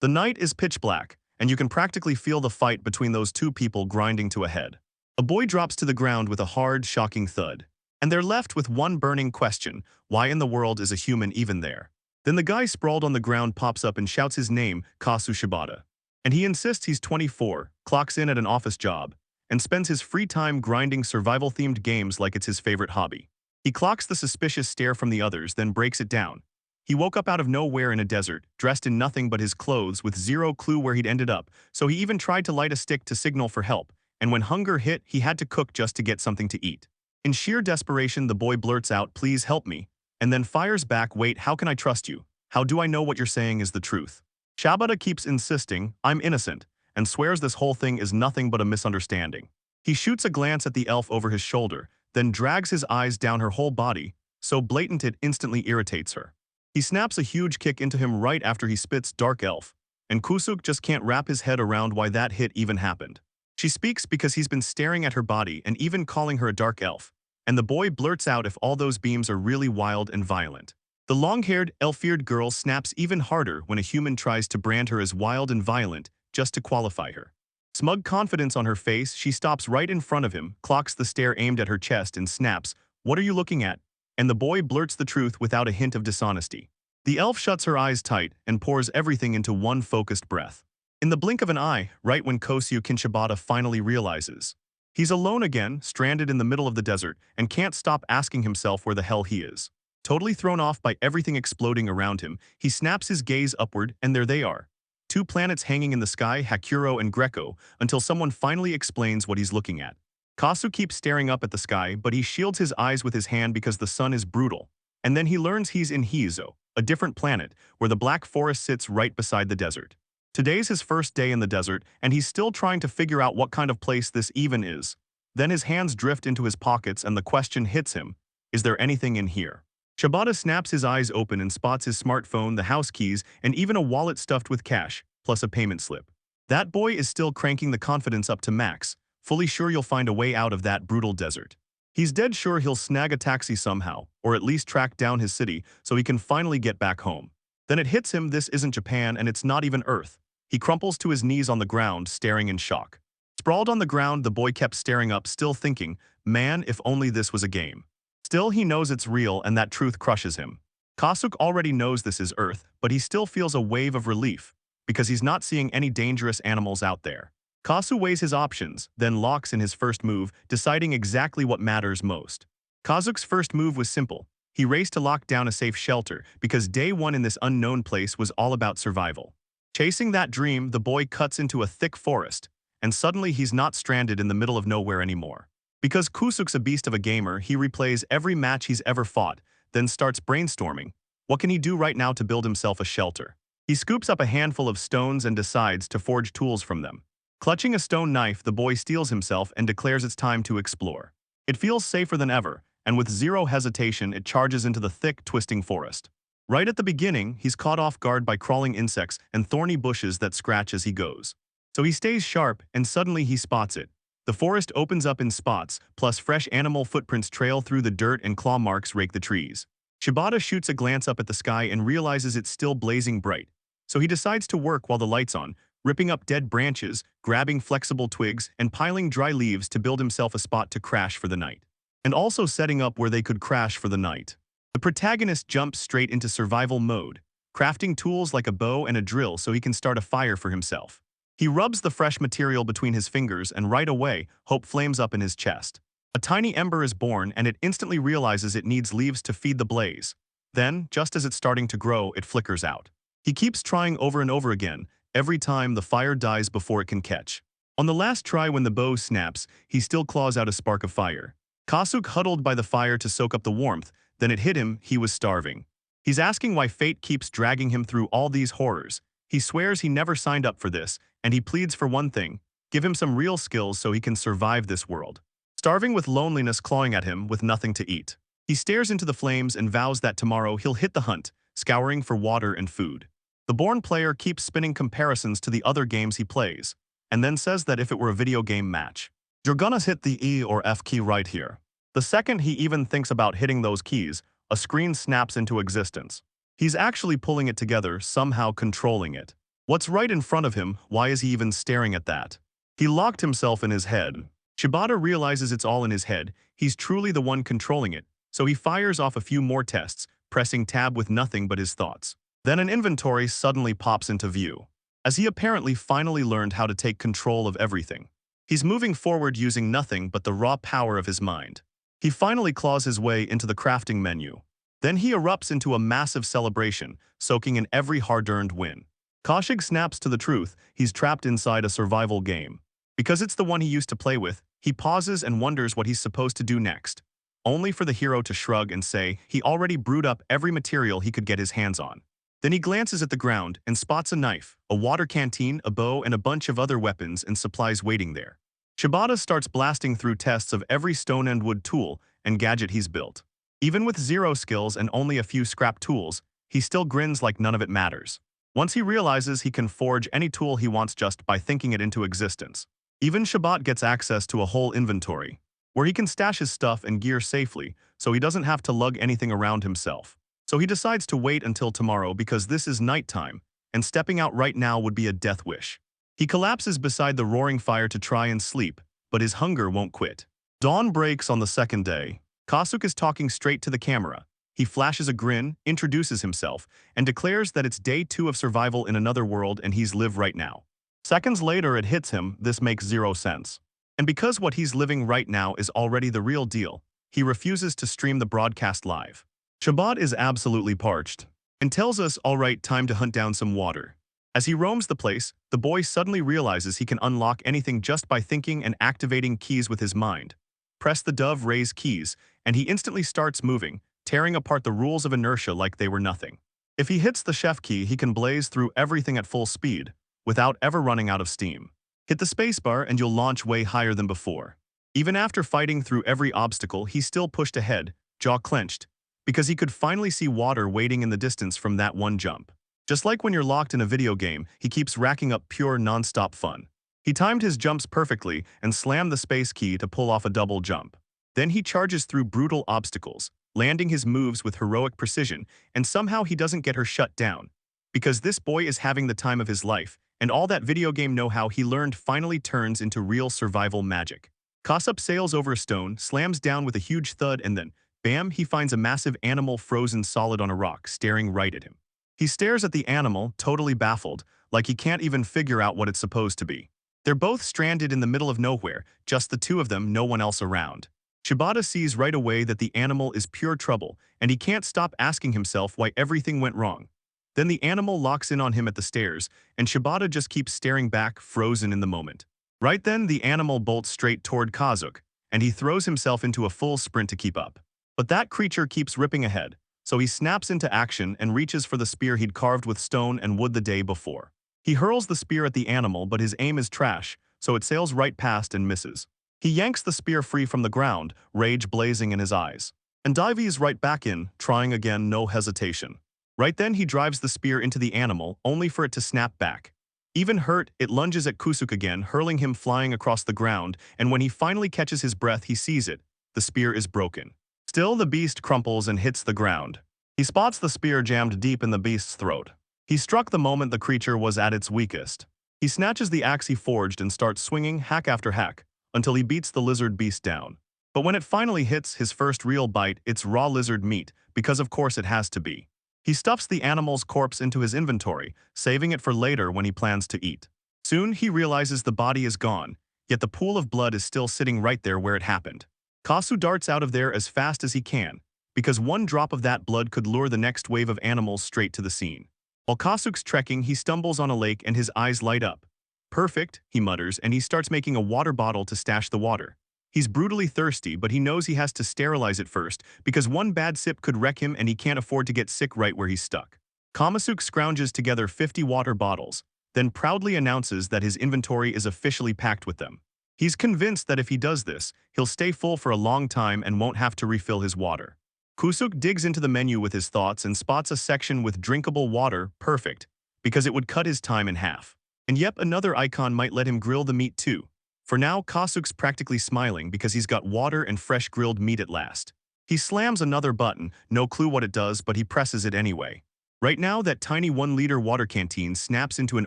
The night is pitch black, and you can practically feel the fight between those two people grinding to a head. A boy drops to the ground with a hard, shocking thud. And they're left with one burning question: why in the world is a human even there? Then the guy sprawled on the ground pops up and shouts his name, Kasu Shibata. And he insists he's 24, clocks in at an office job, and spends his free time grinding survival-themed games like it's his favorite hobby. He clocks the suspicious stare from the others, then breaks it down. He woke up out of nowhere in a desert, dressed in nothing but his clothes with zero clue where he'd ended up, so he even tried to light a stick to signal for help, and when hunger hit, he had to cook just to get something to eat. In sheer desperation, the boy blurts out, "Please help me," and then fires back, "Wait, how can I trust you? How do I know what you're saying is the truth?" Shibata keeps insisting, "I'm innocent," and swears this whole thing is nothing but a misunderstanding. He shoots a glance at the elf over his shoulder, then drags his eyes down her whole body, so blatant it instantly irritates her. He snaps a huge kick into him right after he spits "Dark Elf," and Kusuk just can't wrap his head around why that hit even happened. She speaks because he's been staring at her body and even calling her a dark elf, and the boy blurts out if all those beams are really wild and violent. The long-haired, elf-eared girl snaps even harder when a human tries to brand her as wild and violent just to qualify her. Smug confidence on her face, she stops right in front of him, clocks the stare aimed at her chest and snaps, "What are you looking at?" And the boy blurts the truth without a hint of dishonesty. The elf shuts her eyes tight and pours everything into one focused breath. In the blink of an eye, right when Kosyu Shibata finally realizes he's alone again, stranded in the middle of the desert, and can't stop asking himself where the hell he is. Totally thrown off by everything exploding around him, he snaps his gaze upward, and there they are. Two planets hanging in the sky, Hakuro and Greco, until someone finally explains what he's looking at. Kasu keeps staring up at the sky, but he shields his eyes with his hand because the sun is brutal. And then he learns he's in Hizo, a different planet, where the Black Forest sits right beside the desert. Today's his first day in the desert, and he's still trying to figure out what kind of place this even is. Then his hands drift into his pockets and the question hits him: is there anything in here? Shibata snaps his eyes open and spots his smartphone, the house keys, and even a wallet stuffed with cash, plus a payment slip. That boy is still cranking the confidence up to max, fully sure you'll find a way out of that brutal desert. He's dead sure he'll snag a taxi somehow, or at least track down his city so he can finally get back home. Then it hits him this isn't Japan and it's not even Earth. He crumples to his knees on the ground, staring in shock. Sprawled on the ground, the boy kept staring up, still thinking, man, if only this was a game. Still, he knows it's real and that truth crushes him. Kasuk already knows this is Earth, but he still feels a wave of relief, because he's not seeing any dangerous animals out there. Kasu weighs his options, then locks in his first move, deciding exactly what matters most. Kazuk's first move was simple. He raced to lock down a safe shelter, because day one in this unknown place was all about survival. Chasing that dream, the boy cuts into a thick forest, and suddenly he's not stranded in the middle of nowhere anymore. Because Kusuk's a beast of a gamer, he replays every match he's ever fought, then starts brainstorming. What can he do right now to build himself a shelter? He scoops up a handful of stones and decides to forge tools from them. Clutching a stone knife, the boy steels himself and declares it's time to explore. It feels safer than ever, and with zero hesitation, it charges into the thick, twisting forest. Right at the beginning, he's caught off guard by crawling insects and thorny bushes that scratch as he goes. So he stays sharp, and suddenly he spots it. The forest opens up in spots, plus fresh animal footprints trail through the dirt and claw marks rake the trees. Shibata shoots a glance up at the sky and realizes it's still blazing bright. So he decides to work while the light's on, ripping up dead branches, grabbing flexible twigs, and piling dry leaves to build himself a spot to crash for the night. And also setting up where they could crash for the night. The protagonist jumps straight into survival mode, crafting tools like a bow and a drill so he can start a fire for himself. He rubs the fresh material between his fingers and right away, hope flames up in his chest. A tiny ember is born and it instantly realizes it needs leaves to feed the blaze. Then, just as it's starting to grow, it flickers out. He keeps trying over and over again, every time the fire dies before it can catch. On the last try when the bow snaps, he still claws out a spark of fire. Kasuk huddled by the fire to soak up the warmth, then it hit him, he was starving. He's asking why fate keeps dragging him through all these horrors. He swears he never signed up for this, and he pleads for one thing: give him some real skills so he can survive this world. Starving with loneliness clawing at him with nothing to eat. He stares into the flames and vows that tomorrow he'll hit the hunt, scouring for water and food. The born player keeps spinning comparisons to the other games he plays, and then says that if it were a video game match, you're gonna hit the E or F key right here. The second he even thinks about hitting those keys, a screen snaps into existence. He's actually pulling it together, somehow controlling it. What's right in front of him? Why is he even staring at that? He locked himself in his head. Shibata realizes it's all in his head. He's truly the one controlling it, so he fires off a few more tests, pressing tab with nothing but his thoughts. Then an inventory suddenly pops into view, as he apparently finally learned how to take control of everything. He's moving forward using nothing but the raw power of his mind. He finally claws his way into the crafting menu. Then he erupts into a massive celebration, soaking in every hard-earned win. Kaushik snaps to the truth. He's trapped inside a survival game. Because it's the one he used to play with, he pauses and wonders what he's supposed to do next, only for the hero to shrug and say he already brewed up every material he could get his hands on. Then he glances at the ground and spots a knife, a water canteen, a bow, and a bunch of other weapons and supplies waiting there. Shibata starts blasting through tests of every stone and wood tool and gadget he's built. Even with zero skills and only a few scrap tools, he still grins like none of it matters. Once he realizes he can forge any tool he wants just by thinking it into existence. Even Shibata gets access to a whole inventory, where he can stash his stuff and gear safely so he doesn't have to lug anything around himself. So he decides to wait until tomorrow because this is nighttime, and stepping out right now would be a death wish. He collapses beside the roaring fire to try and sleep, but his hunger won't quit. Dawn breaks on the second day. Kasuk is talking straight to the camera. He flashes a grin, introduces himself, and declares that it's day 2 of survival in another world and he's live right now. Seconds later it hits him, this makes zero sense. And because what he's living right now is already the real deal, he refuses to stream the broadcast live. Shabat is absolutely parched, and tells us, alright, time to hunt down some water. As he roams the place, the boy suddenly realizes he can unlock anything just by thinking and activating keys with his mind. Press the dove raise keys, and he instantly starts moving, tearing apart the rules of inertia like they were nothing. If he hits the chef key, he can blaze through everything at full speed, without ever running out of steam. Hit the spacebar and you'll launch way higher than before. Even after fighting through every obstacle, he still pushed ahead, jaw clenched, because he could finally see water waiting in the distance from that one jump. Just like when you're locked in a video game, he keeps racking up pure non-stop fun. He timed his jumps perfectly and slammed the space key to pull off a double jump. Then he charges through brutal obstacles, landing his moves with heroic precision, and somehow he doesn't get her shut down. Because this boy is having the time of his life, and all that video game know-how he learned finally turns into real survival magic. Kassup sails over a stone, slams down with a huge thud, and then, bam, he finds a massive animal frozen solid on a rock, staring right at him. He stares at the animal, totally baffled, like he can't even figure out what it's supposed to be. They're both stranded in the middle of nowhere, just the two of them, no one else around. Shibata sees right away that the animal is pure trouble, and he can't stop asking himself why everything went wrong. Then the animal locks in on him at the stairs, and Shibata just keeps staring back, frozen in the moment. Right then, the animal bolts straight toward Kazuk, and he throws himself into a full sprint to keep up. But that creature keeps ripping ahead, so he snaps into action and reaches for the spear he'd carved with stone and wood the day before. He hurls the spear at the animal, but his aim is trash, so it sails right past and misses. He yanks the spear free from the ground, rage blazing in his eyes, and dives right back in, trying again, no hesitation. Right then he drives the spear into the animal, only for it to snap back. Even hurt, it lunges at Kusuk again, hurling him flying across the ground, and when he finally catches his breath, he sees it. The spear is broken. Still, the beast crumples and hits the ground. He spots the spear jammed deep in the beast's throat. He struck the moment the creature was at its weakest. He snatches the axe he forged and starts swinging hack after hack, until he beats the lizard beast down. But when it finally hits his first real bite, it's raw lizard meat, because of course it has to be. He stuffs the animal's corpse into his inventory, saving it for later when he plans to eat. Soon he realizes the body is gone, yet the pool of blood is still sitting right there where it happened. Kasu darts out of there as fast as he can, because one drop of that blood could lure the next wave of animals straight to the scene. While Kasuk's trekking, he stumbles on a lake and his eyes light up. Perfect, he mutters, and he starts making a water bottle to stash the water. He's brutally thirsty, but he knows he has to sterilize it first, because one bad sip could wreck him and he can't afford to get sick right where he's stuck. Kamasuk scrounges together 50 water bottles, then proudly announces that his inventory is officially packed with them. He's convinced that if he does this, he'll stay full for a long time and won't have to refill his water. Kusuk digs into the menu with his thoughts and spots a section with drinkable water, perfect, because it would cut his time in half. And yep, another icon might let him grill the meat too. For now, Kasuk's practically smiling because he's got water and fresh grilled meat at last. He slams another button, no clue what it does, but he presses it anyway. Right now, that tiny 1-liter water canteen snaps into an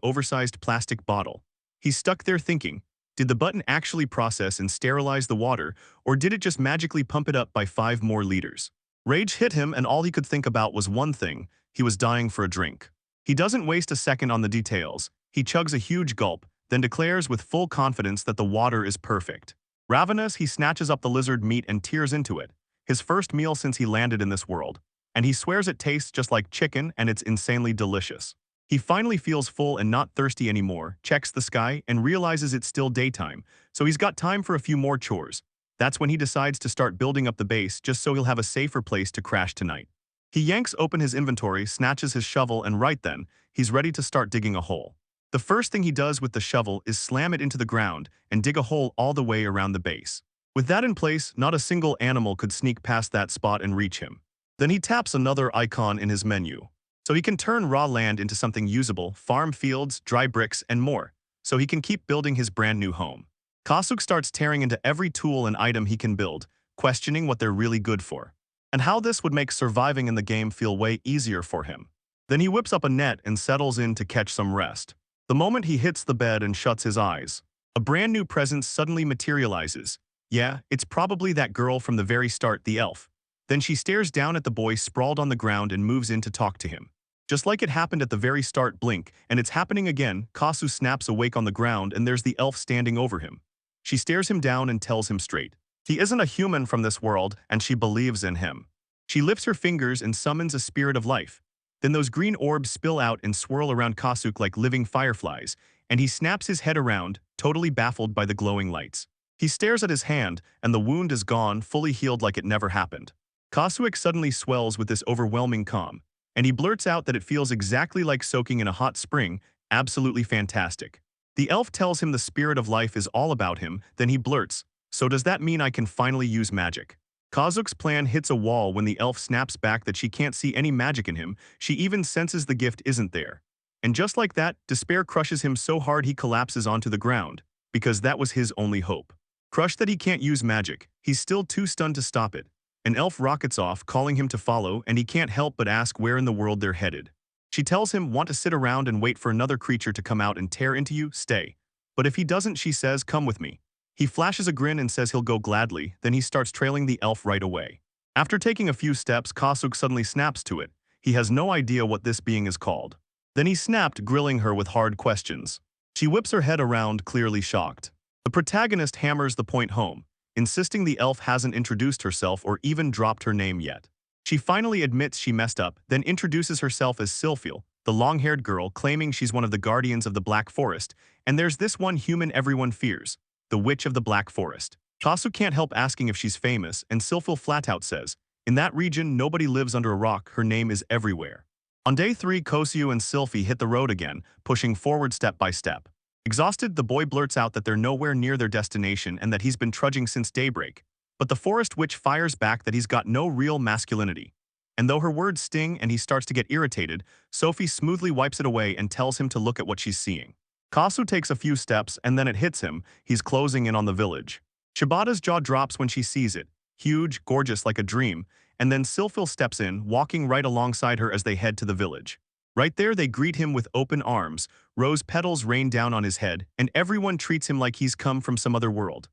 oversized plastic bottle. He's stuck there thinking, did the button actually process and sterilize the water, or did it just magically pump it up by 5 more liters? Rage hit him, and all he could think about was one thing: he was dying for a drink. He doesn't waste a second on the details. He chugs a huge gulp, then declares with full confidence that the water is perfect. Ravenous, he snatches up the lizard meat and tears into it, his first meal since he landed in this world, and he swears it tastes just like chicken and it's insanely delicious. He finally feels full and not thirsty anymore, checks the sky, and realizes it's still daytime, so he's got time for a few more chores. That's when he decides to start building up the base just so he'll have a safer place to crash tonight. He yanks open his inventory, snatches his shovel, and right then, he's ready to start digging a hole. The first thing he does with the shovel is slam it into the ground and dig a hole all the way around the base. With that in place, not a single animal could sneak past that spot and reach him. Then he taps another icon in his menu, so he can turn raw land into something usable, farm fields, dry bricks, and more, so he can keep building his brand new home. Kasuk starts tearing into every tool and item he can build, questioning what they're really good for, and how this would make surviving in the game feel way easier for him. Then he whips up a net and settles in to catch some rest. The moment he hits the bed and shuts his eyes, a brand new presence suddenly materializes. Yeah, it's probably that girl from the very start, the elf. Then she stares down at the boy sprawled on the ground and moves in to talk to him. Just like it happened at the very start, blink, and it's happening again. Kasu snaps awake on the ground and there's the elf standing over him. She stares him down and tells him straight he isn't a human from this world, and she believes in him. She lifts her fingers and summons a spirit of life. Then those green orbs spill out and swirl around Kasuk like living fireflies, and he snaps his head around, totally baffled by the glowing lights. He stares at his hand, and the wound is gone, fully healed like it never happened. Kasuk suddenly swells with this overwhelming calm, and he blurts out that it feels exactly like soaking in a hot spring, absolutely fantastic. The elf tells him the spirit of life is all about him, then he blurts, so does that mean I can finally use magic? Kazuk's plan hits a wall when the elf snaps back that she can't see any magic in him. She even senses the gift isn't there. And just like that, despair crushes him so hard he collapses onto the ground, because that was his only hope. Crushed that he can't use magic, he's still too stunned to stop it. An elf rockets off, calling him to follow, and he can't help but ask where in the world they're headed. She tells him, want to sit around and wait for another creature to come out and tear into you? Stay. But if he doesn't, she says, come with me. He flashes a grin and says he'll go gladly, then he starts trailing the elf right away. After taking a few steps, Kasuk suddenly snaps to it. He has no idea what this being is called. Then he snapped, grilling her with hard questions. She whips her head around, clearly shocked. The protagonist hammers the point home, insisting the elf hasn't introduced herself or even dropped her name yet. She finally admits she messed up, then introduces herself as Sylphil, the long-haired girl, claiming she's one of the guardians of the Black Forest, and there's this one human everyone fears, the Witch of the Black Forest. Kasu can't help asking if she's famous, and Sylphil flat-out says, in that region, nobody lives under a rock, her name is everywhere. On day 3, Kosyu and Sylphie hit the road again, pushing forward step by step. Exhausted, the boy blurts out that they're nowhere near their destination and that he's been trudging since daybreak. But the forest witch fires back that he's got no real masculinity. And though her words sting and he starts to get irritated, Sophie smoothly wipes it away and tells him to look at what she's seeing. Kasu takes a few steps and then it hits him. He's closing in on the village. Shibata's jaw drops when she sees it, huge, gorgeous like a dream, and then Sylphil steps in, walking right alongside her as they head to the village. Right there, they greet him with open arms, rose petals rain down on his head, and everyone treats him like he's come from some other world.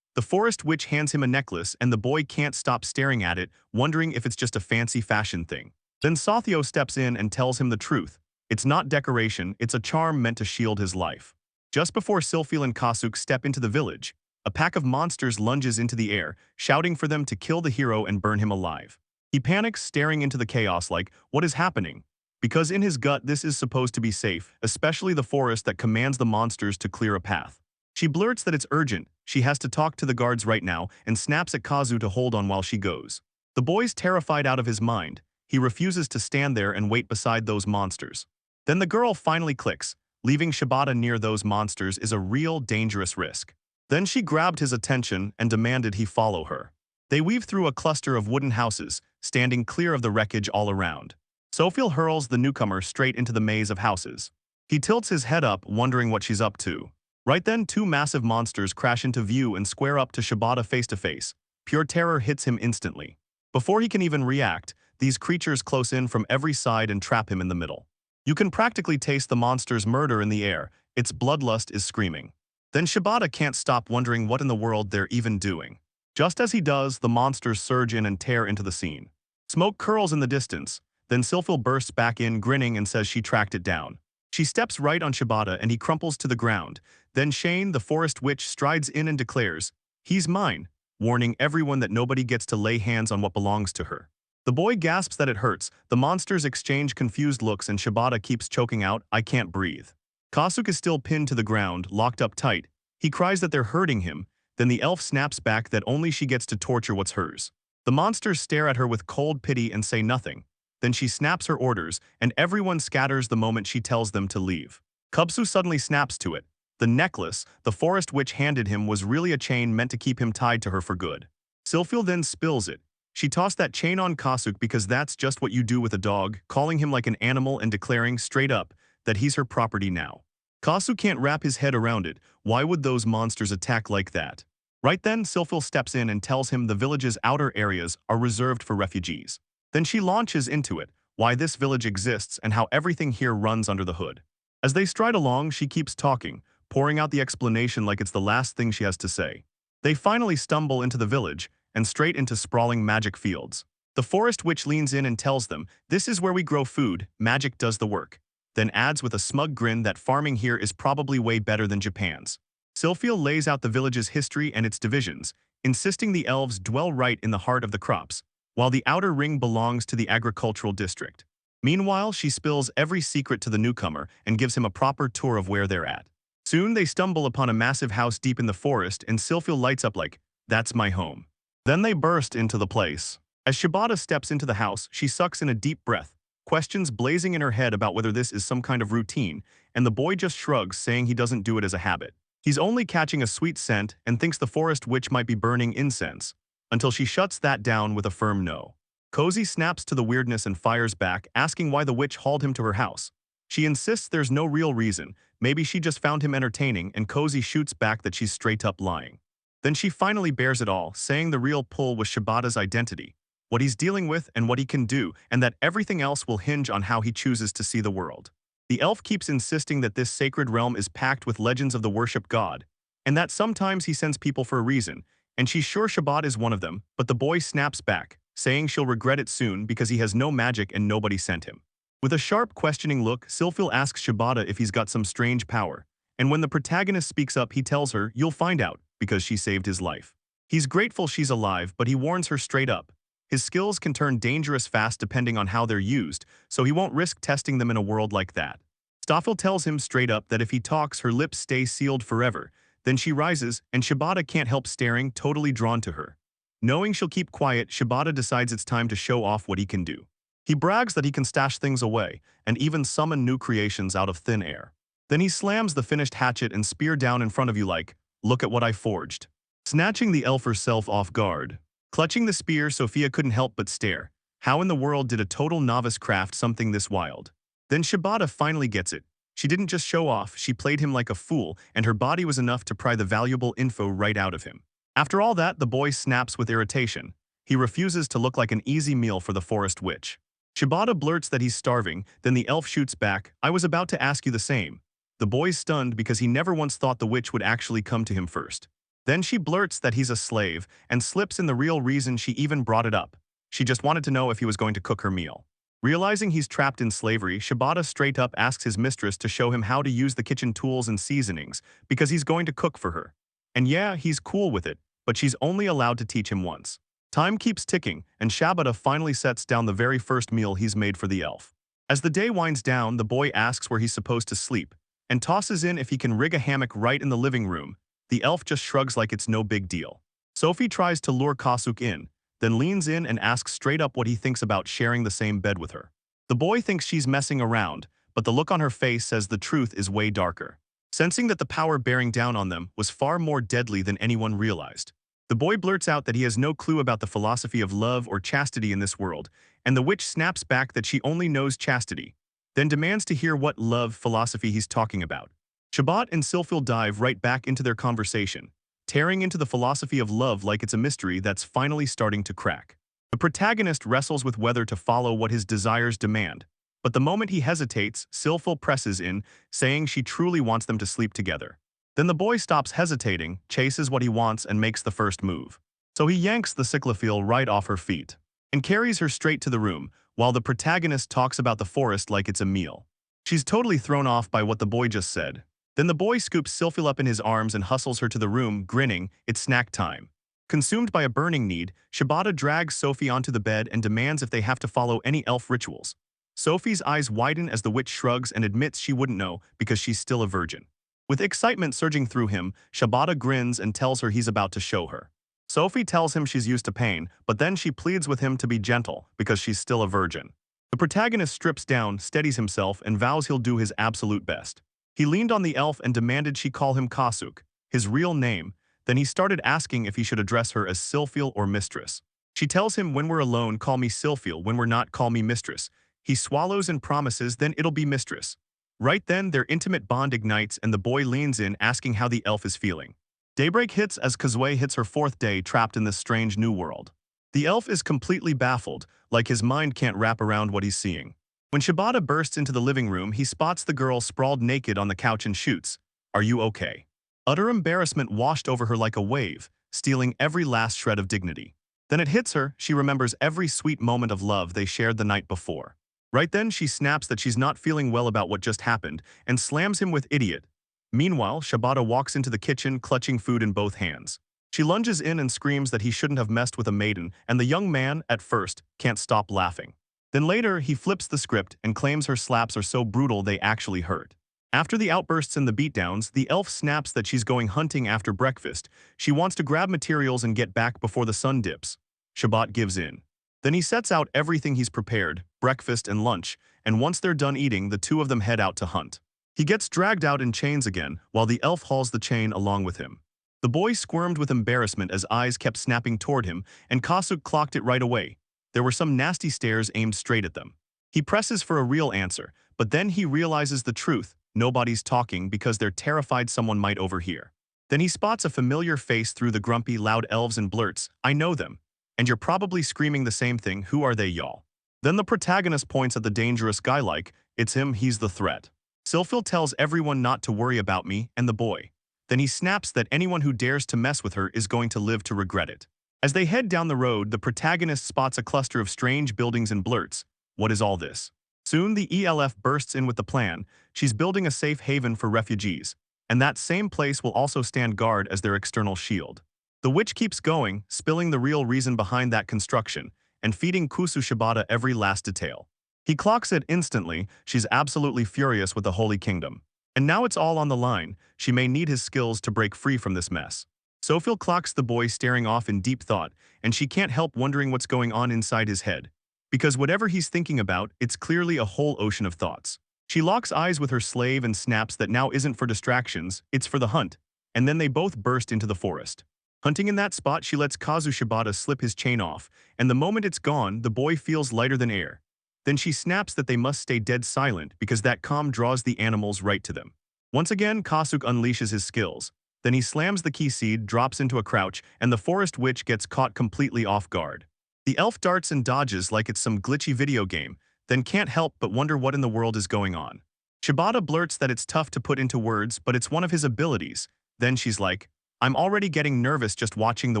The forest witch hands him a necklace, and the boy can't stop staring at it, wondering if it's just a fancy fashion thing. Then Sothio steps in and tells him the truth. It's not decoration, it's a charm meant to shield his life. Just before Sylphil and Kasuk step into the village, a pack of monsters lunges into the air, shouting for them to kill the hero and burn him alive. He panics, staring into the chaos like, what is happening? Because in his gut, this is supposed to be safe, especially the forest that commands the monsters to clear a path. She blurts that it's urgent, she has to talk to the guards right now, and snaps at Kazu to hold on while she goes. The boy's terrified out of his mind. He refuses to stand there and wait beside those monsters. Then the girl finally clicks. Leaving Shibata near those monsters is a real dangerous risk. Then she grabbed his attention and demanded he follow her. They weave through a cluster of wooden houses, standing clear of the wreckage all around. Sophil hurls the newcomer straight into the maze of houses. He tilts his head up, wondering what she's up to. Right then, 2 massive monsters crash into view and square up to Shibata face to face. Pure terror hits him instantly. Before he can even react, these creatures close in from every side and trap him in the middle. You can practically taste the monster's murder in the air. Its bloodlust is screaming. Then Shibata can't stop wondering what in the world they're even doing. Just as he does, the monsters surge in and tear into the scene. Smoke curls in the distance. Then Sylphil bursts back in, grinning, and says she tracked it down. She steps right on Shibata and he crumples to the ground. Then Shane, the forest witch, strides in and declares, "He's mine," warning everyone that nobody gets to lay hands on what belongs to her. The boy gasps that it hurts, the monsters exchange confused looks, and Shibata keeps choking out, "I can't breathe." Kasuke is still pinned to the ground, locked up tight. He cries that they're hurting him. Then the elf snaps back that only she gets to torture what's hers. The monsters stare at her with cold pity and say nothing. Then she snaps her orders, and everyone scatters the moment she tells them to leave. Kubsu suddenly snaps to it. The necklace the forest witch handed him was really a chain meant to keep him tied to her for good. Sylphil then spills it. She tossed that chain on Kasuke because that's just what you do with a dog, calling him like an animal and declaring straight up that he's her property now. Kasuke can't wrap his head around it. Why would those monsters attack like that? Right then, Sylphil steps in and tells him the village's outer areas are reserved for refugees. Then she launches into it, why this village exists and how everything here runs under the hood. As they stride along, she keeps talking, pouring out the explanation like it's the last thing she has to say. They finally stumble into the village and straight into sprawling magic fields. The forest witch leans in and tells them, "This is where we grow food, magic does the work." Then adds with a smug grin that farming here is probably way better than Japan's. Sylphil lays out the village's history and its divisions, insisting the elves dwell right in the heart of the crops, while the outer ring belongs to the agricultural district. Meanwhile, she spills every secret to the newcomer and gives him a proper tour of where they're at. Soon they stumble upon a massive house deep in the forest, and Sylphil lights up like, "That's my home." Then they burst into the place. As Shibata steps into the house, she sucks in a deep breath, questions blazing in her head about whether this is some kind of routine, and the boy just shrugs, saying he doesn't do it as a habit. He's only catching a sweet scent and thinks the forest witch might be burning incense, until she shuts that down with a firm no. Cozy snaps to the weirdness and fires back, asking why the witch hauled him to her house. She insists there's no real reason, maybe she just found him entertaining, and Cozy shoots back that she's straight up lying. Then she finally bears it all, saying the real pull was Shibata's identity, what he's dealing with and what he can do, and that everything else will hinge on how he chooses to see the world. The elf keeps insisting that this sacred realm is packed with legends of the worshipped god, and that sometimes he sends people for a reason, and she's sure Shibata is one of them, but the boy snaps back, saying she'll regret it soon because he has no magic and nobody sent him. With a sharp, questioning look, Sylphil asks Shibata if he's got some strange power, and when the protagonist speaks up, he tells her, "You'll find out," because she saved his life. He's grateful she's alive, but he warns her straight up. His skills can turn dangerous fast depending on how they're used, so he won't risk testing them in a world like that. Stoffel tells him straight up that if he talks, her lips stay sealed forever. Then she rises, and Shibata can't help staring, totally drawn to her. Knowing she'll keep quiet, Shibata decides it's time to show off what he can do. He brags that he can stash things away, and even summon new creations out of thin air. Then he slams the finished hatchet and spear down in front of you like, "Look at what I forged." Snatching the elf herself off guard. Clutching the spear, Sophia couldn't help but stare. How in the world did a total novice craft something this wild? Then Shibata finally gets it. She didn't just show off, she played him like a fool, and her body was enough to pry the valuable info right out of him. After all that, the boy snaps with irritation. He refuses to look like an easy meal for the forest witch. Shibata blurts that he's starving, then the elf shoots back, "I was about to ask you the same." The boy's stunned because he never once thought the witch would actually come to him first. Then she blurts that he's a slave, and slips in the real reason she even brought it up. She just wanted to know if he was going to cook her meal. Realizing he's trapped in slavery, Shibata straight up asks his mistress to show him how to use the kitchen tools and seasonings, because he's going to cook for her. And yeah, he's cool with it, but she's only allowed to teach him once. Time keeps ticking, and Shibata finally sets down the very first meal he's made for the elf. As the day winds down, the boy asks where he's supposed to sleep, and tosses in if he can rig a hammock right in the living room. The elf just shrugs like it's no big deal. Sophie tries to lure Kasuke in, then leans in and asks straight up what he thinks about sharing the same bed with her. The boy thinks she's messing around, but the look on her face says the truth is way darker. Sensing that the power bearing down on them was far more deadly than anyone realized. The boy blurts out that he has no clue about the philosophy of love or chastity in this world, and the witch snaps back that she only knows chastity, then demands to hear what love philosophy he's talking about. Shibata and Sylphil dive right back into their conversation, tearing into the philosophy of love like it's a mystery that's finally starting to crack. The protagonist wrestles with whether to follow what his desires demand, but the moment he hesitates, Silphil presses in, saying she truly wants them to sleep together. Then the boy stops hesitating, chases what he wants, and makes the first move. So he yanks the cyclophile right off her feet and carries her straight to the room, while the protagonist talks about the forest like it's a meal. She's totally thrown off by what the boy just said. Then the boy scoops Silphil up in his arms and hustles her to the room, grinning, it's snack time. Consumed by a burning need, Shibata drags Sophie onto the bed and demands if they have to follow any elf rituals. Sophie's eyes widen as the witch shrugs and admits she wouldn't know because she's still a virgin. With excitement surging through him, Shibata grins and tells her he's about to show her. Sophie tells him she's used to pain, but then she pleads with him to be gentle because she's still a virgin. The protagonist strips down, steadies himself, and vows he'll do his absolute best. He leaned on the elf and demanded she call him Kasuk, his real name. Then he started asking if he should address her as Silphil or mistress. She tells him, when we're alone, call me Silphil, when we're not, call me mistress. He swallows and promises, then it'll be mistress. Right then, their intimate bond ignites and the boy leans in, asking how the elf is feeling. Daybreak hits as Kazue hits her 4th day trapped in this strange new world. The elf is completely baffled, like his mind can't wrap around what he's seeing. When Shibata bursts into the living room, he spots the girl sprawled naked on the couch and shoots, "Are you okay?" Utter embarrassment washed over her like a wave, stealing every last shred of dignity. Then it hits her, she remembers every sweet moment of love they shared the night before. Right then, she snaps that she's not feeling well about what just happened and slams him with idiot. Meanwhile, Shibata walks into the kitchen, clutching food in both hands. She lunges in and screams that he shouldn't have messed with a maiden, and the young man, at first, can't stop laughing. Then later, he flips the script and claims her slaps are so brutal they actually hurt. After the outbursts and the beatdowns, the elf snaps that she's going hunting after breakfast. She wants to grab materials and get back before the sun dips. Shibata gives in. Then he sets out everything he's prepared, breakfast and lunch, and once they're done eating, the two of them head out to hunt. He gets dragged out in chains again, while the elf hauls the chain along with him. The boy squirmed with embarrassment as eyes kept snapping toward him, and Kasuk clocked it right away. There were some nasty stares aimed straight at them. He presses for a real answer, but then he realizes the truth. Nobody's talking because they're terrified someone might overhear. Then he spots a familiar face through the grumpy, loud elves and blurts, "I know them. And you're probably screaming the same thing, who are they, y'all?" Then the protagonist points at the dangerous guy like, "It's him, he's the threat." Silphil tells everyone not to worry about me and the boy. Then he snaps that anyone who dares to mess with her is going to live to regret it. As they head down the road, the protagonist spots a cluster of strange buildings and blurts, "What is all this?" Soon the ELF bursts in with the plan. She's building a safe haven for refugees, and that same place will also stand guard as their external shield. The witch keeps going, spilling the real reason behind that construction, and feeding Kusu Shibata every last detail. He clocks it instantly. She's absolutely furious with the Holy Kingdom. And now it's all on the line. She may need his skills to break free from this mess. Sophil clocks the boy staring off in deep thought, and she can't help wondering what's going on inside his head. Because whatever he's thinking about, it's clearly a whole ocean of thoughts. She locks eyes with her slave and snaps that now isn't for distractions, it's for the hunt. And then they both burst into the forest. Hunting in that spot, she lets Kazu Shibata slip his chain off, and the moment it's gone, the boy feels lighter than air. Then she snaps that they must stay dead silent because that calm draws the animals right to them. Once again, Kasuk unleashes his skills. Then he slams the key seed, drops into a crouch, and the forest witch gets caught completely off guard. The elf darts and dodges like it's some glitchy video game, then can't help but wonder what in the world is going on. Shibata blurts that it's tough to put into words, but it's one of his abilities. Then she's like, "I'm already getting nervous just watching the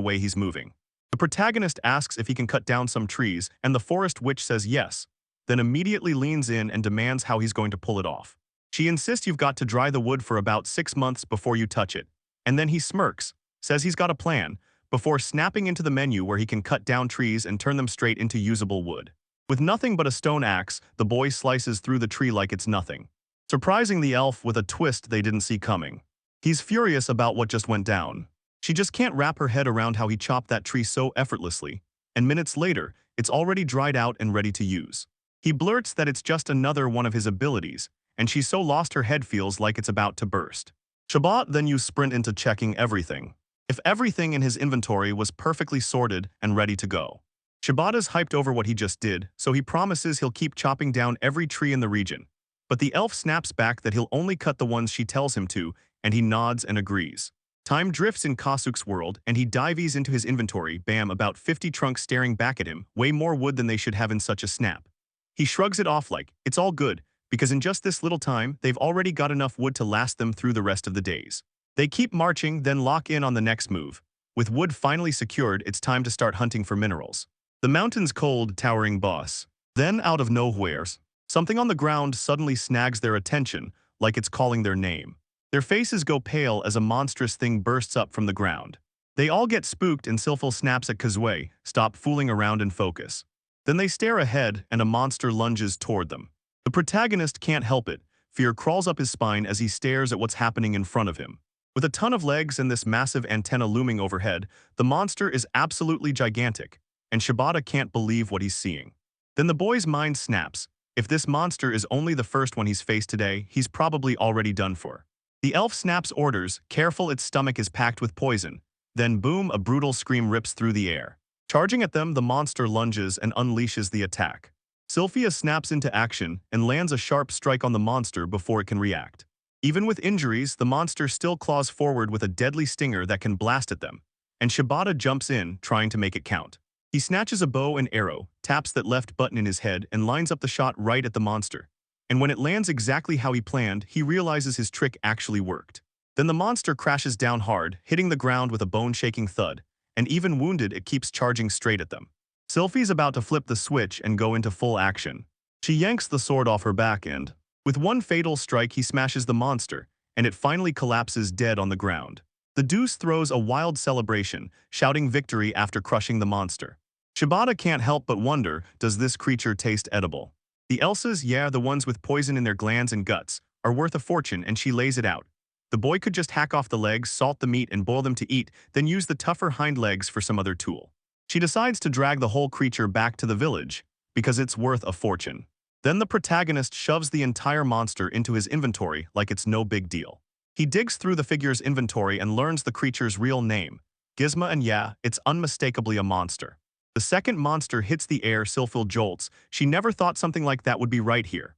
way he's moving." The protagonist asks if he can cut down some trees, and the forest witch says yes, then immediately leans in and demands how he's going to pull it off. She insists you've got to dry the wood for about 6 months before you touch it, and then he smirks, says he's got a plan, before snapping into the menu where he can cut down trees and turn them straight into usable wood. With nothing but a stone axe, the boy slices through the tree like it's nothing, surprising the elf with a twist they didn't see coming. He's furious about what just went down. She just can't wrap her head around how he chopped that tree so effortlessly, and minutes later, it's already dried out and ready to use. He blurts that it's just another one of his abilities, and she's so lost her head feels like it's about to burst. Shibata then you sprint into checking everything. If everything in his inventory was perfectly sorted and ready to go. Shibata's hyped over what he just did, so he promises he'll keep chopping down every tree in the region. But the elf snaps back that he'll only cut the ones she tells him to, and he nods and agrees. Time drifts in Kasuk's world, and he dives into his inventory, bam, about 50 trunks staring back at him, way more wood than they should have in such a snap. He shrugs it off like, it's all good, because in just this little time, they've already got enough wood to last them through the rest of the days. They keep marching, then lock in on the next move. With wood finally secured, it's time to start hunting for minerals. The mountain's cold, towering boss. Then, out of nowhere, something on the ground suddenly snags their attention, like it's calling their name. Their faces go pale as a monstrous thing bursts up from the ground. They all get spooked and Silphil snaps at Kazue, stop fooling around and focus. Then they stare ahead and a monster lunges toward them. The protagonist can't help it. Fear crawls up his spine as he stares at what's happening in front of him. With a ton of legs and this massive antenna looming overhead, the monster is absolutely gigantic, and Shibata can't believe what he's seeing. Then the boy's mind snaps. If this monster is only the first one he's faced today, he's probably already done for. The elf snaps orders, careful its stomach is packed with poison. Then boom, a brutal scream rips through the air. Charging at them, the monster lunges and unleashes the attack. Sylphia snaps into action and lands a sharp strike on the monster before it can react. Even with injuries, the monster still claws forward with a deadly stinger that can blast at them, and Shibata jumps in, trying to make it count. He snatches a bow and arrow, taps that left button in his head, and lines up the shot right at the monster. And when it lands exactly how he planned, he realizes his trick actually worked. Then the monster crashes down hard, hitting the ground with a bone-shaking thud, and even wounded it keeps charging straight at them. Sylphie's about to flip the switch and go into full action. She yanks the sword off her back and, with one fatal strike, he smashes the monster, and it finally collapses dead on the ground. The Deuce throws a wild celebration, shouting victory after crushing the monster. Shibata can't help but wonder, does this creature taste edible? The Elsas, yeah, the ones with poison in their glands and guts, are worth a fortune, and she lays it out. The boy could just hack off the legs, salt the meat, and boil them to eat, then use the tougher hind legs for some other tool. She decides to drag the whole creature back to the village, because it's worth a fortune. Then the protagonist shoves the entire monster into his inventory like it's no big deal. He digs through the figure's inventory and learns the creature's real name, Gizmo, and yeah, it's unmistakably a monster. The second monster hits the air, Sylphil jolts. She never thought something like that would be right here.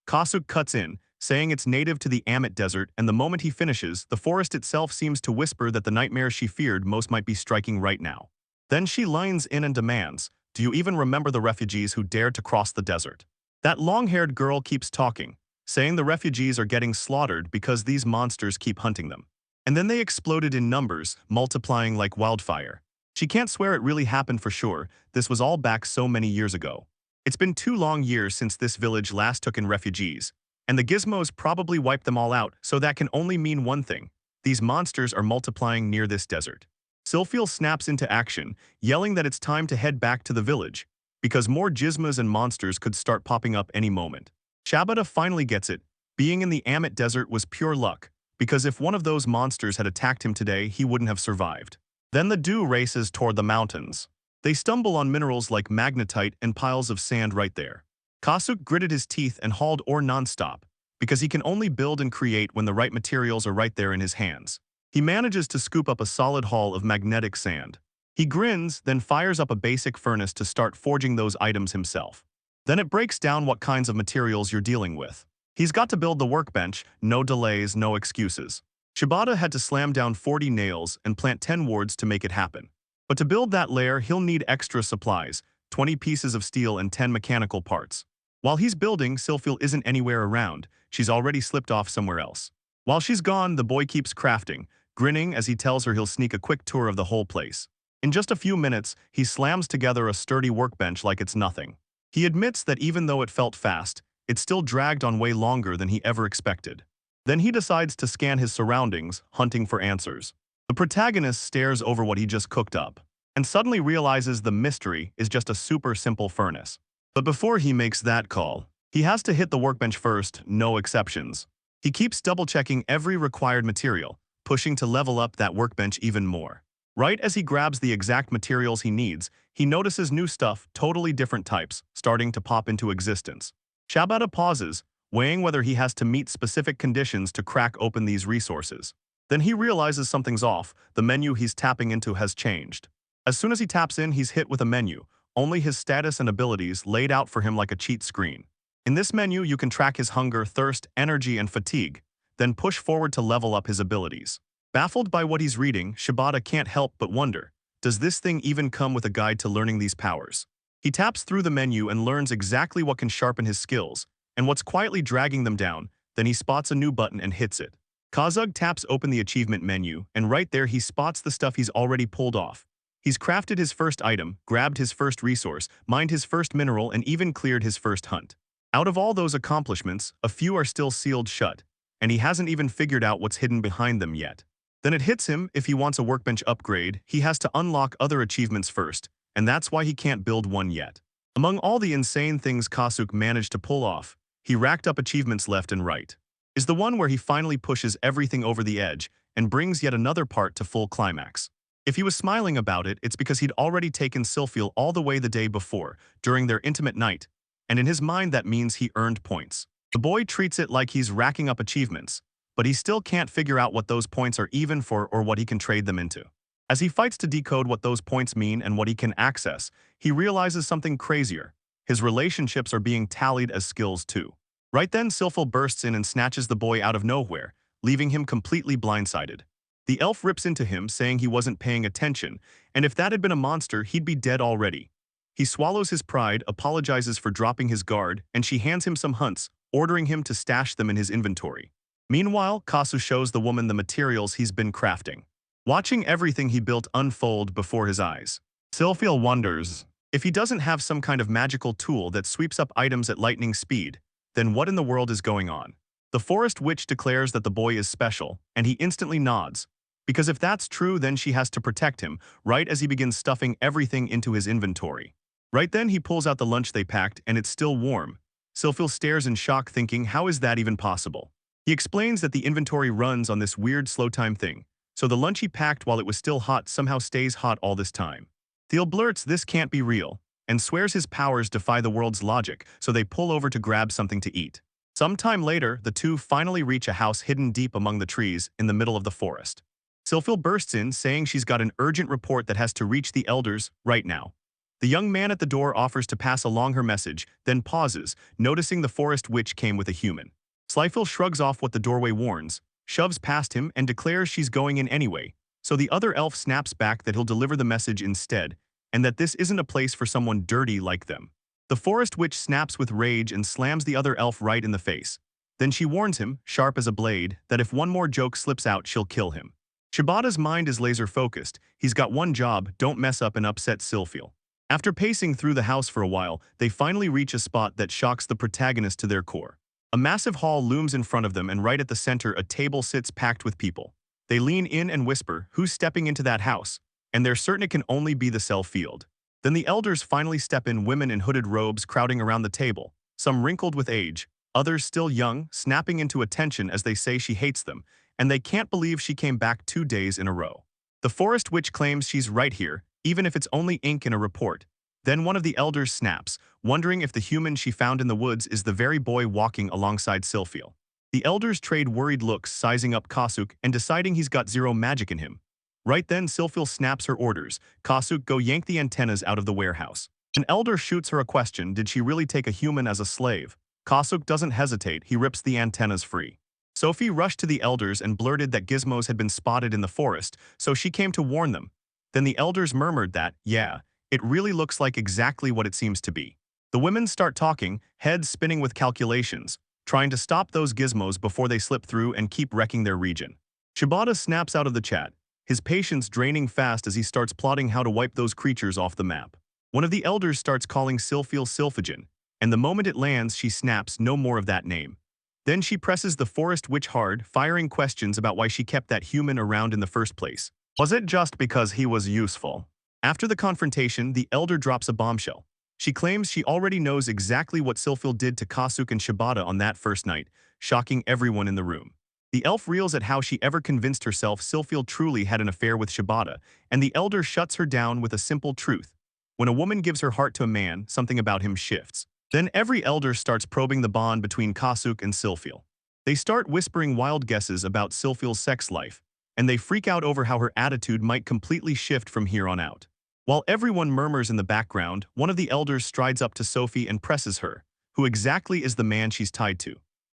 Kasuk cuts in, saying it's native to the Amit Desert, and the moment he finishes, the forest itself seems to whisper that the nightmares she feared most might be striking right now. Then she lines in and demands, do you even remember the refugees who dared to cross the desert? That long-haired girl keeps talking, saying the refugees are getting slaughtered because these monsters keep hunting them. And then they exploded in numbers, multiplying like wildfire. She can't swear it really happened for sure, this was all back so many years ago. It's been 2 long years since this village last took in refugees, and the gizmos probably wiped them all out, so that can only mean one thing. These monsters are multiplying near this desert. Sylphil snaps into action, yelling that it's time to head back to the village, because more gizmos and monsters could start popping up any moment. Shibata finally gets it. Being in the Amit Desert was pure luck, because if one of those monsters had attacked him today, he wouldn't have survived. Then the Dew races toward the mountains. They stumble on minerals like magnetite and piles of sand right there. Kasuk gritted his teeth and hauled ore non-stop, because he can only build and create when the right materials are right there in his hands. He manages to scoop up a solid haul of magnetic sand. He grins, then fires up a basic furnace to start forging those items himself. Then it breaks down what kinds of materials you're dealing with. He's got to build the workbench, no delays, no excuses. Shibata had to slam down 40 nails and plant 10 wards to make it happen. But to build that lair, he'll need extra supplies, 20 pieces of steel and 10 mechanical parts. While he's building, Sylphil isn't anywhere around. She's already slipped off somewhere else. While she's gone, the boy keeps crafting, grinning as he tells her he'll sneak a quick tour of the whole place. In just a few minutes, he slams together a sturdy workbench like it's nothing. He admits that even though it felt fast, it still dragged on way longer than he ever expected. Then he decides to scan his surroundings, hunting for answers. The protagonist stares over what he just cooked up, and suddenly realizes the mystery is just a super simple furnace. But before he makes that call, he has to hit the workbench first, no exceptions. He keeps double-checking every required material, pushing to level up that workbench even more. Right as he grabs the exact materials he needs, he notices new stuff, totally different types, starting to pop into existence. Shibata pauses, weighing whether he has to meet specific conditions to crack open these resources. Then he realizes something's off. The menu he's tapping into has changed. As soon as he taps in, he's hit with a menu, only his status and abilities laid out for him like a cheat screen. In this menu, you can track his hunger, thirst, energy, and fatigue, then push forward to level up his abilities. Baffled by what he's reading, Shibata can't help but wonder, does this thing even come with a guide to learning these powers? He taps through the menu and learns exactly what can sharpen his skills, and what's quietly dragging them down. Then he spots a new button and hits it. Kazug taps open the achievement menu, and right there he spots the stuff he's already pulled off. He's crafted his first item, grabbed his first resource, mined his first mineral, and even cleared his first hunt. Out of all those accomplishments, a few are still sealed shut, and he hasn't even figured out what's hidden behind them yet. Then it hits him, if he wants a workbench upgrade, he has to unlock other achievements first, and that's why he can't build one yet. Among all the insane things Kasuk managed to pull off, he racked up achievements left and right. Is the one where he finally pushes everything over the edge and brings yet another part to full climax. If he was smiling about it, it's because he'd already taken Sylphiel all the way the day before, during their intimate night, and in his mind that means he earned points. The boy treats it like he's racking up achievements, but he still can't figure out what those points are even for or what he can trade them into. As he fights to decode what those points mean and what he can access, he realizes something crazier. His relationships are being tallied as skills too. Right then, Sylphil bursts in and snatches the boy out of nowhere, leaving him completely blindsided. The elf rips into him, saying he wasn't paying attention, and if that had been a monster, he'd be dead already. He swallows his pride, apologizes for dropping his guard, and she hands him some hunts, ordering him to stash them in his inventory. Meanwhile, Kasu shows the woman the materials he's been crafting, watching everything he built unfold before his eyes. Sylphiel wonders, if he doesn't have some kind of magical tool that sweeps up items at lightning speed, then what in the world is going on? The forest witch declares that the boy is special, and he instantly nods, because if that's true, then she has to protect him, right as he begins stuffing everything into his inventory. Right then he pulls out the lunch they packed, and it's still warm. Sylphiel stares in shock, thinking, how is that even possible? He explains that the inventory runs on this weird slow time thing, so the lunch he packed while it was still hot somehow stays hot all this time. Thiel blurts this can't be real, and swears his powers defy the world's logic, so they pull over to grab something to eat. Sometime later, the two finally reach a house hidden deep among the trees in the middle of the forest. Sylphil bursts in, saying she's got an urgent report that has to reach the elders right now. The young man at the door offers to pass along her message, then pauses, noticing the forest witch came with a human. Slyphil shrugs off what the doorway warns, shoves past him, and declares she's going in anyway, so the other elf snaps back that he'll deliver the message instead, and that this isn't a place for someone dirty like them. The forest witch snaps with rage and slams the other elf right in the face. Then she warns him, sharp as a blade, that if one more joke slips out, she'll kill him. Shibata's mind is laser-focused. He's got one job: don't mess up and upset Sylphiel. After pacing through the house for a while, they finally reach a spot that shocks the protagonist to their core. A massive hall looms in front of them, and right at the center, a table sits packed with people. They lean in and whisper, who's stepping into that house? And they're certain it can only be the cell field. Then the elders finally step in, women in hooded robes crowding around the table, some wrinkled with age, others still young, snapping into attention as they say she hates them, and they can't believe she came back 2 days in a row. The forest witch claims she's right here, even if it's only ink in a report. Then one of the elders snaps, wondering if the human she found in the woods is the very boy walking alongside Sylphiel. The elders trade worried looks, sizing up Kasuk and deciding he's got zero magic in him. Right then, Sylphiel snaps her orders. Kasuk, go yank the antennas out of the warehouse. An elder shoots her a question, did she really take a human as a slave? Kasuk doesn't hesitate, he rips the antennas free. Sophie rushed to the elders and blurted that gizmos had been spotted in the forest, so she came to warn them. Then the elders murmured that, yeah, it really looks like exactly what it seems to be. The women start talking, heads spinning with calculations, trying to stop those gizmos before they slip through and keep wrecking their region. Shibata snaps out of the chat, his patience draining fast as he starts plotting how to wipe those creatures off the map. One of the elders starts calling Sylphiel Sylphagen, and the moment it lands, she snaps, no more of that name. Then she presses the forest witch hard, firing questions about why she kept that human around in the first place. Was it just because he was useful? After the confrontation, the elder drops a bombshell. She claims she already knows exactly what Sylphiel did to Kasuk and Shibata on that first night, shocking everyone in the room. The elf reels at how she ever convinced herself Sylphiel truly had an affair with Shibata, and the elder shuts her down with a simple truth. When a woman gives her heart to a man, something about him shifts. Then every elder starts probing the bond between Kasuk and Sylphiel. They start whispering wild guesses about Sylphiel's sex life, and they freak out over how her attitude might completely shift from here on out. While everyone murmurs in the background, one of the elders strides up to Sophie and presses her. Who exactly is the man she's tied to?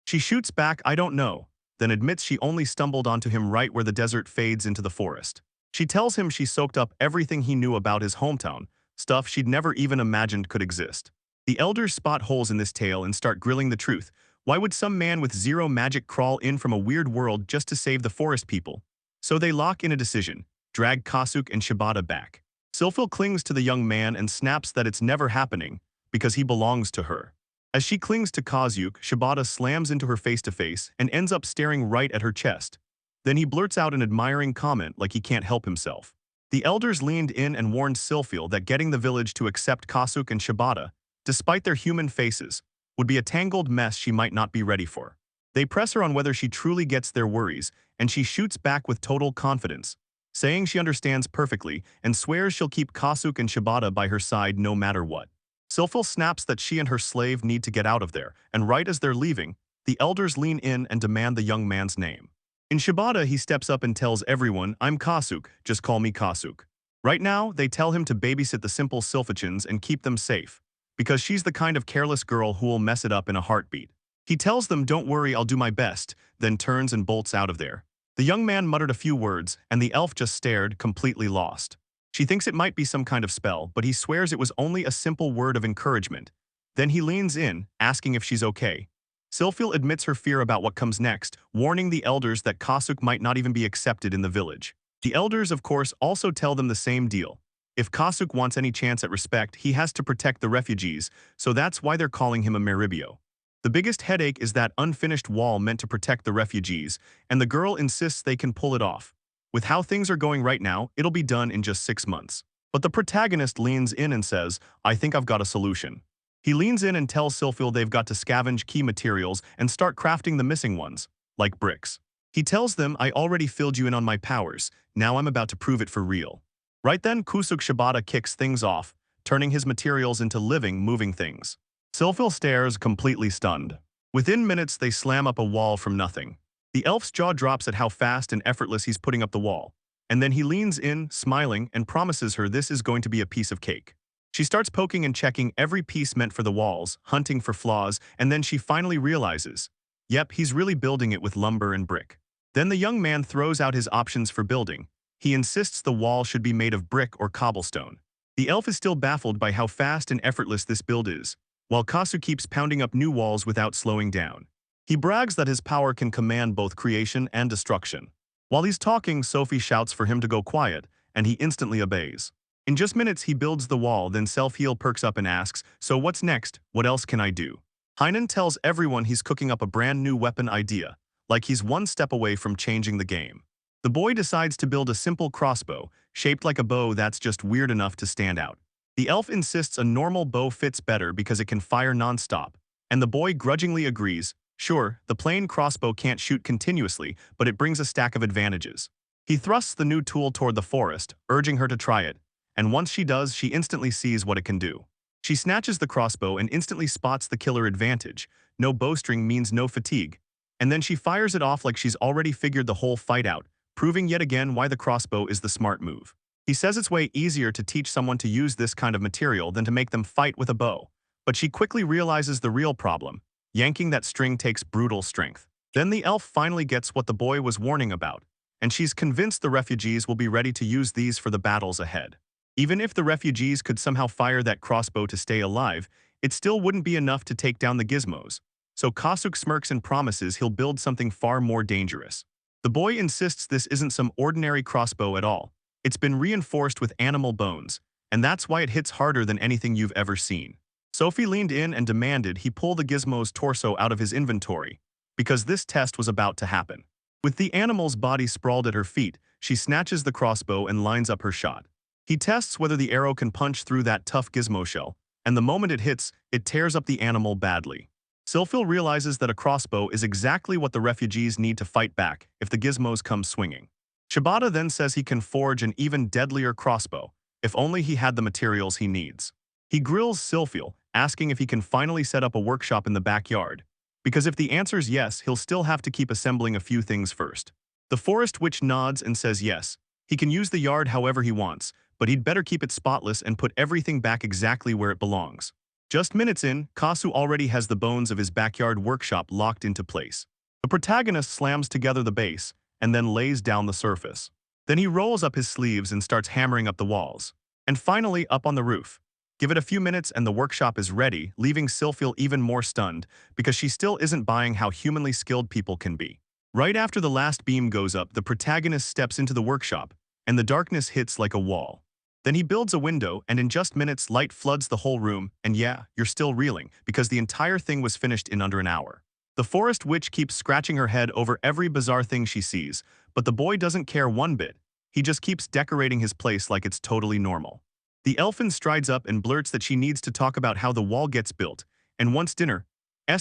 She shoots back, I don't know, then admits she only stumbled onto him right where the desert fades into the forest. She tells him she soaked up everything he knew about his hometown, stuff she'd never even imagined could exist. The elders spot holes in this tale and start grilling the truth. Why would some man with zero magic crawl in from a weird world just to save the forest people? So they lock in a decision, drag Kasuke and Shibata back. Sylphil clings to the young man and snaps that it's never happening, because he belongs to her. As she clings to Kasuke, Shibata slams into her face-to-face and ends up staring right at her chest. Then he blurts out an admiring comment like he can't help himself. The elders leaned in and warned Sylphil that getting the village to accept Kasuke and Shibata, despite their human faces, would be a tangled mess she might not be ready for. They press her on whether she truly gets their worries, and she shoots back with total confidence, saying she understands perfectly and swears she'll keep Kasuke and Shibata by her side no matter what. Sylphil snaps that she and her slave need to get out of there, and right as they're leaving, the elders lean in and demand the young man's name. In Shibata, he steps up and tells everyone, "I'm Kasuke, just call me Kasuke." Right now, they tell him to babysit the simple Sylphichins and keep them safe, because she's the kind of careless girl who will mess it up in a heartbeat. He tells them, "Don't worry, I'll do my best," then turns and bolts out of there. The young man muttered a few words, and the elf just stared, completely lost. She thinks it might be some kind of spell, but he swears it was only a simple word of encouragement. Then he leans in, asking if she's okay. Sylphil admits her fear about what comes next, warning the elders that Kasuke might not even be accepted in the village. The elders, of course, also tell them the same deal. If Kasuke wants any chance at respect, he has to protect the refugees, so that's why they're calling him a Meribio. The biggest headache is that unfinished wall meant to protect the refugees, and the girl insists they can pull it off. With how things are going right now, it'll be done in just 6 months. But the protagonist leans in and says, "I think I've got a solution." He leans in and tells Sylphil they've got to scavenge key materials and start crafting the missing ones, like bricks. He tells them, "I already filled you in on my powers, now I'm about to prove it for real." Right then, Kasuke Shibata kicks things off, turning his materials into living, moving things. Sylphil stares, completely stunned. Within minutes, they slam up a wall from nothing. The elf's jaw drops at how fast and effortless he's putting up the wall, and then he leans in, smiling, and promises her this is going to be a piece of cake. She starts poking and checking every piece meant for the walls, hunting for flaws, and then she finally realizes, yep, he's really building it with lumber and brick. Then the young man throws out his options for building. He insists the wall should be made of brick or cobblestone. The elf is still baffled by how fast and effortless this build is, while Kasuke keeps pounding up new walls without slowing down. He brags that his power can command both creation and destruction. While he's talking, Sophie shouts for him to go quiet, and he instantly obeys. In just minutes, he builds the wall, then Self-Heal perks up and asks, "So what's next? What else can I do?" Hainan tells everyone he's cooking up a brand new weapon idea, like he's one step away from changing the game. The boy decides to build a simple crossbow, shaped like a bow that's just weird enough to stand out. The elf insists a normal bow fits better because it can fire non-stop, and the boy grudgingly agrees. Sure, the plain crossbow can't shoot continuously, but it brings a stack of advantages. He thrusts the new tool toward the forest, urging her to try it, and once she does, she instantly sees what it can do. She snatches the crossbow and instantly spots the killer advantage. No bowstring means no fatigue. And then she fires it off like she's already figured the whole fight out, proving yet again why the crossbow is the smart move. He says it's way easier to teach someone to use this kind of material than to make them fight with a bow. But she quickly realizes the real problem. Yanking that string takes brutal strength. Then the elf finally gets what the boy was warning about, and she's convinced the refugees will be ready to use these for the battles ahead. Even if the refugees could somehow fire that crossbow to stay alive, it still wouldn't be enough to take down the gizmos. So Kasuke smirks and promises he'll build something far more dangerous. The boy insists this isn't some ordinary crossbow at all. It's been reinforced with animal bones, and that's why it hits harder than anything you've ever seen. Sophie leaned in and demanded he pull the gizmo's torso out of his inventory, because this test was about to happen. With the animal's body sprawled at her feet, she snatches the crossbow and lines up her shot. He tests whether the arrow can punch through that tough gizmo shell, and the moment it hits, it tears up the animal badly. Sylphil realizes that a crossbow is exactly what the refugees need to fight back if the gizmos come swinging. Shibata then says he can forge an even deadlier crossbow, if only he had the materials he needs. He grills Sylphil, asking if he can finally set up a workshop in the backyard, because if the answer's yes, he'll still have to keep assembling a few things first. The forest witch nods and says yes, he can use the yard however he wants, but he'd better keep it spotless and put everything back exactly where it belongs. Just minutes in, Kasuke already has the bones of his backyard workshop locked into place. The protagonist slams together the base and then lays down the surface. Then he rolls up his sleeves and starts hammering up the walls. And finally, up on the roof. Give it a few minutes and the workshop is ready, leaving Sylphil even more stunned because she still isn't buying how humanly skilled people can be. Right after the last beam goes up, the protagonist steps into the workshop, and the darkness hits like a wall. Then he builds a window, and in just minutes, light floods the whole room, and yeah, you're still reeling, because the entire thing was finished in under an hour. The forest witch keeps scratching her head over every bizarre thing she sees, but the boy doesn't care one bit. He just keeps decorating his place like it's totally normal. The elfin strides up and blurts that she needs to talk about how the wall gets built, and once dinner's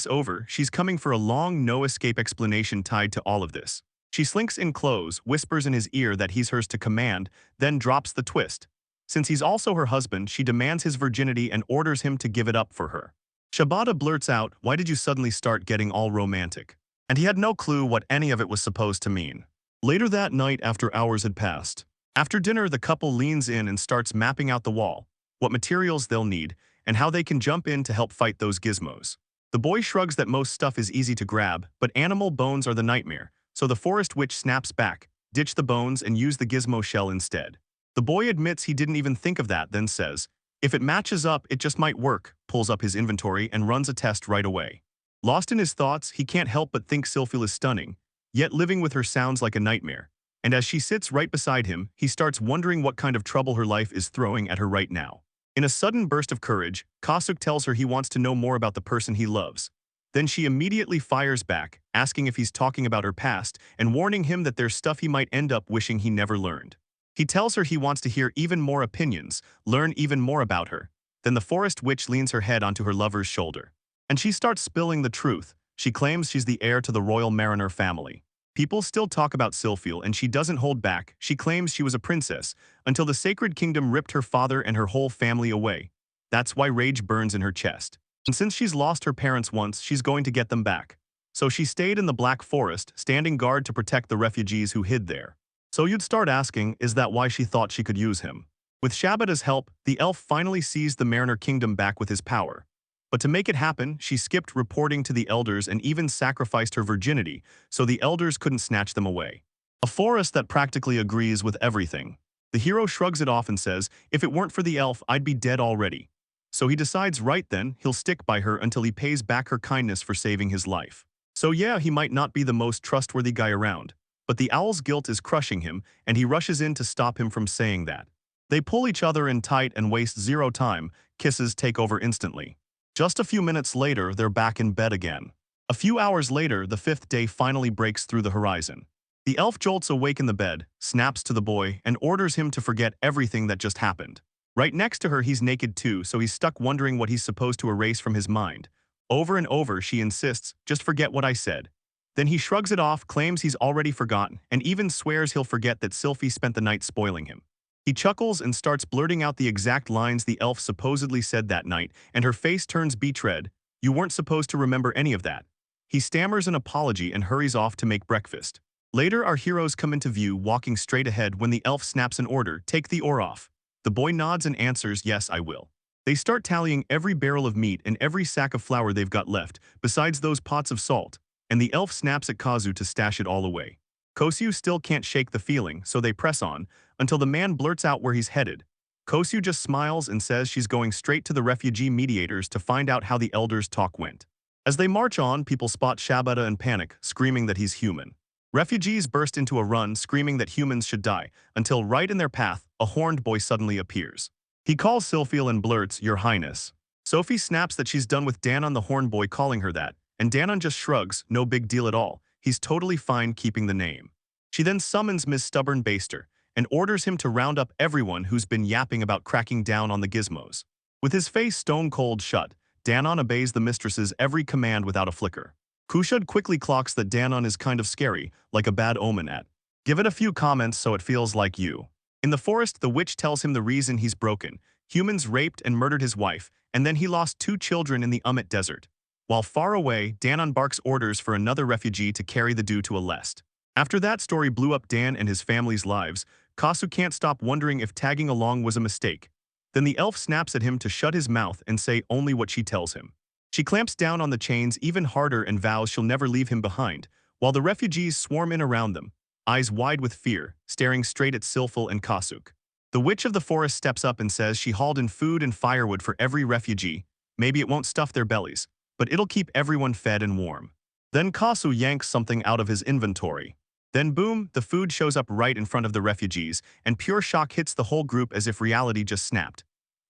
over, she's coming for a long no-escape explanation tied to all of this. She slinks in close, whispers in his ear that he's hers to command, then drops the twist. Since he's also her husband, she demands his virginity and orders him to give it up for her. Shibata blurts out, "Why did you suddenly start getting all romantic?" And he had no clue what any of it was supposed to mean. Later that night, after hours had passed, after dinner, the couple leans in and starts mapping out the wall, what materials they'll need, and how they can jump in to help fight those gizmos. The boy shrugs that most stuff is easy to grab, but animal bones are the nightmare, so the forest witch snaps back, ditch the bones and use the gizmo shell instead. The boy admits he didn't even think of that, then says, if it matches up, it just might work, pulls up his inventory and runs a test right away. Lost in his thoughts, he can't help but think Sylphil is stunning, yet living with her sounds like a nightmare. And as she sits right beside him, he starts wondering what kind of trouble her life is throwing at her right now. In a sudden burst of courage, Kasuk tells her he wants to know more about the person he loves. Then she immediately fires back, asking if he's talking about her past and warning him that there's stuff he might end up wishing he never learned. He tells her he wants to hear even more opinions, learn even more about her. Then the forest witch leans her head onto her lover's shoulder. And she starts spilling the truth. She claims she's the heir to the royal mariner family. People still talk about Sylphil, and she doesn't hold back. She claims she was a princess, until the Sacred Kingdom ripped her father and her whole family away. That's why rage burns in her chest. And since she's lost her parents once, she's going to get them back. So she stayed in the Black Forest, standing guard to protect the refugees who hid there. So you'd start asking, is that why she thought she could use him? With Shabata's help, the elf finally sees the Mariner Kingdom back with his power. But to make it happen, she skipped reporting to the elders and even sacrificed her virginity, so the elders couldn't snatch them away. A forest that practically agrees with everything. The hero shrugs it off and says, if it weren't for the elf, I'd be dead already. So he decides right then, he'll stick by her until he pays back her kindness for saving his life. So yeah, he might not be the most trustworthy guy around, but the owl's guilt is crushing him, and he rushes in to stop him from saying that. They pull each other in tight and waste zero time. Kisses take over instantly. Just a few minutes later, they're back in bed again. A few hours later, the fifth day finally breaks through the horizon. The elf jolts awake in the bed, snaps to the boy, and orders him to forget everything that just happened. Right next to her, he's naked too, so he's stuck wondering what he's supposed to erase from his mind. Over and over, she insists, just forget what I said. Then he shrugs it off, claims he's already forgotten, and even swears he'll forget that Sylphie spent the night spoiling him. He chuckles and starts blurting out the exact lines the elf supposedly said that night, and her face turns betrayed. You weren't supposed to remember any of that. He stammers an apology and hurries off to make breakfast. Later, our heroes come into view, walking straight ahead when the elf snaps an order, take the ore off. The boy nods and answers, yes, I will. They start tallying every barrel of meat and every sack of flour they've got left, besides those pots of salt, and the elf snaps at Kazu to stash it all away. Kosyu still can't shake the feeling, so they press on, until the man blurts out where he's headed. Kosyu just smiles and says she's going straight to the refugee mediators to find out how the elders' talk went. As they march on, people spot Shabata and panic, screaming that he's human. Refugees burst into a run, screaming that humans should die, until right in their path, a horned boy suddenly appears. He calls Sylphil and blurts, Your Highness. Sophie snaps that she's done with Danon the horned boy calling her that, and Danon just shrugs, no big deal at all. He's totally fine keeping the name. She then summons Ms. Stubborn Baster and orders him to round up everyone who's been yapping about cracking down on the gizmos. With his face stone-cold shut, Danon obeys the mistress's every command without a flicker. Kushud quickly clocks that Danon is kind of scary, like a bad omen at. Give it a few comments so it feels like you. In the forest, the witch tells him the reason he's broken. Humans raped and murdered his wife, and then he lost 2 children in the Umit Desert. While far away, Danon barks orders for another refugee to carry the due to a lest. After that story blew up Dan and his family's lives, Kasu can't stop wondering if tagging along was a mistake. Then the elf snaps at him to shut his mouth and say only what she tells him. She clamps down on the chains even harder and vows she'll never leave him behind, while the refugees swarm in around them, eyes wide with fear, staring straight at Silphil and Kasuk. The witch of the forest steps up and says she hauled in food and firewood for every refugee. Maybe it won't stuff their bellies, but it'll keep everyone fed and warm. Then Kasu yanks something out of his inventory. Then boom, the food shows up right in front of the refugees, and pure shock hits the whole group as if reality just snapped.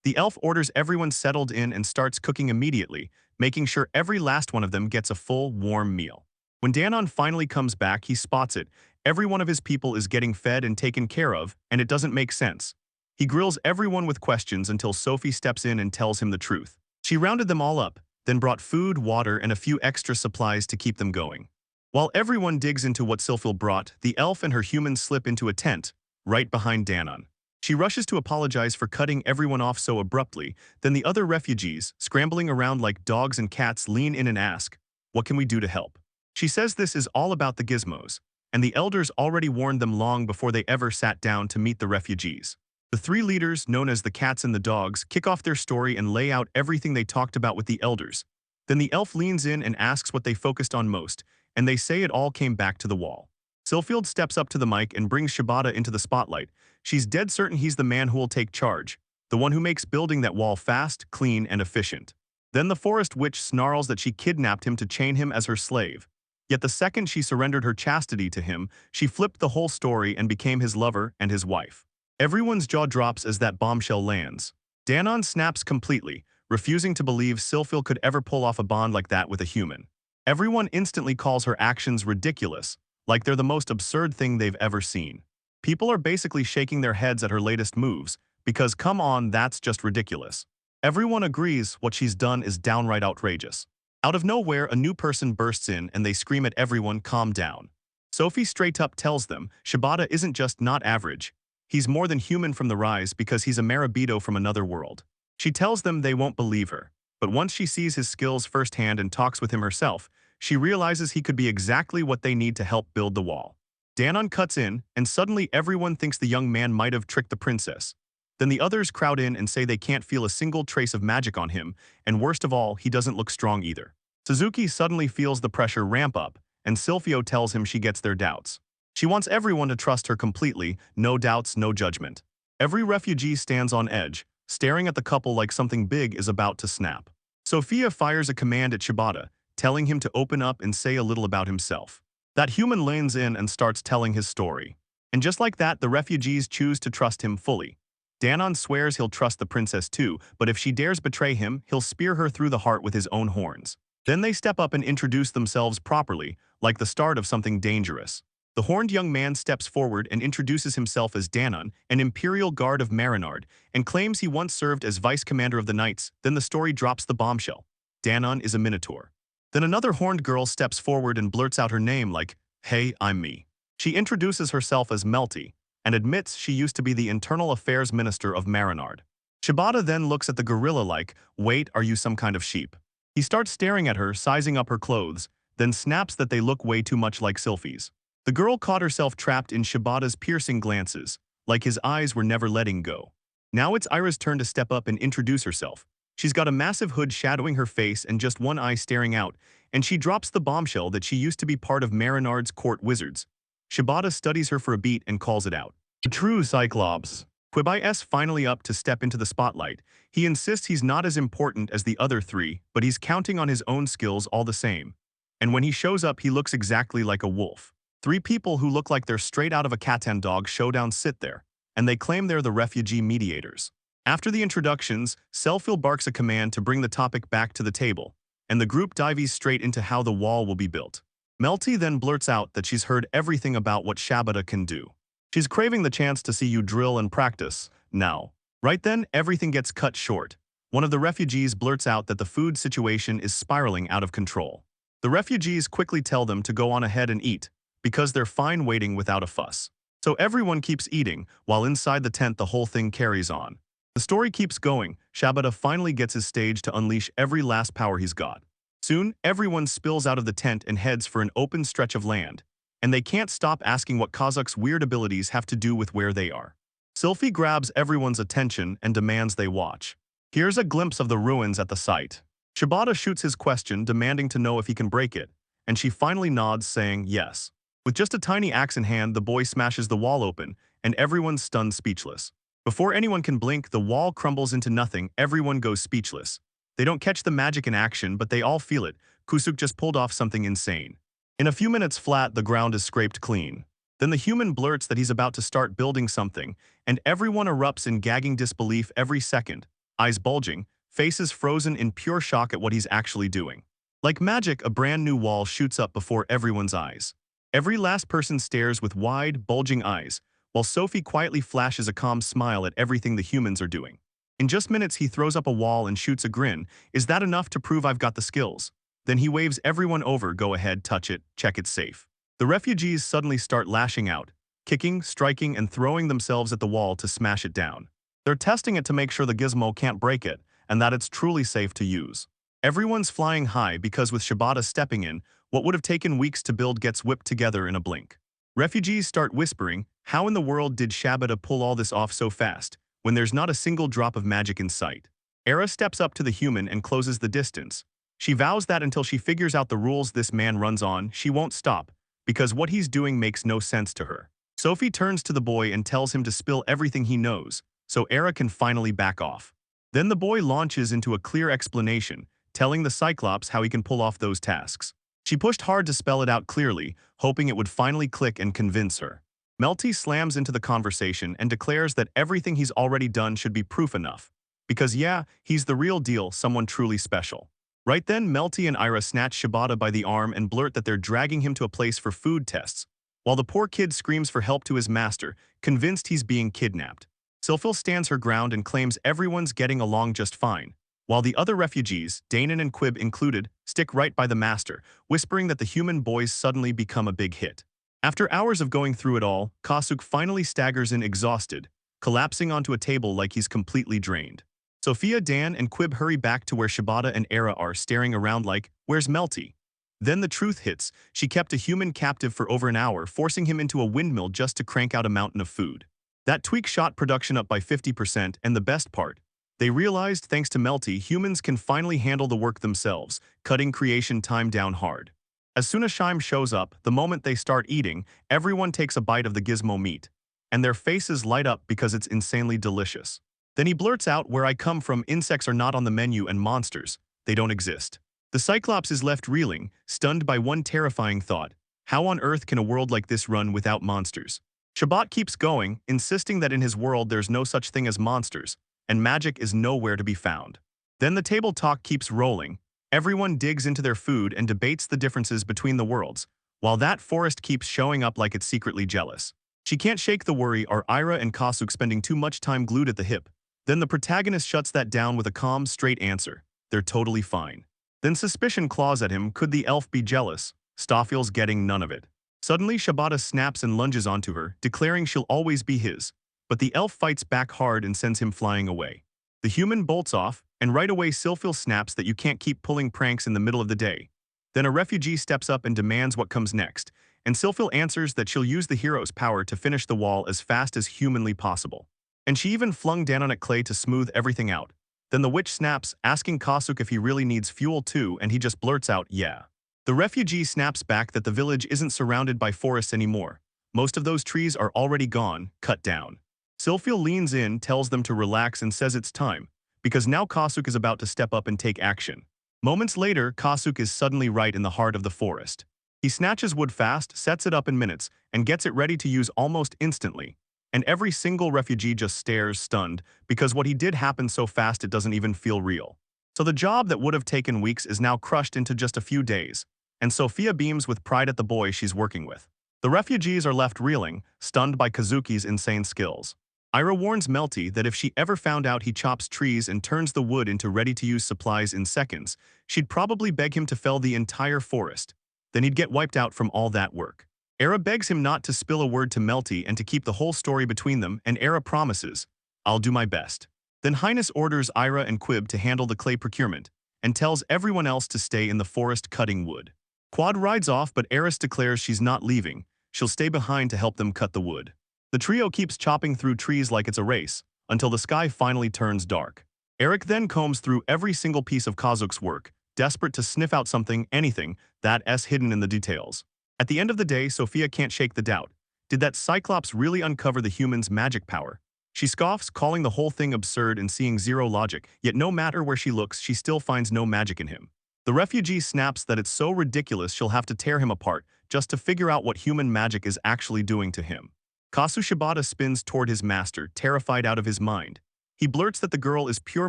The elf orders everyone settled in and starts cooking immediately, making sure every last one of them gets a full, warm meal. When Danon finally comes back, he spots it. Every one of his people is getting fed and taken care of, and it doesn't make sense. He grills everyone with questions until Sophie steps in and tells him the truth. She rounded them all up, then brought food, water, and a few extra supplies to keep them going. While everyone digs into what Silphil brought, the elf and her humans slip into a tent, right behind Danon. She rushes to apologize for cutting everyone off so abruptly, then the other refugees, scrambling around like dogs and cats, lean in and ask, "What can we do to help?" She says this is all about the gizmos, and the elders already warned them long before they ever sat down to meet the refugees. The three leaders, known as the cats and the dogs, kick off their story and lay out everything they talked about with the elders. Then the elf leans in and asks what they focused on most, and they say it all came back to the wall. Silfield steps up to the mic and brings Shibata into the spotlight. She's dead certain he's the man who will take charge, the one who makes building that wall fast, clean, and efficient. Then the forest witch snarls that she kidnapped him to chain him as her slave. Yet the second she surrendered her chastity to him, she flipped the whole story and became his lover and his wife. Everyone's jaw drops as that bombshell lands. Danon snaps completely, refusing to believe Silphil could ever pull off a bond like that with a human. Everyone instantly calls her actions ridiculous, like they're the most absurd thing they've ever seen. People are basically shaking their heads at her latest moves, because come on, that's just ridiculous. Everyone agrees what she's done is downright outrageous. Out of nowhere, a new person bursts in and they scream at everyone, "Calm down." Sophie straight up tells them, Shibata isn't just not average. He's more than human from the rise because he's a Marabito from another world. She tells them they won't believe her, but once she sees his skills firsthand and talks with him herself, she realizes he could be exactly what they need to help build the wall. Danon cuts in, and suddenly everyone thinks the young man might have tricked the princess. Then the others crowd in and say they can't feel a single trace of magic on him, and worst of all, he doesn't look strong either. Suzuki suddenly feels the pressure ramp up, and Silphio tells him she gets their doubts. She wants everyone to trust her completely, no doubts, no judgment. Every refugee stands on edge, staring at the couple like something big is about to snap. Sophia fires a command at Shibata, telling him to open up and say a little about himself. That human leans in and starts telling his story. And just like that, the refugees choose to trust him fully. Danon swears he'll trust the princess too, but if she dares betray him, he'll spear her through the heart with his own horns. Then they step up and introduce themselves properly, like the start of something dangerous. The horned young man steps forward and introduces himself as Danon, an imperial guard of Marinard, and claims he once served as vice commander of the knights. Then the story drops the bombshell. Danon is a minotaur. Then another horned girl steps forward and blurts out her name like, "Hey, I'm me." She introduces herself as Melty, and admits she used to be the internal affairs minister of Marinard. Shibata then looks at the gorilla like, "Wait, are you some kind of sheep?" He starts staring at her, sizing up her clothes, then snaps that they look way too much like Sylphie's. The girl caught herself trapped in Shibata's piercing glances, like his eyes were never letting go. Now it's Ira's turn to step up and introduce herself. She's got a massive hood shadowing her face and just one eye staring out, and she drops the bombshell that she used to be part of Marinard's court wizards. Shibata studies her for a beat and calls it out. "True, Cyclops." Quibi is finally up to step into the spotlight. He insists he's not as important as the other three, but he's counting on his own skills all the same. And when he shows up, he looks exactly like a wolf. Three people who look like they're straight out of a cat and dog showdown sit there, and they claim they're the refugee mediators. After the introductions, Selphil barks a command to bring the topic back to the table, and the group dives straight into how the wall will be built. Melty then blurts out that she's heard everything about what Shibata can do. She's craving the chance to see you drill and practice, now. Right then, everything gets cut short. One of the refugees blurts out that the food situation is spiraling out of control. The refugees quickly tell them to go on ahead and eat, because they're fine waiting without a fuss. So everyone keeps eating, while inside the tent the whole thing carries on. The story keeps going. Shibata finally gets his stage to unleash every last power he's got. Soon, everyone spills out of the tent and heads for an open stretch of land. And they can't stop asking what Kazak's weird abilities have to do with where they are. Sylphie grabs everyone's attention and demands they watch. Here's a glimpse of the ruins at the site. Shibata shoots his question, demanding to know if he can break it, and she finally nods, saying yes. With just a tiny axe in hand, the boy smashes the wall open, and everyone's stunned speechless. Before anyone can blink, the wall crumbles into nothing. Everyone goes speechless. They don't catch the magic in action, but they all feel it. Kusuk just pulled off something insane. In a few minutes flat, the ground is scraped clean. Then the human blurts that he's about to start building something, and everyone erupts in gagging disbelief every second, eyes bulging, faces frozen in pure shock at what he's actually doing. Like magic, a brand new wall shoots up before everyone's eyes. Every last person stares with wide, bulging eyes, while Sophie quietly flashes a calm smile at everything the humans are doing. In just minutes, he throws up a wall and shoots a grin. Is that enough to prove I've got the skills? Then he waves everyone over. Go ahead, touch it, check it's safe. The refugees suddenly start lashing out, kicking, striking, and throwing themselves at the wall to smash it down. They're testing it to make sure the gizmo can't break it, and that it's truly safe to use. Everyone's flying high because with Shibata stepping in, what would have taken weeks to build gets whipped together in a blink. Refugees start whispering, how in the world did Shibata pull all this off so fast, when there's not a single drop of magic in sight? Era steps up to the human and closes the distance. She vows that until she figures out the rules this man runs on, she won't stop, because what he's doing makes no sense to her. Sophie turns to the boy and tells him to spill everything he knows, so Era can finally back off. Then the boy launches into a clear explanation, telling the Cyclops how he can pull off those tasks. She pushed hard to spell it out clearly, hoping it would finally click and convince her. Melty slams into the conversation and declares that everything he's already done should be proof enough. Because yeah, he's the real deal, someone truly special. Right then, Melty and Ira snatch Shibata by the arm and blurt that they're dragging him to a place for food tests, while the poor kid screams for help to his master, convinced he's being kidnapped. Sylphil stands her ground and claims everyone's getting along just fine, while the other refugees, Danon and Quib included, stick right by the master, whispering that the human boys suddenly become a big hit. After hours of going through it all, Kasuk finally staggers in exhausted, collapsing onto a table like he's completely drained. Sophia, Dan, and Quib hurry back to where Shibata and Era are staring around like, where's Melty? Then the truth hits. She kept a human captive for over an hour, forcing him into a windmill just to crank out a mountain of food. That tweak shot production up by 50%, and the best part, they realized thanks to Melty, humans can finally handle the work themselves, cutting creation time down hard. As soon as Shime shows up, the moment they start eating, everyone takes a bite of the gizmo meat, and their faces light up because it's insanely delicious. Then he blurts out, where I come from, insects are not on the menu and monsters, they don't exist. The Cyclops is left reeling, stunned by one terrifying thought. How on earth can a world like this run without monsters? Shabbat keeps going, insisting that in his world there's no such thing as monsters, and magic is nowhere to be found. Then the table talk keeps rolling. Everyone digs into their food and debates the differences between the worlds, while that forest keeps showing up like it's secretly jealous. She can't shake the worry, are Ira and Kasuk spending too much time glued at the hip. Then the protagonist shuts that down with a calm, straight answer. They're totally fine. Then suspicion claws at him, could the elf be jealous? Stoffel's getting none of it. Suddenly Shibata snaps and lunges onto her, declaring she'll always be his. But the elf fights back hard and sends him flying away. The human bolts off, and right away Sylphil snaps that you can't keep pulling pranks in the middle of the day. Then a refugee steps up and demands what comes next, and Sylphil answers that she'll use the hero's power to finish the wall as fast as humanly possible. And she even flung Danon at Clay to smooth everything out. Then the witch snaps, asking Kasuk if he really needs fuel too, and he just blurts out, yeah. The refugee snaps back that the village isn't surrounded by forests anymore. Most of those trees are already gone, cut down. Sylphil leans in, tells them to relax and says it's time, because now Kasuk is about to step up and take action. Moments later, Kasuk is suddenly right in the heart of the forest. He snatches wood fast, sets it up in minutes, and gets it ready to use almost instantly. And every single refugee just stares, stunned, because what he did happened so fast it doesn't even feel real. So the job that would have taken weeks is now crushed into just a few days, and Sophia beams with pride at the boy she's working with. The refugees are left reeling, stunned by Kazuki's insane skills. Ira warns Melty that if she ever found out he chops trees and turns the wood into ready-to-use supplies in seconds, she'd probably beg him to fell the entire forest. Then he'd get wiped out from all that work. Era begs him not to spill a word to Melty and to keep the whole story between them, and Era promises, I'll do my best. Then Highness orders Ira and Quib to handle the clay procurement, and tells everyone else to stay in the forest cutting wood. Quad rides off, but Eris declares she's not leaving. She'll stay behind to help them cut the wood. The trio keeps chopping through trees like it's a race, until the sky finally turns dark. Eric then combs through every single piece of Kazuk's work, desperate to sniff out something, anything, that's hidden in the details. At the end of the day, Sophia can't shake the doubt. Did that Cyclops really uncover the human's magic power? She scoffs, calling the whole thing absurd and seeing zero logic, yet no matter where she looks, she still finds no magic in him. The refugee snaps that it's so ridiculous she'll have to tear him apart just to figure out what human magic is actually doing to him. Kasu Shibata spins toward his master, terrified out of his mind. He blurts that the girl is pure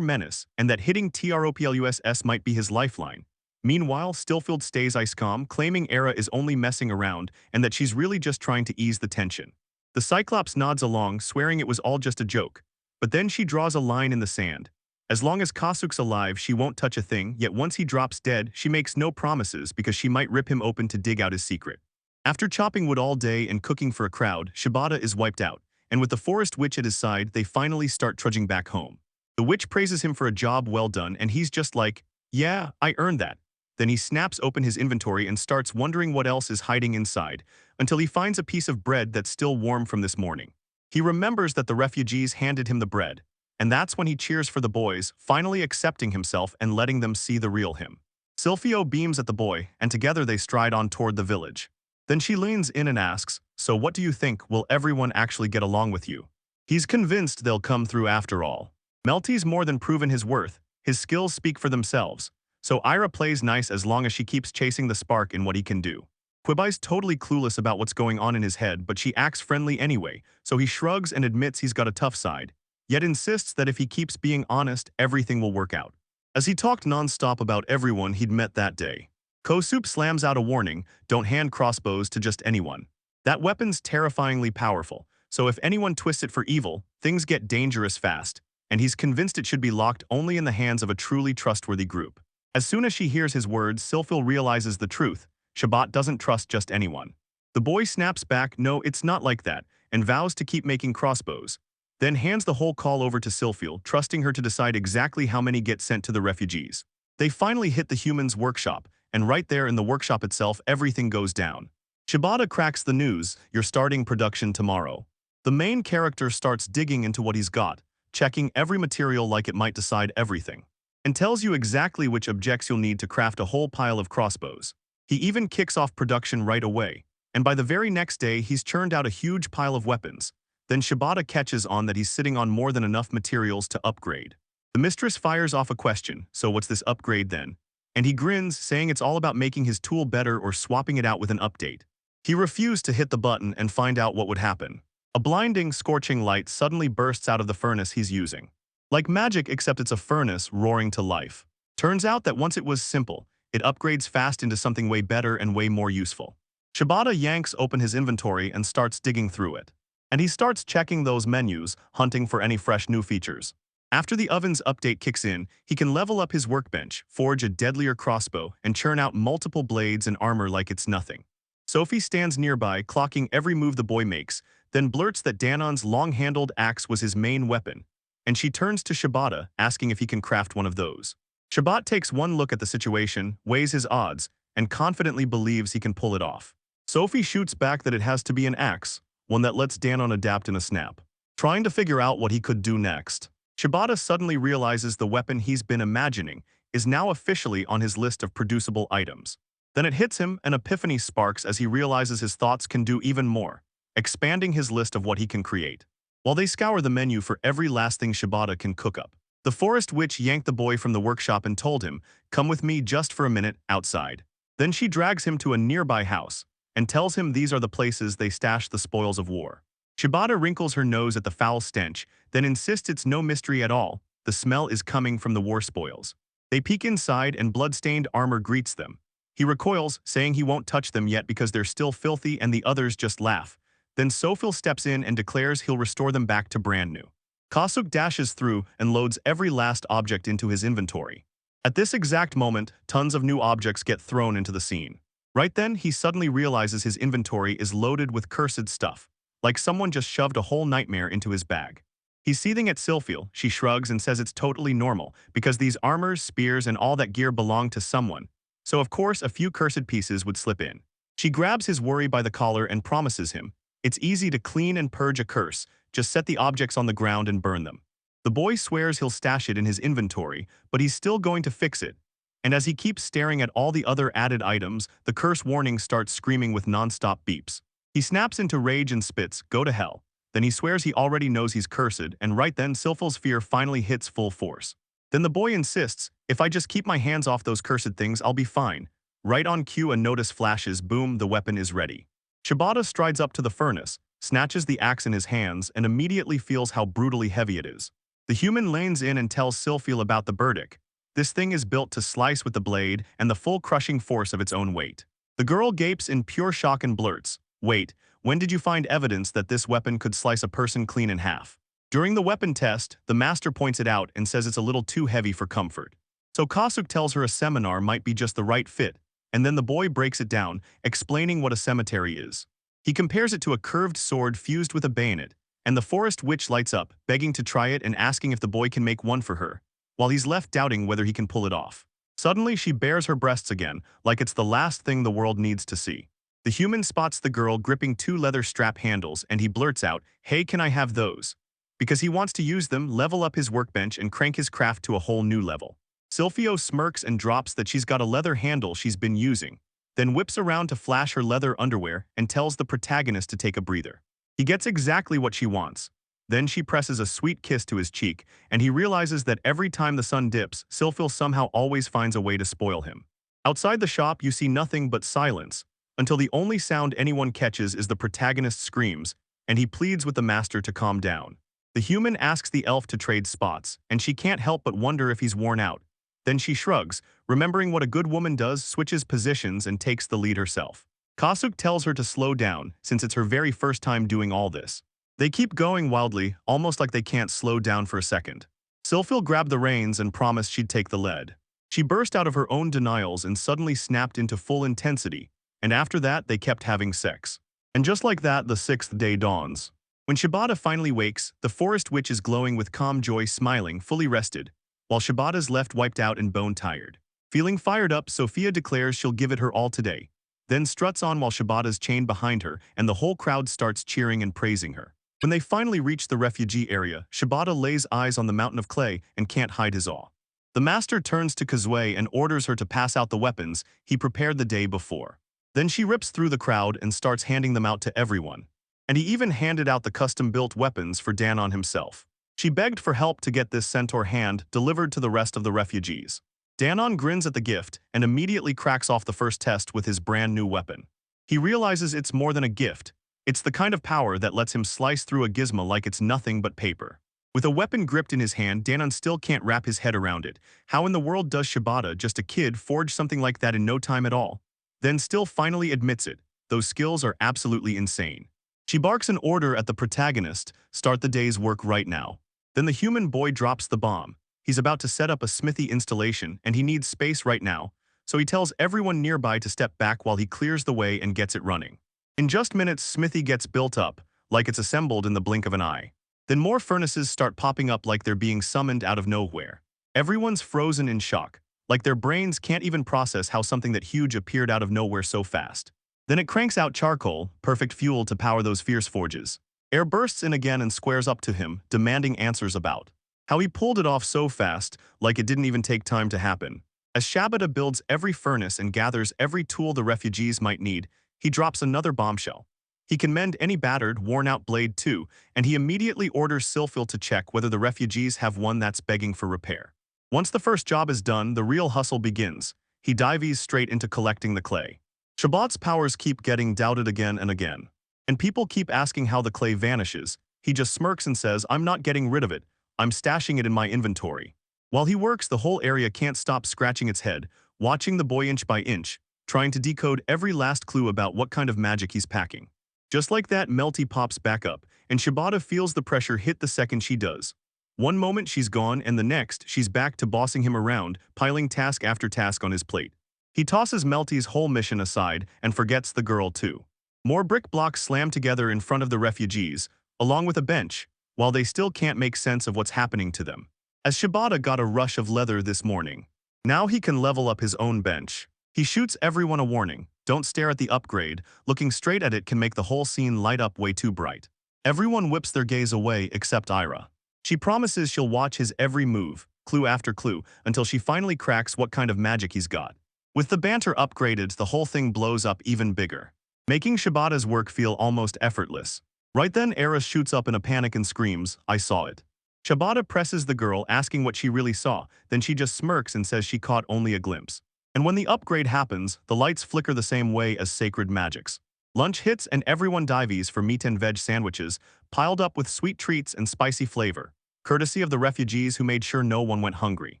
menace and that hitting Troplus might be his lifeline. Meanwhile, Stillfield stays ice calm, claiming Era is only messing around and that she's really just trying to ease the tension. The Cyclops nods along, swearing it was all just a joke. But then she draws a line in the sand. As long as Kasuk's alive, she won't touch a thing, yet once he drops dead, she makes no promises because she might rip him open to dig out his secret. After chopping wood all day and cooking for a crowd, Shibata is wiped out, and with the forest witch at his side, they finally start trudging back home. The witch praises him for a job well done, and he's just like, "Yeah, I earned that." Then he snaps open his inventory and starts wondering what else is hiding inside, until he finds a piece of bread that's still warm from this morning. He remembers that the refugees handed him the bread, and that's when he cheers for the boys, finally accepting himself and letting them see the real him. Silphio beams at the boy, and together they stride on toward the village. Then she leans in and asks, "So what do you think, will everyone actually get along with you?" He's convinced they'll come through after all. Melty's more than proven his worth, his skills speak for themselves, so Ira plays nice as long as she keeps chasing the spark in what he can do. Quibai's totally clueless about what's going on in his head, but she acts friendly anyway, so he shrugs and admits he's got a tough side, yet insists that if he keeps being honest, everything will work out. As he talked non-stop about everyone he'd met that day, Kosup slams out a warning, "Don't hand crossbows to just anyone. That weapon's terrifyingly powerful, so if anyone twists it for evil, things get dangerous fast," and he's convinced it should be locked only in the hands of a truly trustworthy group. As soon as she hears his words, Silphil realizes the truth. Shabat doesn't trust just anyone. The boy snaps back, "No, it's not like that," and vows to keep making crossbows, then hands the whole call over to Silphil, trusting her to decide exactly how many get sent to the refugees. They finally hit the humans' workshop, and right there in the workshop itself, everything goes down. Shibata cracks the news, "You're starting production tomorrow." The main character starts digging into what he's got, checking every material like it might decide everything, and tells you exactly which objects you'll need to craft a whole pile of crossbows. He even kicks off production right away, and by the very next day he's churned out a huge pile of weapons. Then Shibata catches on that he's sitting on more than enough materials to upgrade. The mistress fires off a question, "So what's this upgrade then?" And he grins, saying it's all about making his tool better or swapping it out with an update. He refused to hit the button and find out what would happen. A blinding, scorching light suddenly bursts out of the furnace he's using. Like magic, except it's a furnace roaring to life. Turns out that once it was simple, it upgrades fast into something way better and way more useful. Shibata yanks open his inventory and starts digging through it. And he starts checking those menus, hunting for any fresh new features. After the oven's update kicks in, he can level up his workbench, forge a deadlier crossbow, and churn out multiple blades and armor like it's nothing. Sophie stands nearby, clocking every move the boy makes, then blurts that Danon's long-handled axe was his main weapon, and she turns to Shibata, asking if he can craft one of those. Shabat takes one look at the situation, weighs his odds, and confidently believes he can pull it off. Sophie shoots back that it has to be an axe, one that lets Danon adapt in a snap. Trying to figure out what he could do next, Shibata suddenly realizes the weapon he's been imagining is now officially on his list of producible items. Then it hits him, an epiphany sparks as he realizes his thoughts can do even more, expanding his list of what he can create. While they scour the menu for every last thing Shibata can cook up, the forest witch yanked the boy from the workshop and told him, "Come with me just for a minute outside." Then she drags him to a nearby house and tells him these are the places they stash the spoils of war. Shibata wrinkles her nose at the foul stench, then insists it's no mystery at all. The smell is coming from the war spoils. They peek inside and blood-stained armor greets them. He recoils, saying he won't touch them yet because they're still filthy, and the others just laugh. Then Sophil steps in and declares he'll restore them back to brand new. Kasuk dashes through and loads every last object into his inventory. At this exact moment, tons of new objects get thrown into the scene. Right then, he suddenly realizes his inventory is loaded with cursed stuff, like someone just shoved a whole nightmare into his bag. He's seething at Silphil. She shrugs and says it's totally normal, because these armors, spears, and all that gear belong to someone. So of course a few cursed pieces would slip in. She grabs his worry by the collar and promises him, "It's easy to clean and purge a curse, just set the objects on the ground and burn them." The boy swears he'll stash it in his inventory, but he's still going to fix it. And as he keeps staring at all the other added items, the curse warning starts screaming with non-stop beeps. He snaps into rage and spits, "Go to hell." Then he swears he already knows he's cursed, and right then Silphil's fear finally hits full force. Then the boy insists, "If I just keep my hands off those cursed things, I'll be fine." Right on cue, a notice flashes, boom, the weapon is ready. Shibata strides up to the furnace, snatches the axe in his hands, and immediately feels how brutally heavy it is. The human leans in and tells Silphil about the verdict. This thing is built to slice with the blade and the full crushing force of its own weight. The girl gapes in pure shock and blurts, "Wait, when did you find evidence that this weapon could slice a person clean in half?" During the weapon test, the master points it out and says it's a little too heavy for comfort. So Kasuk tells her a seminar might be just the right fit, and then the boy breaks it down, explaining what a cemetery is. He compares it to a curved sword fused with a bayonet, and the forest witch lights up, begging to try it and asking if the boy can make one for her, while he's left doubting whether he can pull it off. Suddenly, she bares her breasts again, like it's the last thing the world needs to see. The human spots the girl gripping two leather strap handles, and he blurts out, "Hey, can I have those?" Because he wants to use them, level up his workbench, and crank his craft to a whole new level. Silphio smirks and drops that she's got a leather handle she's been using, then whips around to flash her leather underwear and tells the protagonist to take a breather. He gets exactly what she wants. Then she presses a sweet kiss to his cheek, and he realizes that every time the sun dips, Silphil somehow always finds a way to spoil him. Outside the shop, you see nothing but silence, until the only sound anyone catches is the protagonist's screams, and he pleads with the master to calm down. The human asks the elf to trade spots, and she can't help but wonder if he's worn out. Then she shrugs, remembering what a good woman does, switches positions, and takes the lead herself. Kasuk tells her to slow down, since it's her very first time doing all this. They keep going wildly, almost like they can't slow down for a second. Silphil grabbed the reins and promised she'd take the lead. She burst out of her own denials and suddenly snapped into full intensity, and after that they kept having sex. And just like that, the sixth day dawns. When Shibata finally wakes, the forest witch is glowing with calm joy, smiling, fully rested, while Shibata's left wiped out and bone-tired. Feeling fired up, Sophia declares she'll give it her all today, then struts on while Shibata's chained behind her, and the whole crowd starts cheering and praising her. When they finally reach the refugee area, Shibata lays eyes on the mountain of clay and can't hide his awe. The master turns to Kazue and orders her to pass out the weapons he prepared the day before. Then she rips through the crowd and starts handing them out to everyone. And he even handed out the custom-built weapons for Danon himself. She begged for help to get this centaur hand delivered to the rest of the refugees. Danon grins at the gift and immediately cracks off the first test with his brand new weapon. He realizes it's more than a gift. It's the kind of power that lets him slice through a gizmo like it's nothing but paper. With a weapon gripped in his hand, Danon still can't wrap his head around it. How in the world does Shibata, just a kid, forge something like that in no time at all? Then still finally admits it. Those skills are absolutely insane. She barks an order at the protagonist, "Start the day's work right now." Then the human boy drops the bomb. He's about to set up a smithy installation, and he needs space right now, so he tells everyone nearby to step back while he clears the way and gets it running. In just minutes, smithy gets built up, like it's assembled in the blink of an eye. Then more furnaces start popping up like they're being summoned out of nowhere. Everyone's frozen in shock, like their brains can't even process how something that huge appeared out of nowhere so fast. Then it cranks out charcoal, perfect fuel to power those fierce forges. Air bursts in again and squares up to him, demanding answers about how he pulled it off so fast, like it didn't even take time to happen. As Shibata builds every furnace and gathers every tool the refugees might need, he drops another bombshell. He can mend any battered, worn-out blade too, and he immediately orders Silphil to check whether the refugees have one that's begging for repair. Once the first job is done, the real hustle begins. He dives straight into collecting the clay. Shabat's powers keep getting doubted again and again, and people keep asking how the clay vanishes. He just smirks and says, "I'm not getting rid of it, I'm stashing it in my inventory." While he works, the whole area can't stop scratching its head, watching the boy inch by inch, trying to decode every last clue about what kind of magic he's packing. Just like that, Melty pops back up, and Shibata feels the pressure hit the second she does. One moment she's gone, and the next, she's back to bossing him around, piling task after task on his plate. He tosses Melty's whole mission aside and forgets the girl too. More brick blocks slam together in front of the refugees, along with a bench, while they still can't make sense of what's happening to them. As Shibata got a rush of leather this morning, now he can level up his own bench. He shoots everyone a warning, "Don't stare at the upgrade, looking straight at it can make the whole scene light up way too bright." Everyone whips their gaze away except Ira. She promises she'll watch his every move, clue after clue, until she finally cracks what kind of magic he's got. With the banter upgraded, the whole thing blows up even bigger, making Shibata's work feel almost effortless. Right then, Era shoots up in a panic and screams, "I saw it." Shibata presses the girl, asking what she really saw, then she just smirks and says she caught only a glimpse. And when the upgrade happens, the lights flicker the same way as sacred magics. Lunch hits and everyone dives for meat and veg sandwiches, piled up with sweet treats and spicy flavor, courtesy of the refugees who made sure no one went hungry.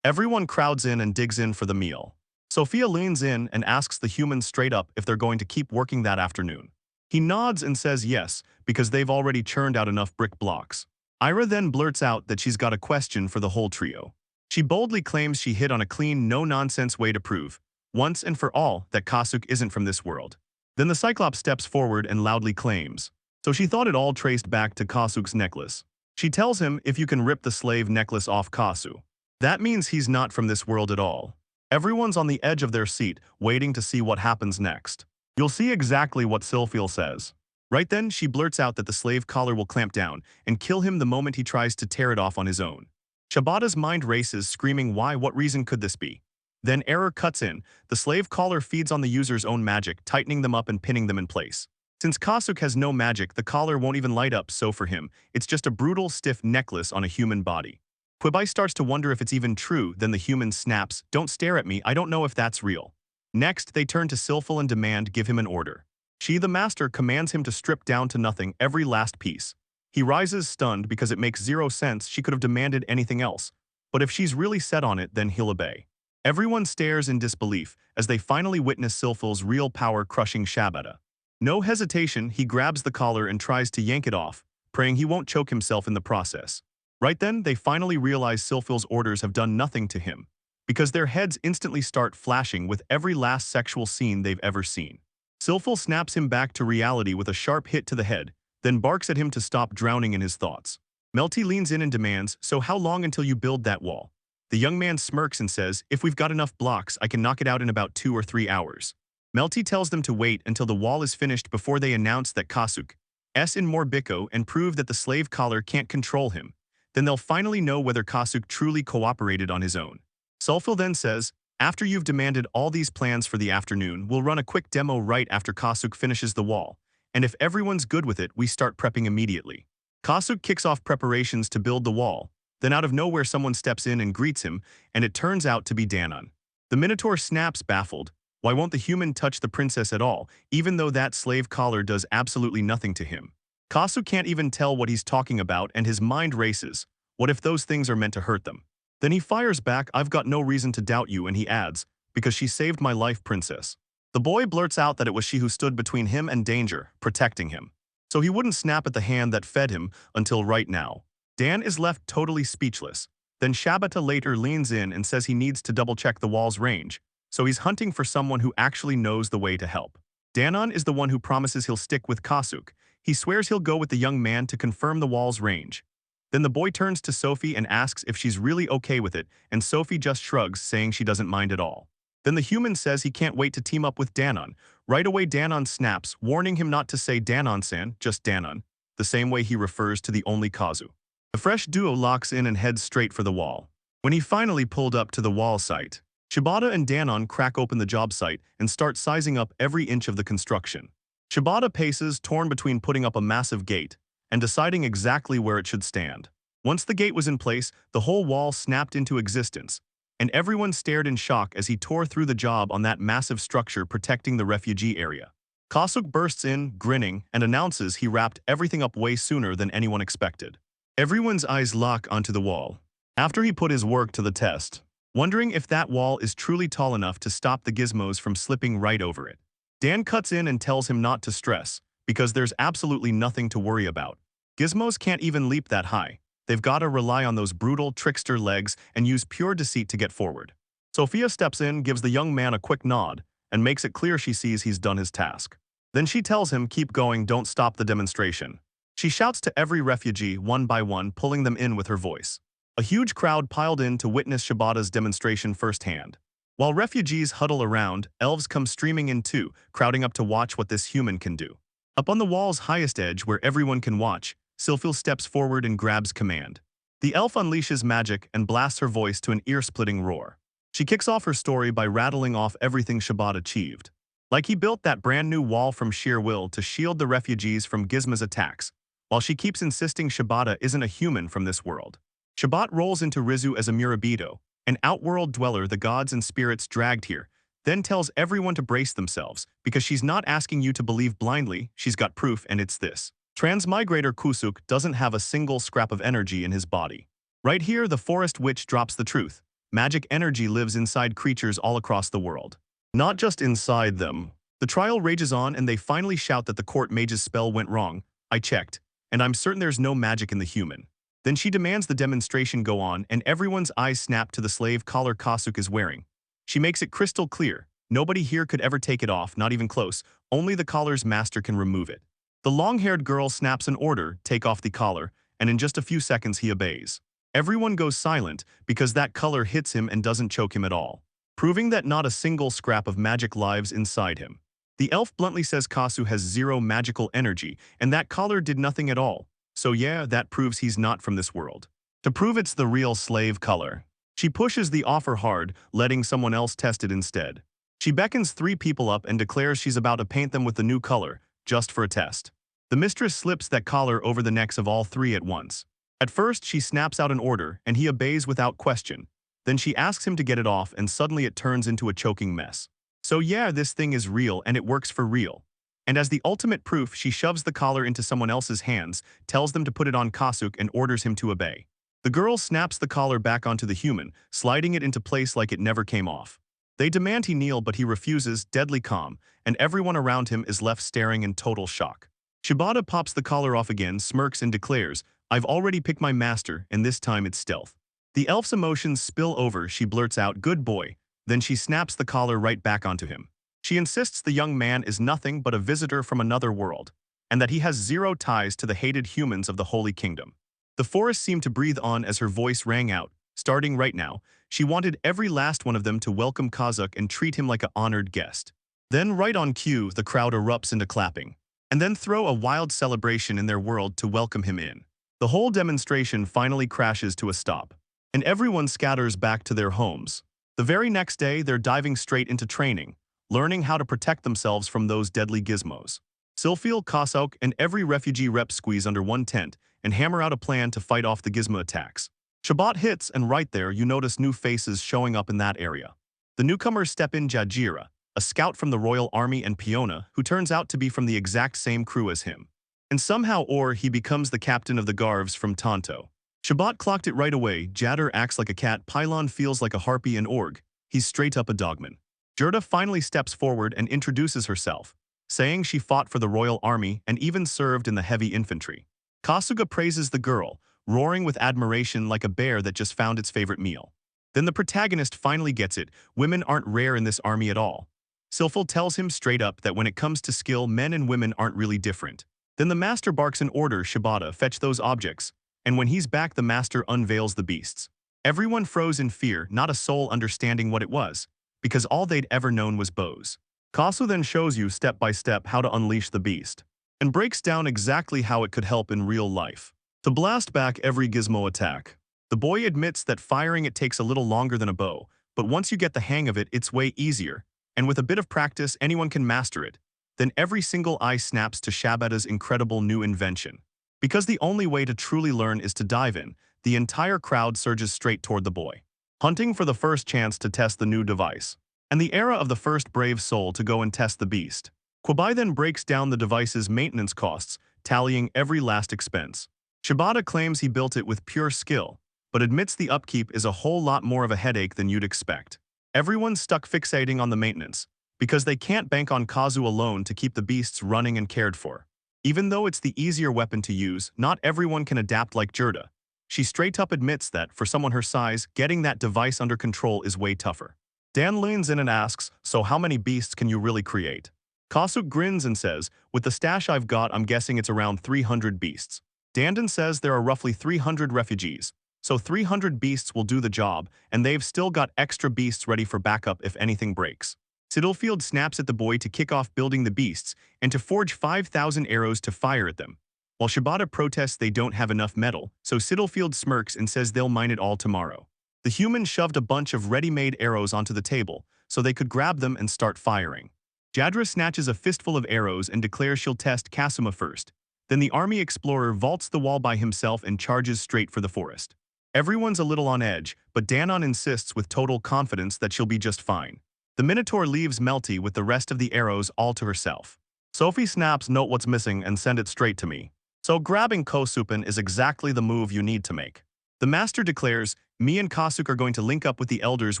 Everyone crowds in and digs in for the meal. Sophia leans in and asks the humans straight up if they're going to keep working that afternoon. He nods and says yes, because they've already churned out enough brick blocks. Ira then blurts out that she's got a question for the whole trio. She boldly claims she hit on a clean, no-nonsense way to prove, once and for all, that Kasuk isn't from this world. Then the Cyclops steps forward and loudly claims, so she thought it all traced back to Kasuk's necklace. She tells him if you can rip the slave necklace off Kasu, that means he's not from this world at all. Everyone's on the edge of their seat, waiting to see what happens next. You'll see exactly what Sylphil says. Right then, she blurts out that the slave collar will clamp down and kill him the moment he tries to tear it off on his own. Shibata's mind races, screaming, why, what reason could this be? Then error cuts in. The slave collar feeds on the user's own magic, tightening them up and pinning them in place. Since Kasuk has no magic, the collar won't even light up, so for him, it's just a brutal, stiff necklace on a human body. Quibai starts to wonder if it's even true, then the human snaps, don't stare at me, I don't know if that's real. Next, they turn to Sylphil and demand give him an order. She, the master, commands him to strip down to nothing every last piece. He rises stunned because it makes zero sense, she could have demanded anything else. But if she's really set on it, then he'll obey. Everyone stares in disbelief as they finally witness Sylphil's real power crushing Shibata. No hesitation, he grabs the collar and tries to yank it off, praying he won't choke himself in the process. Right then, they finally realize Sylphil's orders have done nothing to him, because their heads instantly start flashing with every last sexual scene they've ever seen. Sylphil snaps him back to reality with a sharp hit to the head, then barks at him to stop drowning in his thoughts. Melty leans in and demands, so how long until you build that wall? The young man smirks and says, if we've got enough blocks, I can knock it out in about 2 or 3 hours. Melty tells them to wait until the wall is finished before they announce that Kasuk's in Morbiko and prove that the slave collar can't control him. Then they'll finally know whether Kasuk truly cooperated on his own. Sylphil then says, after you've demanded all these plans for the afternoon, we'll run a quick demo right after Kasuk finishes the wall, and if everyone's good with it, we start prepping immediately. Kasuk kicks off preparations to build the wall, then out of nowhere someone steps in and greets him, and it turns out to be Danon. The Minotaur snaps, baffled. Why won't the human touch the princess at all, even though that slave collar does absolutely nothing to him? Kasuk can't even tell what he's talking about and his mind races. What if those things are meant to hurt them? Then he fires back, I've got no reason to doubt you, and he adds, because she saved my life, princess. The boy blurts out that it was she who stood between him and danger, protecting him. So he wouldn't snap at the hand that fed him until right now. Dan is left totally speechless. Then Shibata later leans in and says he needs to double-check the wall's range, so he's hunting for someone who actually knows the way to help. Danon is the one who promises he'll stick with Kasuk. He swears he'll go with the young man to confirm the wall's range. Then the boy turns to Sophie and asks if she's really okay with it, and Sophie just shrugs, saying she doesn't mind at all. Then the human says he can't wait to team up with Danon. Right away Danon snaps, warning him not to say Danon-san, just Danon, the same way he refers to the only Kazu. The fresh duo locks in and heads straight for the wall. When he finally pulled up to the wall site, Shibata and Danon crack open the job site and start sizing up every inch of the construction. Shibata paces, torn between putting up a massive gate and deciding exactly where it should stand. Once the gate was in place, the whole wall snapped into existence, and everyone stared in shock as he tore through the job on that massive structure protecting the refugee area. Kasuk bursts in, grinning, and announces he wrapped everything up way sooner than anyone expected. Everyone's eyes lock onto the wall. After he put his work to the test, wondering if that wall is truly tall enough to stop the gizmos from slipping right over it. Dan cuts in and tells him not to stress, because there's absolutely nothing to worry about. Gizmos can't even leap that high. They've got to rely on those brutal trickster legs and use pure deceit to get forward. Sophia steps in, gives the young man a quick nod, and makes it clear she sees he's done his task. Then she tells him, keep going, don't stop the demonstration. She shouts to every refugee, one by one, pulling them in with her voice. A huge crowd piled in to witness Shibata's demonstration firsthand. While refugees huddle around, elves come streaming in too, crowding up to watch what this human can do. Up on the wall's highest edge, where everyone can watch, Sylphil steps forward and grabs command. The elf unleashes magic and blasts her voice to an ear-splitting roar. She kicks off her story by rattling off everything Shibata achieved. Like he built that brand new wall from sheer will to shield the refugees from Gizma's attacks, while she keeps insisting Shibata isn't a human from this world. Shibata rolls into Rizu as a Murabido, an outworld dweller the gods and spirits dragged here, then tells everyone to brace themselves, because she's not asking you to believe blindly, she's got proof and it's this. Transmigrator Kusuk doesn't have a single scrap of energy in his body. Right here, the forest witch drops the truth. Magic energy lives inside creatures all across the world. Not just inside them. The trial rages on and they finally shout that the court mage's spell went wrong. I checked, and I'm certain there's no magic in the human. Then she demands the demonstration go on and everyone's eyes snap to the slave collar Kasuk is wearing. She makes it crystal clear. Nobody here could ever take it off, not even close. Only the collar's master can remove it. The long-haired girl snaps an order, take off the collar, and in just a few seconds he obeys. Everyone goes silent because that collar hits him and doesn't choke him at all, proving that not a single scrap of magic lives inside him. The elf bluntly says Kasu has zero magical energy and that collar did nothing at all. So yeah, that proves he's not from this world. To prove it's the real slave collar, she pushes the offer hard, letting someone else test it instead. She beckons 3 people up and declares she's about to paint them with the new color, just for a test. The mistress slips that collar over the necks of all 3 at once. At first, she snaps out an order, and he obeys without question. Then she asks him to get it off, and suddenly it turns into a choking mess. So yeah, this thing is real, and it works for real. And as the ultimate proof, she shoves the collar into someone else's hands, tells them to put it on Kasuk, and orders him to obey. The girl snaps the collar back onto the human, sliding it into place like it never came off. They demand he kneel, but he refuses, deadly calm, and everyone around him is left staring in total shock. Shibata pops the collar off again, smirks, and declares, I've already picked my master, and this time it's stealth. The elf's emotions spill over, she blurts out, good boy. Then she snaps the collar right back onto him. She insists the young man is nothing but a visitor from another world, and that he has zero ties to the hated humans of the Holy Kingdom. The forest seemed to breathe on as her voice rang out, starting right now. She wanted every last one of them to welcome Kazuk and treat him like an honored guest. Then right on cue, the crowd erupts into clapping, and then throw a wild celebration in their world to welcome him in. The whole demonstration finally crashes to a stop, and everyone scatters back to their homes. The very next day, they're diving straight into training, learning how to protect themselves from those deadly gizmos. Silphil, Kasauk, and every refugee rep squeeze under one tent and hammer out a plan to fight off the gizmo attacks. Shabbat hits, and right there you notice new faces showing up in that area. The newcomers step in Jajira, a scout from the Royal Army, and Piona, who turns out to be from the exact same crew as him. And somehow he becomes the captain of the Garves from Tonto. Shabbat clocked it right away. Jadder acts like a cat, Pylon feels like a harpy, and Org, he's straight up a dogman. Jurda finally steps forward and introduces herself, saying she fought for the Royal Army and even served in the heavy infantry. Kasuga praises the girl, roaring with admiration like a bear that just found its favorite meal. Then the protagonist finally gets it, women aren't rare in this army at all. Silphil tells him straight up that when it comes to skill, men and women aren't really different. Then the master barks an order, Shibata, fetch those objects, and when he's back the master unveils the beasts. Everyone froze in fear, not a soul understanding what it was, because all they'd ever known was bows. Kasu then shows you step by step how to unleash the beast, and breaks down exactly how it could help in real life. To blast back every gizmo attack. The boy admits that firing it takes a little longer than a bow, but once you get the hang of it, it's way easier, and with a bit of practice, anyone can master it. Then every single eye snaps to Shabata's incredible new invention. Because the only way to truly learn is to dive in, the entire crowd surges straight toward the boy, hunting for the first chance to test the new device, and the era of the first brave soul to go and test the beast. Kwabai then breaks down the device's maintenance costs, tallying every last expense. Shibata claims he built it with pure skill, but admits the upkeep is a whole lot more of a headache than you'd expect. Everyone's stuck fixating on the maintenance, because they can't bank on Kazu alone to keep the beasts running and cared for. Even though it's the easier weapon to use, not everyone can adapt like Jurda. She straight up admits that, for someone her size, getting that device under control is way tougher. Dan leans in and asks, so how many beasts can you really create? Kasuk grins and says, with the stash I've got, I'm guessing it's around 300 beasts. Dandan says there are roughly 300 refugees, so 300 beasts will do the job, and they've still got extra beasts ready for backup if anything breaks. Siddlefield snaps at the boy to kick off building the beasts and to forge 5,000 arrows to fire at them. while Shibata protests they don't have enough metal, so Siddlefield smirks and says they'll mine it all tomorrow. The humans shoved a bunch of ready-made arrows onto the table, so they could grab them and start firing. Jadra snatches a fistful of arrows and declares she'll test Kasuma first. Then the army explorer vaults the wall by himself and charges straight for the forest. Everyone's a little on edge, but Danon insists with total confidence that she'll be just fine. The Minotaur leaves Melty with the rest of the arrows all to herself. Sophie snaps, "Note what's missing and send it straight to me." So grabbing Kosupin is exactly the move you need to make. The master declares, "Me and Kasuk are going to link up with the elders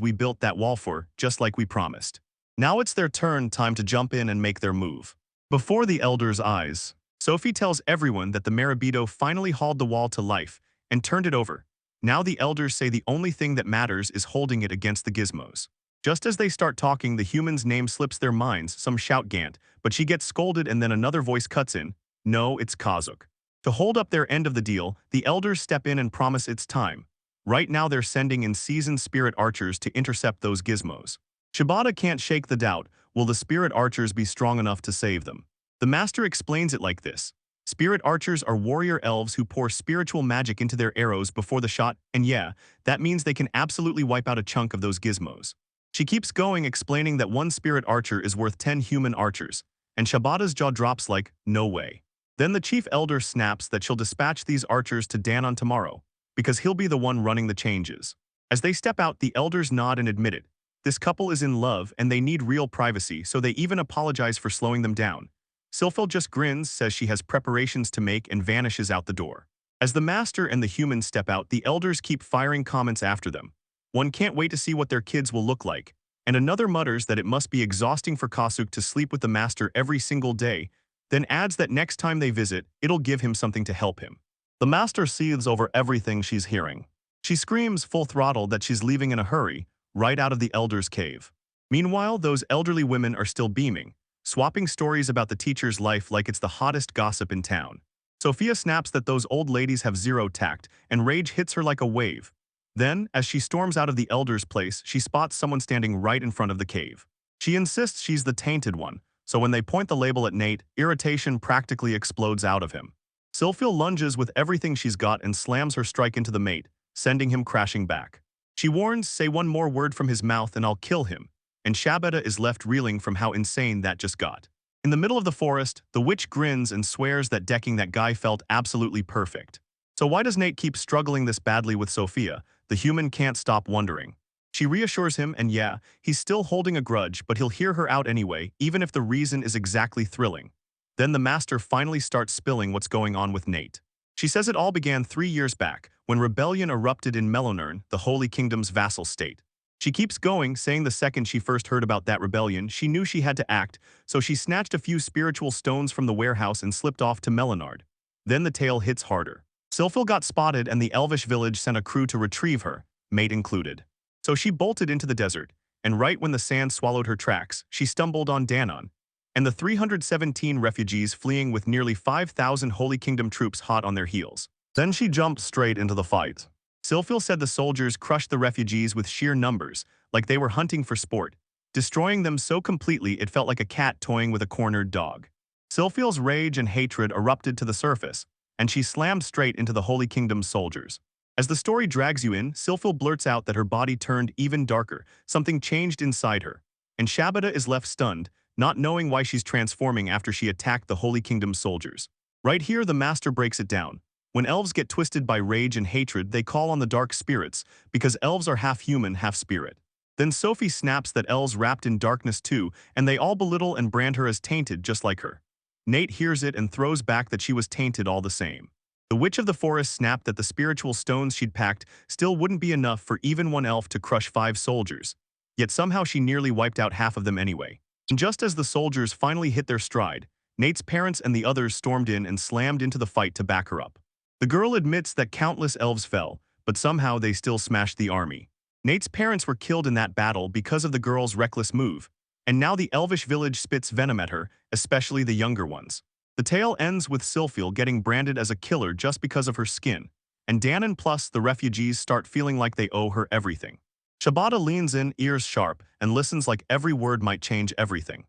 we built that wall for, just like we promised. Now it's their turn, time to jump in and make their move." Before the elders' eyes, Sophie tells everyone that the Marabito finally hauled the wall to life and turned it over. Now the elders say the only thing that matters is holding it against the gizmos. Just as they start talking, the human's name slips their minds, some shout Gant, but she gets scolded and then another voice cuts in, "No, it's Kazuk." To hold up their end of the deal, the elders step in and promise it's time. Right now they're sending in seasoned spirit archers to intercept those gizmos. Shibata can't shake the doubt, will the spirit archers be strong enough to save them? The master explains it like this. Spirit archers are warrior elves who pour spiritual magic into their arrows before the shot, and yeah, that means they can absolutely wipe out a chunk of those gizmos. She keeps going, explaining that one spirit archer is worth 10 human archers, and Shibata's jaw drops like, no way. Then the chief elder snaps that she'll dispatch these archers to Danon tomorrow, because he'll be the one running the changes. As they step out, the elders nod and admit it. This couple is in love and they need real privacy, so they even apologize for slowing them down. Sylphil just grins, says she has preparations to make, and vanishes out the door. As the master and the humans step out, the elders keep firing comments after them. One can't wait to see what their kids will look like, and another mutters that it must be exhausting for Kasuk to sleep with the master every single day, then adds that next time they visit, it'll give him something to help him. The master seethes over everything she's hearing. She screams full throttle that she's leaving in a hurry, right out of the elder's cave. Meanwhile, those elderly women are still beaming, swapping stories about the teacher's life like it's the hottest gossip in town. Sophia snaps that those old ladies have zero tact, and rage hits her like a wave. Then, as she storms out of the elder's place, she spots someone standing right in front of the cave. She insists she's the tainted one, so when they point the label at Nate, irritation practically explodes out of him. Sylphil lunges with everything she's got and slams her strike into the mate, sending him crashing back. She warns, "Say one more word from his mouth and I'll kill him," and Shabata is left reeling from how insane that just got. In the middle of the forest, the witch grins and swears that decking that guy felt absolutely perfect. So why does Nate keep struggling this badly with Sophia? The human can't stop wondering. She reassures him, and yeah, he's still holding a grudge, but he'll hear her out anyway, even if the reason is exactly thrilling. Then the master finally starts spilling what's going on with Nate. She says it all began 3 years back, when rebellion erupted in Melonern, the Holy Kingdom's vassal state. She keeps going, saying the second she first heard about that rebellion, she knew she had to act, so she snatched a few spiritual stones from the warehouse and slipped off to Melonard. Then the tale hits harder. Sylphil got spotted and the Elvish village sent a crew to retrieve her, mate included. So she bolted into the desert, and right when the sand swallowed her tracks, she stumbled on Danon, and the 317 refugees fleeing with nearly 5,000 Holy Kingdom troops hot on their heels. Then she jumped straight into the fight. Sylphil said the soldiers crushed the refugees with sheer numbers, like they were hunting for sport, destroying them so completely it felt like a cat toying with a cornered dog. Sylphil's rage and hatred erupted to the surface, and she slammed straight into the Holy Kingdom's soldiers. As the story drags you in, Sylphil blurts out that her body turned even darker, something changed inside her, and Shabata is left stunned, not knowing why she's transforming after she attacked the Holy Kingdom's soldiers. Right here, the master breaks it down. When elves get twisted by rage and hatred, they call on the dark spirits, because elves are half human, half spirit. Then Sophie snaps that elves wrapped in darkness too, and they all belittle and brand her as tainted just like her. Nate hears it and throws back that she was tainted all the same. The Witch of the Forest snapped that the spiritual stones she'd packed still wouldn't be enough for even one elf to crush 5 soldiers. Yet somehow she nearly wiped out half of them anyway. And just as the soldiers finally hit their stride, Nate's parents and the others stormed in and slammed into the fight to back her up. The girl admits that countless elves fell, but somehow they still smashed the army. Nate's parents were killed in that battle because of the girl's reckless move, and now the elvish village spits venom at her, especially the younger ones. The tale ends with Sylphil getting branded as a killer just because of her skin, and Danon plus the refugees start feeling like they owe her everything. Shibata leans in, ears sharp, and listens like every word might change everything.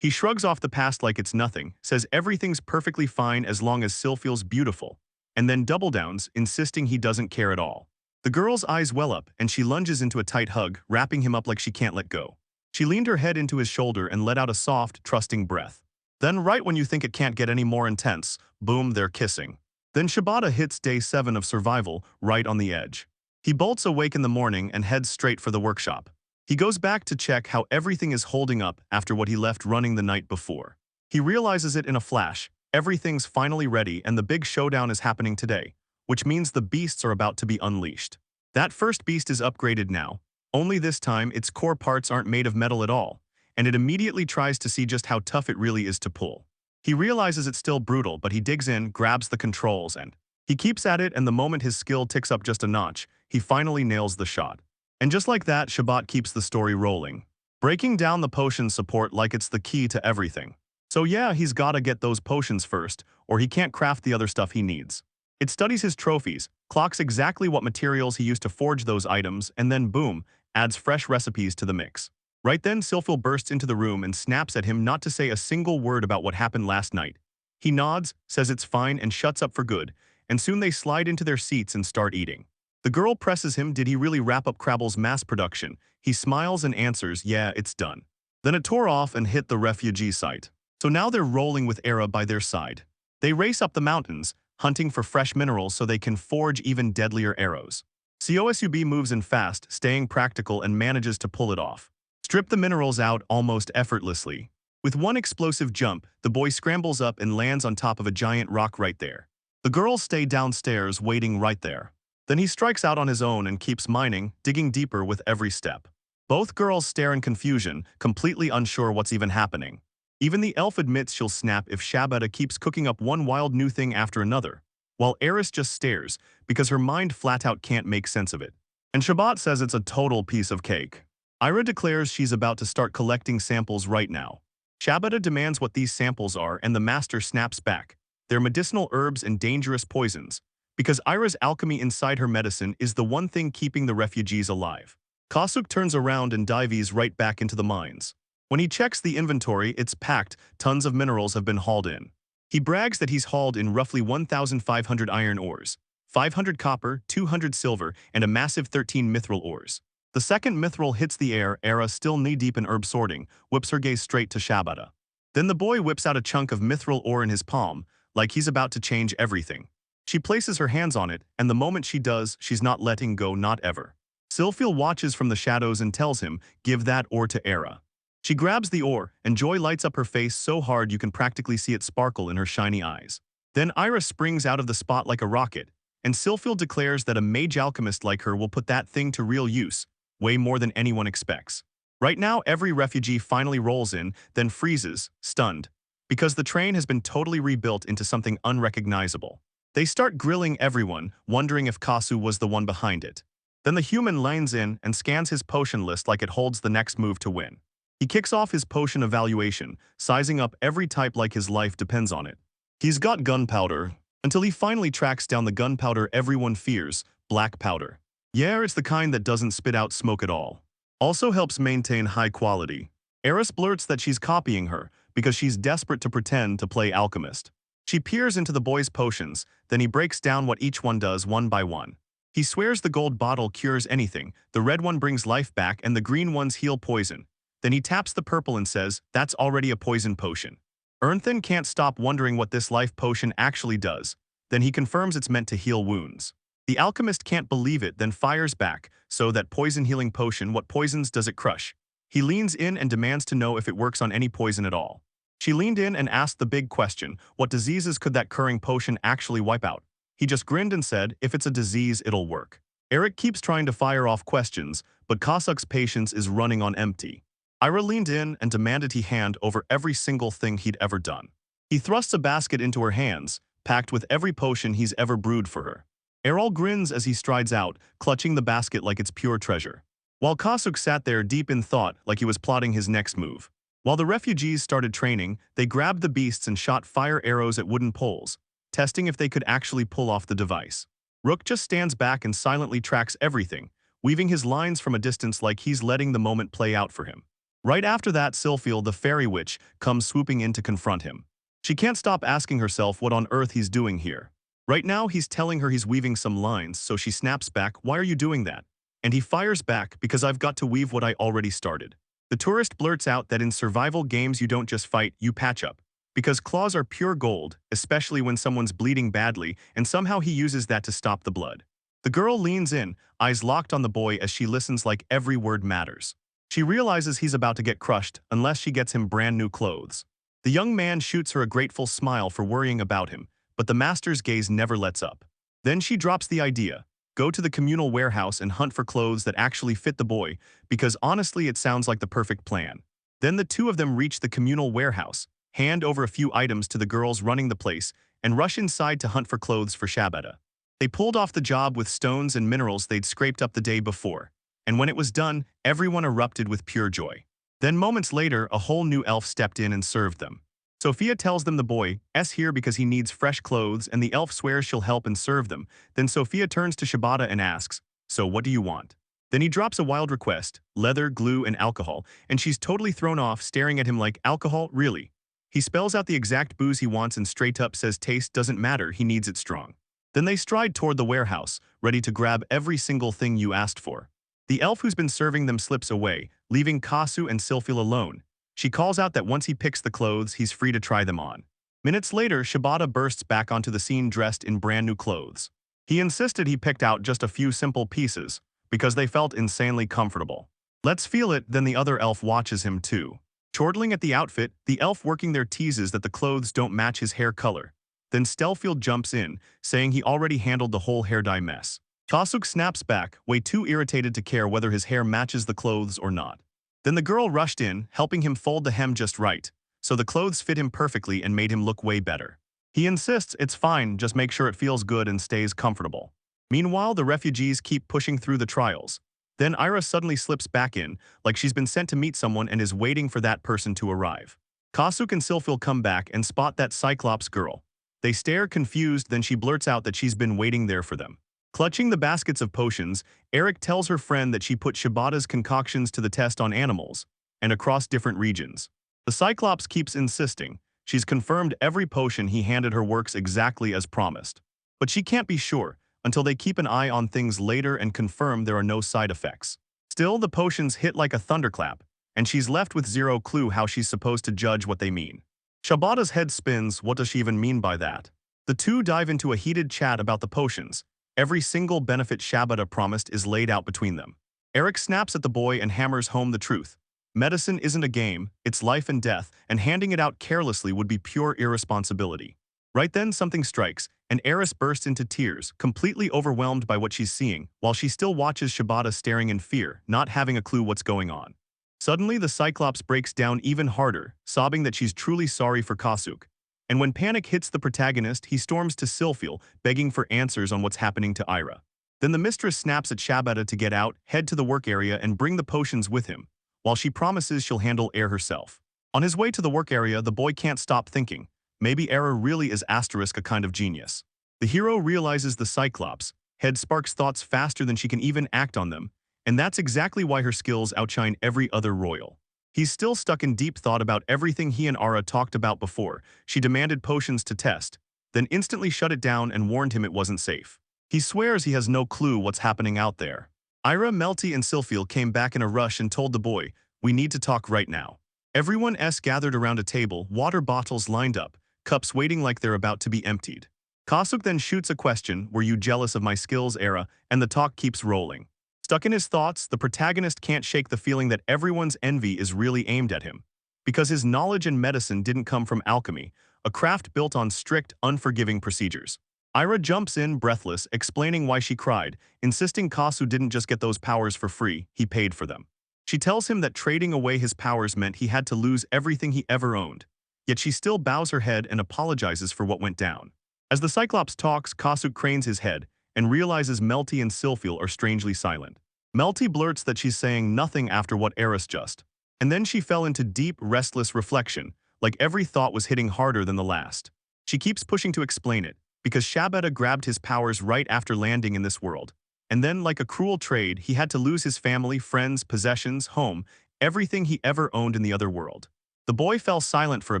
He shrugs off the past like it's nothing, says everything's perfectly fine as long as Syl feels beautiful, and then double downs, insisting he doesn't care at all. The girl's eyes well up, and she lunges into a tight hug, wrapping him up like she can't let go. She leaned her head into his shoulder and let out a soft, trusting breath. Then right when you think it can't get any more intense, boom, they're kissing. Then Shibata hits day 7 of survival, right on the edge. He bolts awake in the morning and heads straight for the workshop. He goes back to check how everything is holding up after what he left running the night before. He realizes it in a flash. Everything's finally ready and the big showdown is happening today, which means the beasts are about to be unleashed. That first beast is upgraded now, only this time its core parts aren't made of metal at all, and it immediately tries to see just how tough it really is to pull. He realizes it's still brutal, but he digs in, grabs the controls, and he keeps at it, and the moment his skill ticks up just a notch, he finally nails the shot. And just like that, Shabat keeps the story rolling, breaking down the potion support like it's the key to everything. So yeah, he's gotta get those potions first, or he can't craft the other stuff he needs. It studies his trophies, clocks exactly what materials he used to forge those items, and then boom, adds fresh recipes to the mix. Right then, Sylphil bursts into the room and snaps at him not to say a single word about what happened last night. He nods, says it's fine, and shuts up for good, and soon they slide into their seats and start eating. The girl presses him, did he really wrap up Crabble's mass production? He smiles and answers, yeah, it's done. Then it tore off and hit the refugee site. So now they're rolling with Era by their side. They race up the mountains, hunting for fresh minerals so they can forge even deadlier arrows. COSUB moves in fast, staying practical, and manages to pull it off. Strip the minerals out almost effortlessly. With one explosive jump, the boy scrambles up and lands on top of a giant rock right there. The girls stay downstairs, waiting right there. Then he strikes out on his own and keeps mining, digging deeper with every step. Both girls stare in confusion, completely unsure what's even happening. Even the elf admits she'll snap if Shabata keeps cooking up one wild new thing after another, while Eris just stares, because her mind flat out can't make sense of it. And Shabat says it's a total piece of cake. Ira declares she's about to start collecting samples right now. Shabata demands what these samples are, and the master snaps back. They're medicinal herbs and dangerous poisons, because Ira's alchemy inside her medicine is the one thing keeping the refugees alive. Kasuk turns around and dives right back into the mines. When he checks the inventory, it's packed, tons of minerals have been hauled in. He brags that he's hauled in roughly 1,500 iron ores, 500 copper, 200 silver, and a massive 13 mithril ores. The second mithril hits the air, Era, still knee-deep in herb sorting, whips her gaze straight to Shabata. Then the boy whips out a chunk of mithril ore in his palm, like he's about to change everything. She places her hands on it, and the moment she does, she's not letting go, not ever. Sylphil watches from the shadows and tells him, give that ore to Era. She grabs the ore, and joy lights up her face so hard you can practically see it sparkle in her shiny eyes. Then Ira springs out of the spot like a rocket, and Sylphil declares that a mage alchemist like her will put that thing to real use, way more than anyone expects. Right now, every refugee finally rolls in, then freezes, stunned, because the train has been totally rebuilt into something unrecognizable. They start grilling everyone, wondering if Kasu was the one behind it. Then the human leans in and scans his potion list like it holds the next move to win. He kicks off his potion evaluation, sizing up every type like his life depends on it. He's got gunpowder, until he finally tracks down the gunpowder everyone fears, black powder. Yeah, it's the kind that doesn't spit out smoke at all. Also helps maintain high quality. Eris blurts that she's copying her, because she's desperate to pretend to play alchemist. She peers into the boy's potions, then he breaks down what each one does one by one. He swears the gold bottle cures anything, the red one brings life back, and the green ones heal poison. Then he taps the purple and says, that's already a poison potion. Ernthon can't stop wondering what this life potion actually does. Then he confirms it's meant to heal wounds. The alchemist can't believe it, then fires back, so that poison healing potion, what poisons does it crush? He leans in and demands to know if it works on any poison at all. She leaned in and asked the big question, what diseases could that curing potion actually wipe out? He just grinned and said, if it's a disease, it'll work. Eric keeps trying to fire off questions, but Kasuk's patience is running on empty. Ira leaned in and demanded he hand over every single thing he'd ever done. He thrusts a basket into her hands, packed with every potion he's ever brewed for her. Errol grins as he strides out, clutching the basket like it's pure treasure. While Kasuk sat there deep in thought like he was plotting his next move. While the refugees started training, they grabbed the beasts and shot fire arrows at wooden poles, testing if they could actually pull off the device. Rook just stands back and silently tracks everything, weaving his lines from a distance like he's letting the moment play out for him. Right after that, Sylphil, the fairy witch, comes swooping in to confront him. She can't stop asking herself what on earth he's doing here. Right now, he's telling her he's weaving some lines, so she snaps back, "Why are you doing that?" And he fires back, "Because I've got to weave what I already started." The tourist blurts out that in survival games you don't just fight, you patch up. Because claws are pure gold, especially when someone's bleeding badly, and somehow he uses that to stop the blood. The girl leans in, eyes locked on the boy as she listens like every word matters. She realizes he's about to get crushed unless she gets him brand new clothes. The young man shoots her a grateful smile for worrying about him, but the master's gaze never lets up. Then she drops the idea. Go to the communal warehouse and hunt for clothes that actually fit the boy, because honestly it sounds like the perfect plan. Then the two of them reach the communal warehouse, hand over a few items to the girls running the place, and rush inside to hunt for clothes for Shabata. They pulled off the job with stones and minerals they'd scraped up the day before, and when it was done, everyone erupted with pure joy. Then moments later, a whole new elf stepped in and served them. Sophia tells them the boy's here because he needs fresh clothes, and the elf swears she'll help and serve them. Then Sophia turns to Shibata and asks, "So what do you want?" Then he drops a wild request, leather, glue, and alcohol, and she's totally thrown off, staring at him like, "Alcohol? Really?" He spells out the exact booze he wants and straight up says taste doesn't matter, he needs it strong. Then they stride toward the warehouse, ready to grab every single thing you asked for. The elf who's been serving them slips away, leaving Kasu and Sylphil alone. She calls out that once he picks the clothes, he's free to try them on. Minutes later, Shibata bursts back onto the scene dressed in brand new clothes. He insisted he picked out just a few simple pieces, because they felt insanely comfortable. "Let's feel it," then the other elf watches him too. Chortling at the outfit, the elf working there teases that the clothes don't match his hair color. Then Stelfield jumps in, saying he already handled the whole hair dye mess. Kasuk snaps back, way too irritated to care whether his hair matches the clothes or not. Then the girl rushed in, helping him fold the hem just right, so the clothes fit him perfectly and made him look way better. He insists it's fine, just make sure it feels good and stays comfortable. Meanwhile, the refugees keep pushing through the trials. Then Ira suddenly slips back in, like she's been sent to meet someone and is waiting for that person to arrive. Kasuk and Sylphil come back and spot that Cyclops girl. They stare confused, then she blurts out that she's been waiting there for them. Clutching the baskets of potions, Eric tells her friend that she put Shibata's concoctions to the test on animals, and across different regions. The Cyclops keeps insisting. She's confirmed every potion he handed her works exactly as promised. But she can't be sure, until they keep an eye on things later and confirm there are no side effects. Still, the potions hit like a thunderclap, and she's left with zero clue how she's supposed to judge what they mean. Shibata's head spins. What does she even mean by that? The two dive into a heated chat about the potions. Every single benefit Shibata promised is laid out between them. Eric snaps at the boy and hammers home the truth. Medicine isn't a game, it's life and death, and handing it out carelessly would be pure irresponsibility. Right then something strikes, and Eris bursts into tears, completely overwhelmed by what she's seeing, while she still watches Shibata staring in fear, not having a clue what's going on. Suddenly, the Cyclops breaks down even harder, sobbing that she's truly sorry for Kasuk. And when panic hits the protagonist, he storms to Sylphil, begging for answers on what's happening to Ira. Then the mistress snaps at Shibata to get out, head to the work area, and bring the potions with him, while she promises she'll handle air herself. On his way to the work area, the boy can't stop thinking, maybe Era really is * a kind of genius. The hero realizes the Cyclops, head sparks thoughts faster than she can even act on them, and that's exactly why her skills outshine every other royal. He's still stuck in deep thought about everything he and Ara talked about before. She demanded potions to test, then instantly shut it down and warned him it wasn't safe. He swears he has no clue what's happening out there. Ira, Melty, and Sylphil came back in a rush and told the boy, "We need to talk right now." Everyone gathered around a table, water bottles lined up, cups waiting like they're about to be emptied. Kasuk then shoots a question, "Were you jealous of my skills, Era?" And the talk keeps rolling. Stuck in his thoughts, the protagonist can't shake the feeling that everyone's envy is really aimed at him. Because his knowledge in medicine didn't come from alchemy, a craft built on strict, unforgiving procedures. Ira jumps in, breathless, explaining why she cried, insisting Kasu didn't just get those powers for free, he paid for them. She tells him that trading away his powers meant he had to lose everything he ever owned. Yet she still bows her head and apologizes for what went down. As the Cyclops talks, Kasu cranes his head and realizes Melty and Sylphil are strangely silent. Melty blurts that she's saying nothing after what Eris just. And then she fell into deep, restless reflection, like every thought was hitting harder than the last. She keeps pushing to explain it, because Shabata grabbed his powers right after landing in this world. And then, like a cruel trade, he had to lose his family, friends, possessions, home, everything he ever owned in the other world. The boy fell silent for a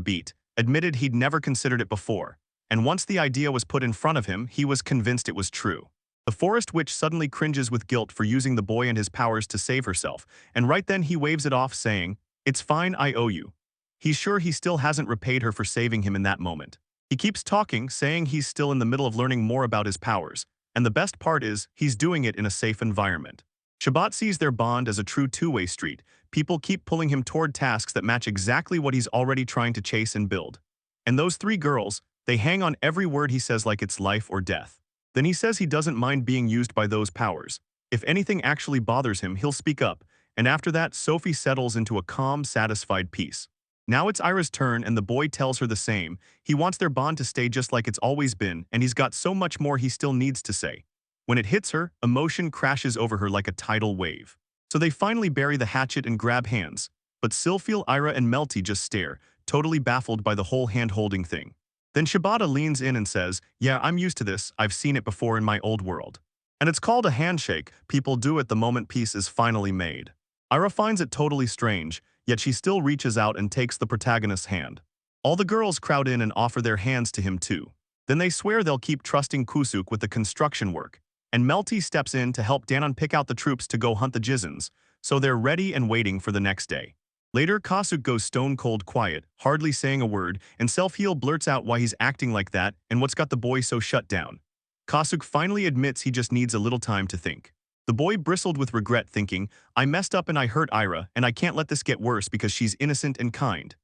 beat, admitted he'd never considered it before, and once the idea was put in front of him, he was convinced it was true. The forest witch suddenly cringes with guilt for using the boy and his powers to save herself, and right then he waves it off saying, "It's fine, I owe you." He's sure he still hasn't repaid her for saving him in that moment. He keeps talking, saying he's still in the middle of learning more about his powers, and the best part is, he's doing it in a safe environment. Shabbat sees their bond as a true two-way street. People keep pulling him toward tasks that match exactly what he's already trying to chase and build. And those three girls, they hang on every word he says like it's life or death. Then he says he doesn't mind being used by those powers. If anything actually bothers him, he'll speak up, and after that, Sophie settles into a calm, satisfied peace. Now it's Ira's turn and the boy tells her the same. He wants their bond to stay just like it's always been, and he's got so much more he still needs to say. When it hits her, emotion crashes over her like a tidal wave. So they finally bury the hatchet and grab hands. But Sylphil, Ira, and Melty just stare, totally baffled by the whole hand-holding thing. Then Shibata leans in and says, "Yeah, I'm used to this, I've seen it before in my old world." And it's called a handshake. People do it the moment peace is finally made. Ira finds it totally strange, yet she still reaches out and takes the protagonist's hand. All the girls crowd in and offer their hands to him too. Then they swear they'll keep trusting Kusuk with the construction work. And Melty steps in to help Danon pick out the troops to go hunt the Jizens, so they're ready and waiting for the next day. Later, Kasuk goes stone-cold quiet, hardly saying a word, and Self-Heal blurts out why he's acting like that and what's got the boy so shut down. Kasuk finally admits he just needs a little time to think. The boy bristled with regret, thinking, "I messed up and I hurt Ira, and I can't let this get worse because she's innocent and kind."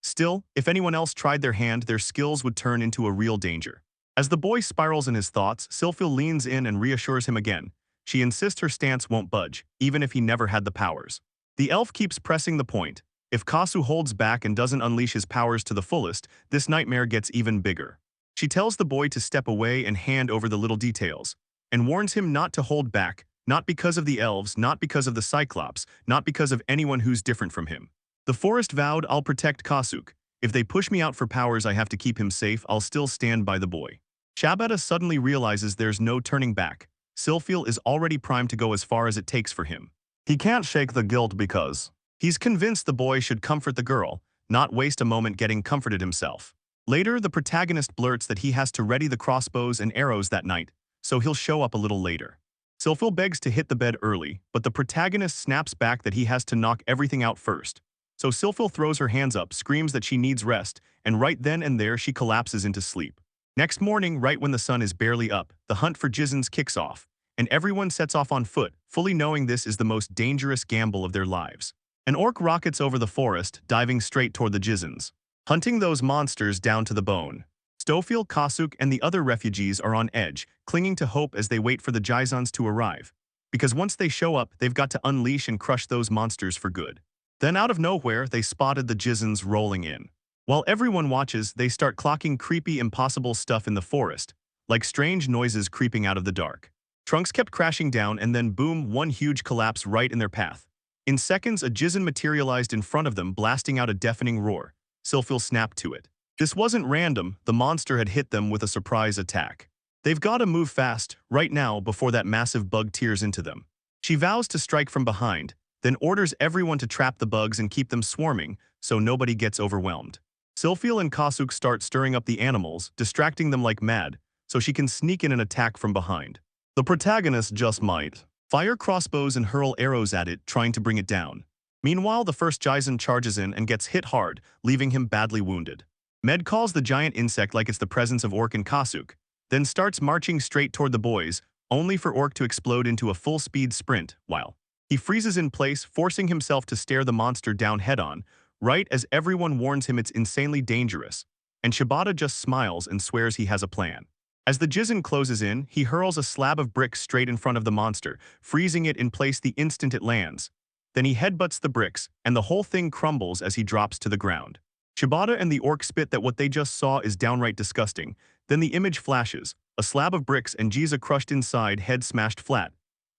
Still, if anyone else tried their hand, their skills would turn into a real danger. As the boy spirals in his thoughts, Sylphil leans in and reassures him again. She insists her stance won't budge, even if he never had the powers. The elf keeps pressing the point. If Kasu holds back and doesn't unleash his powers to the fullest, this nightmare gets even bigger. She tells the boy to step away and hand over the little details, and warns him not to hold back, not because of the elves, not because of the Cyclops, not because of anyone who's different from him. The forest vowed, "I'll protect Kasuk. If they push me out for powers I have to keep him safe, I'll still stand by the boy." Shabata suddenly realizes there's no turning back. Sylphil is already primed to go as far as it takes for him. He can't shake the guilt because he's convinced the boy should comfort the girl, not waste a moment getting comforted himself. Later, the protagonist blurts that he has to ready the crossbows and arrows that night, so he'll show up a little later. Sylphil begs to hit the bed early, but the protagonist snaps back that he has to knock everything out first. So Sylphil throws her hands up, screams that she needs rest, and right then and there she collapses into sleep. Next morning, right when the sun is barely up, the hunt for Jizens kicks off, and everyone sets off on foot, fully knowing this is the most dangerous gamble of their lives. An orc rockets over the forest, diving straight toward the Jizens, hunting those monsters down to the bone. Stofil, Kasuk, and the other refugees are on edge, clinging to hope as they wait for the Jizons to arrive. Because once they show up, they've got to unleash and crush those monsters for good. Then out of nowhere, they spotted the Jizens rolling in. While everyone watches, they start clocking creepy, impossible stuff in the forest, like strange noises creeping out of the dark. Trunks kept crashing down and then boom, one huge collapse right in their path. In seconds, a Jizen materialized in front of them, blasting out a deafening roar. Sylphil snapped to it. This wasn't random, the monster had hit them with a surprise attack. They've got to move fast, right now, before that massive bug tears into them. She vows to strike from behind, then orders everyone to trap the bugs and keep them swarming, so nobody gets overwhelmed. Sylphil and Kasuk start stirring up the animals, distracting them like mad, so she can sneak in an attack from behind. The protagonist just might fire crossbows and hurl arrows at it, trying to bring it down. Meanwhile, the first Jizen charges in and gets hit hard, leaving him badly wounded. Med calls the giant insect like it's the presence of Orc and Kasuk, then starts marching straight toward the boys, only for Orc to explode into a full-speed sprint, while he freezes in place, forcing himself to stare the monster down head-on, right as everyone warns him it's insanely dangerous, and Shibata just smiles and swears he has a plan. As the Jizen closes in, he hurls a slab of bricks straight in front of the monster, freezing it in place the instant it lands. Then he headbutts the bricks, and the whole thing crumbles as he drops to the ground. Shibata and the orc spit that what they just saw is downright disgusting. Then the image flashes, a slab of bricks and Jiza crushed inside, head smashed flat.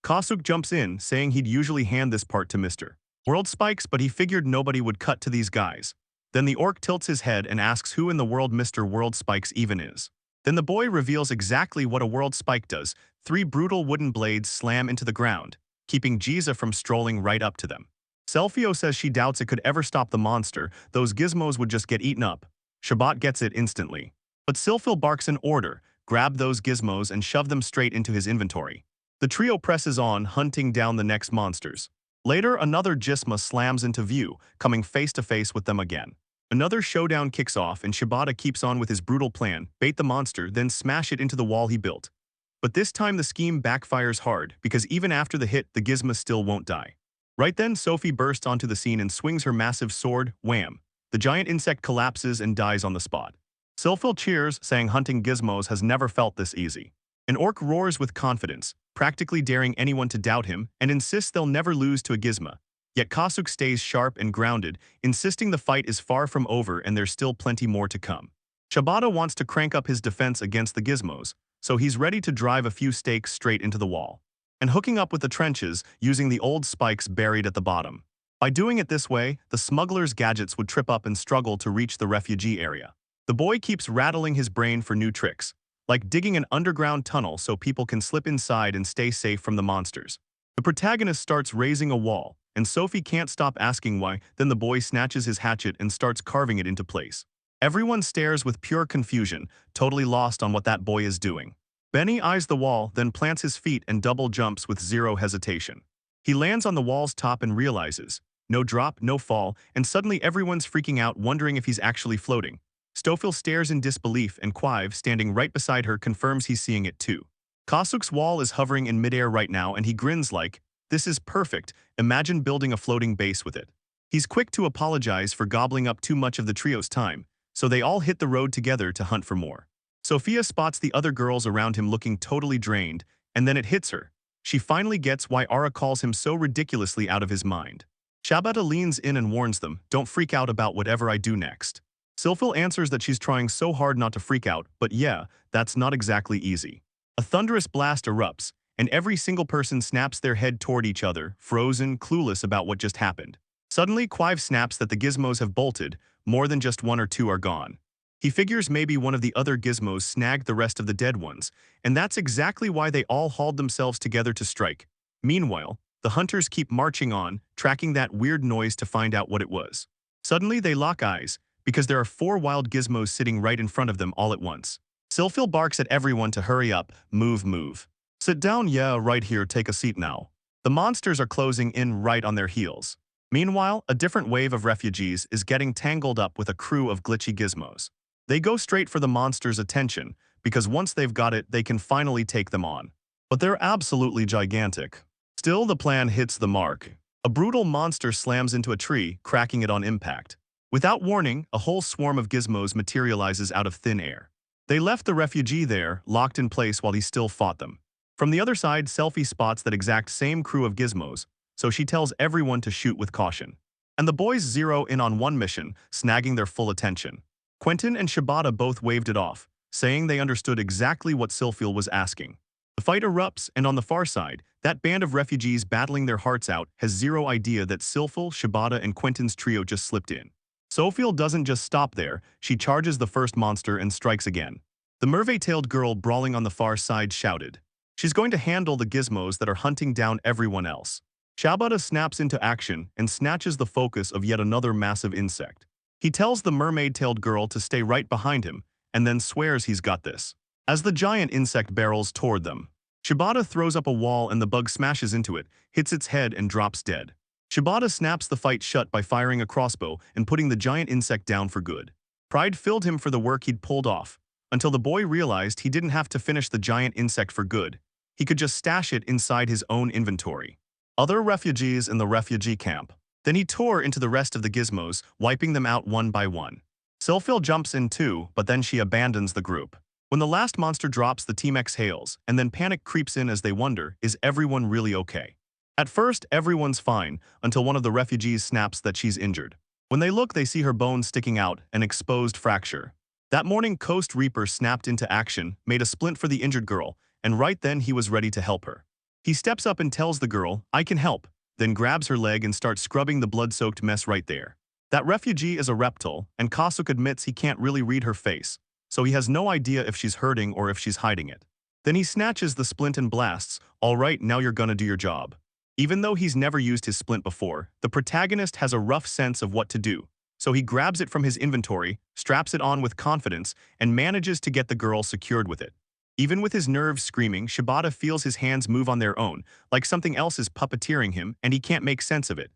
Kasuk jumps in, saying he'd usually hand this part to Mr. World Spikes, but he figured nobody would cut to these guys. Then the orc tilts his head and asks who in the world Mr. World Spikes even is. Then the boy reveals exactly what a World Spike does. 3 brutal wooden blades slam into the ground, keeping Jiza from strolling right up to them. Selfio says she doubts it could ever stop the monster, those gizmos would just get eaten up. Shabbat gets it instantly. But Silphil barks an order, grab those gizmos and shove them straight into his inventory. The trio presses on, hunting down the next monsters. Later, another gizmo slams into view, coming face to face with them again. Another showdown kicks off and Shibata keeps on with his brutal plan, bait the monster, then smash it into the wall he built. But this time the scheme backfires hard, because even after the hit, the gizmo still won't die. Right then, Sophie bursts onto the scene and swings her massive sword, wham. The giant insect collapses and dies on the spot. Silphil cheers, saying hunting gizmos has never felt this easy. An orc roars with confidence, practically daring anyone to doubt him, and insists they'll never lose to a gizmo. Yet Kasuk stays sharp and grounded, insisting the fight is far from over and there's still plenty more to come. Shibata wants to crank up his defense against the gizmos, so he's ready to drive a few stakes straight into the wall. And hooking up with the trenches, using the old spikes buried at the bottom. By doing it this way, the smuggler's gadgets would trip up and struggle to reach the refugee area. The boy keeps rattling his brain for new tricks, like digging an underground tunnel so people can slip inside and stay safe from the monsters. The protagonist starts raising a wall, and Sophie can't stop asking why, then the boy snatches his hatchet and starts carving it into place. Everyone stares with pure confusion, totally lost on what that boy is doing. Benny eyes the wall, then plants his feet and double jumps with zero hesitation. He lands on the wall's top and realizes, no drop, no fall, and suddenly everyone's freaking out, wondering if he's actually floating. Stoffel stares in disbelief and Quive, standing right beside her, confirms he's seeing it too. Kasuk's wall is hovering in midair right now and he grins like, this is perfect, imagine building a floating base with it. He's quick to apologize for gobbling up too much of the trio's time, so they all hit the road together to hunt for more. Sophia spots the other girls around him looking totally drained, and then it hits her. She finally gets why Ara calls him so ridiculously out of his mind. Shabata leans in and warns them, don't freak out about whatever I do next. Silphil answers that she's trying so hard not to freak out, but yeah, that's not exactly easy. A thunderous blast erupts, and every single person snaps their head toward each other, frozen, clueless about what just happened. Suddenly, Quive snaps that the gizmos have bolted, more than just one or two are gone. He figures maybe one of the other gizmos snagged the rest of the dead ones, and that's exactly why they all hauled themselves together to strike. Meanwhile, the hunters keep marching on, tracking that weird noise to find out what it was. Suddenly, they lock eyes, because there are 4 wild gizmos sitting right in front of them all at once. Silphil barks at everyone to hurry up, move. Sit down, yeah, right here, take a seat now. The monsters are closing in right on their heels. Meanwhile, a different wave of refugees is getting tangled up with a crew of glitchy gizmos. They go straight for the monsters' attention, because once they've got it, they can finally take them on. But they're absolutely gigantic. Still, the plan hits the mark. A brutal monster slams into a tree, cracking it on impact. Without warning, a whole swarm of gizmos materializes out of thin air. They left the refugee there, locked in place while he still fought them. From the other side, Selphie spots that exact same crew of gizmos, so she tells everyone to shoot with caution. And the boys zero in on one mission, snagging their full attention. Quentin and Shibata both waved it off, saying they understood exactly what Silphil was asking. The fight erupts, and on the far side, that band of refugees battling their hearts out has zero idea that Silphil, Shibata, and Quentin's trio just slipped in. Sophie doesn't just stop there, she charges the first monster and strikes again. The mermaid-tailed girl brawling on the far side shouted. She's going to handle the gizmos that are hunting down everyone else. Shabata snaps into action and snatches the focus of yet another massive insect. He tells the mermaid-tailed girl to stay right behind him, and then swears he's got this. As the giant insect barrels toward them, Shibata throws up a wall and the bug smashes into it, hits its head and drops dead. Shibata snaps the fight shut by firing a crossbow and putting the giant insect down for good. Pride filled him for the work he'd pulled off, until the boy realized he didn't have to finish the giant insect for good. He could just stash it inside his own inventory. Other refugees in the refugee camp. Then he tore into the rest of the gizmos, wiping them out one by one. Silphil jumps in too, but then she abandons the group. When the last monster drops, the team exhales, and then panic creeps in as they wonder, is everyone really okay? At first, everyone's fine, until one of the refugees snaps that she's injured. When they look, they see her bones sticking out, an exposed fracture. That morning, Coast Reaper snapped into action, made a splint for the injured girl, and right then he was ready to help her. He steps up and tells the girl, I can help, then grabs her leg and starts scrubbing the blood-soaked mess right there. That refugee is a reptile, and Kasuk admits he can't really read her face, so he has no idea if she's hurting or if she's hiding it. Then he snatches the splint and blasts, all right, now you're gonna do your job. Even though he's never used his splint before, the protagonist has a rough sense of what to do, so he grabs it from his inventory, straps it on with confidence, and manages to get the girl secured with it. Even with his nerves screaming, Shibata feels his hands move on their own, like something else is puppeteering him and he can't make sense of it.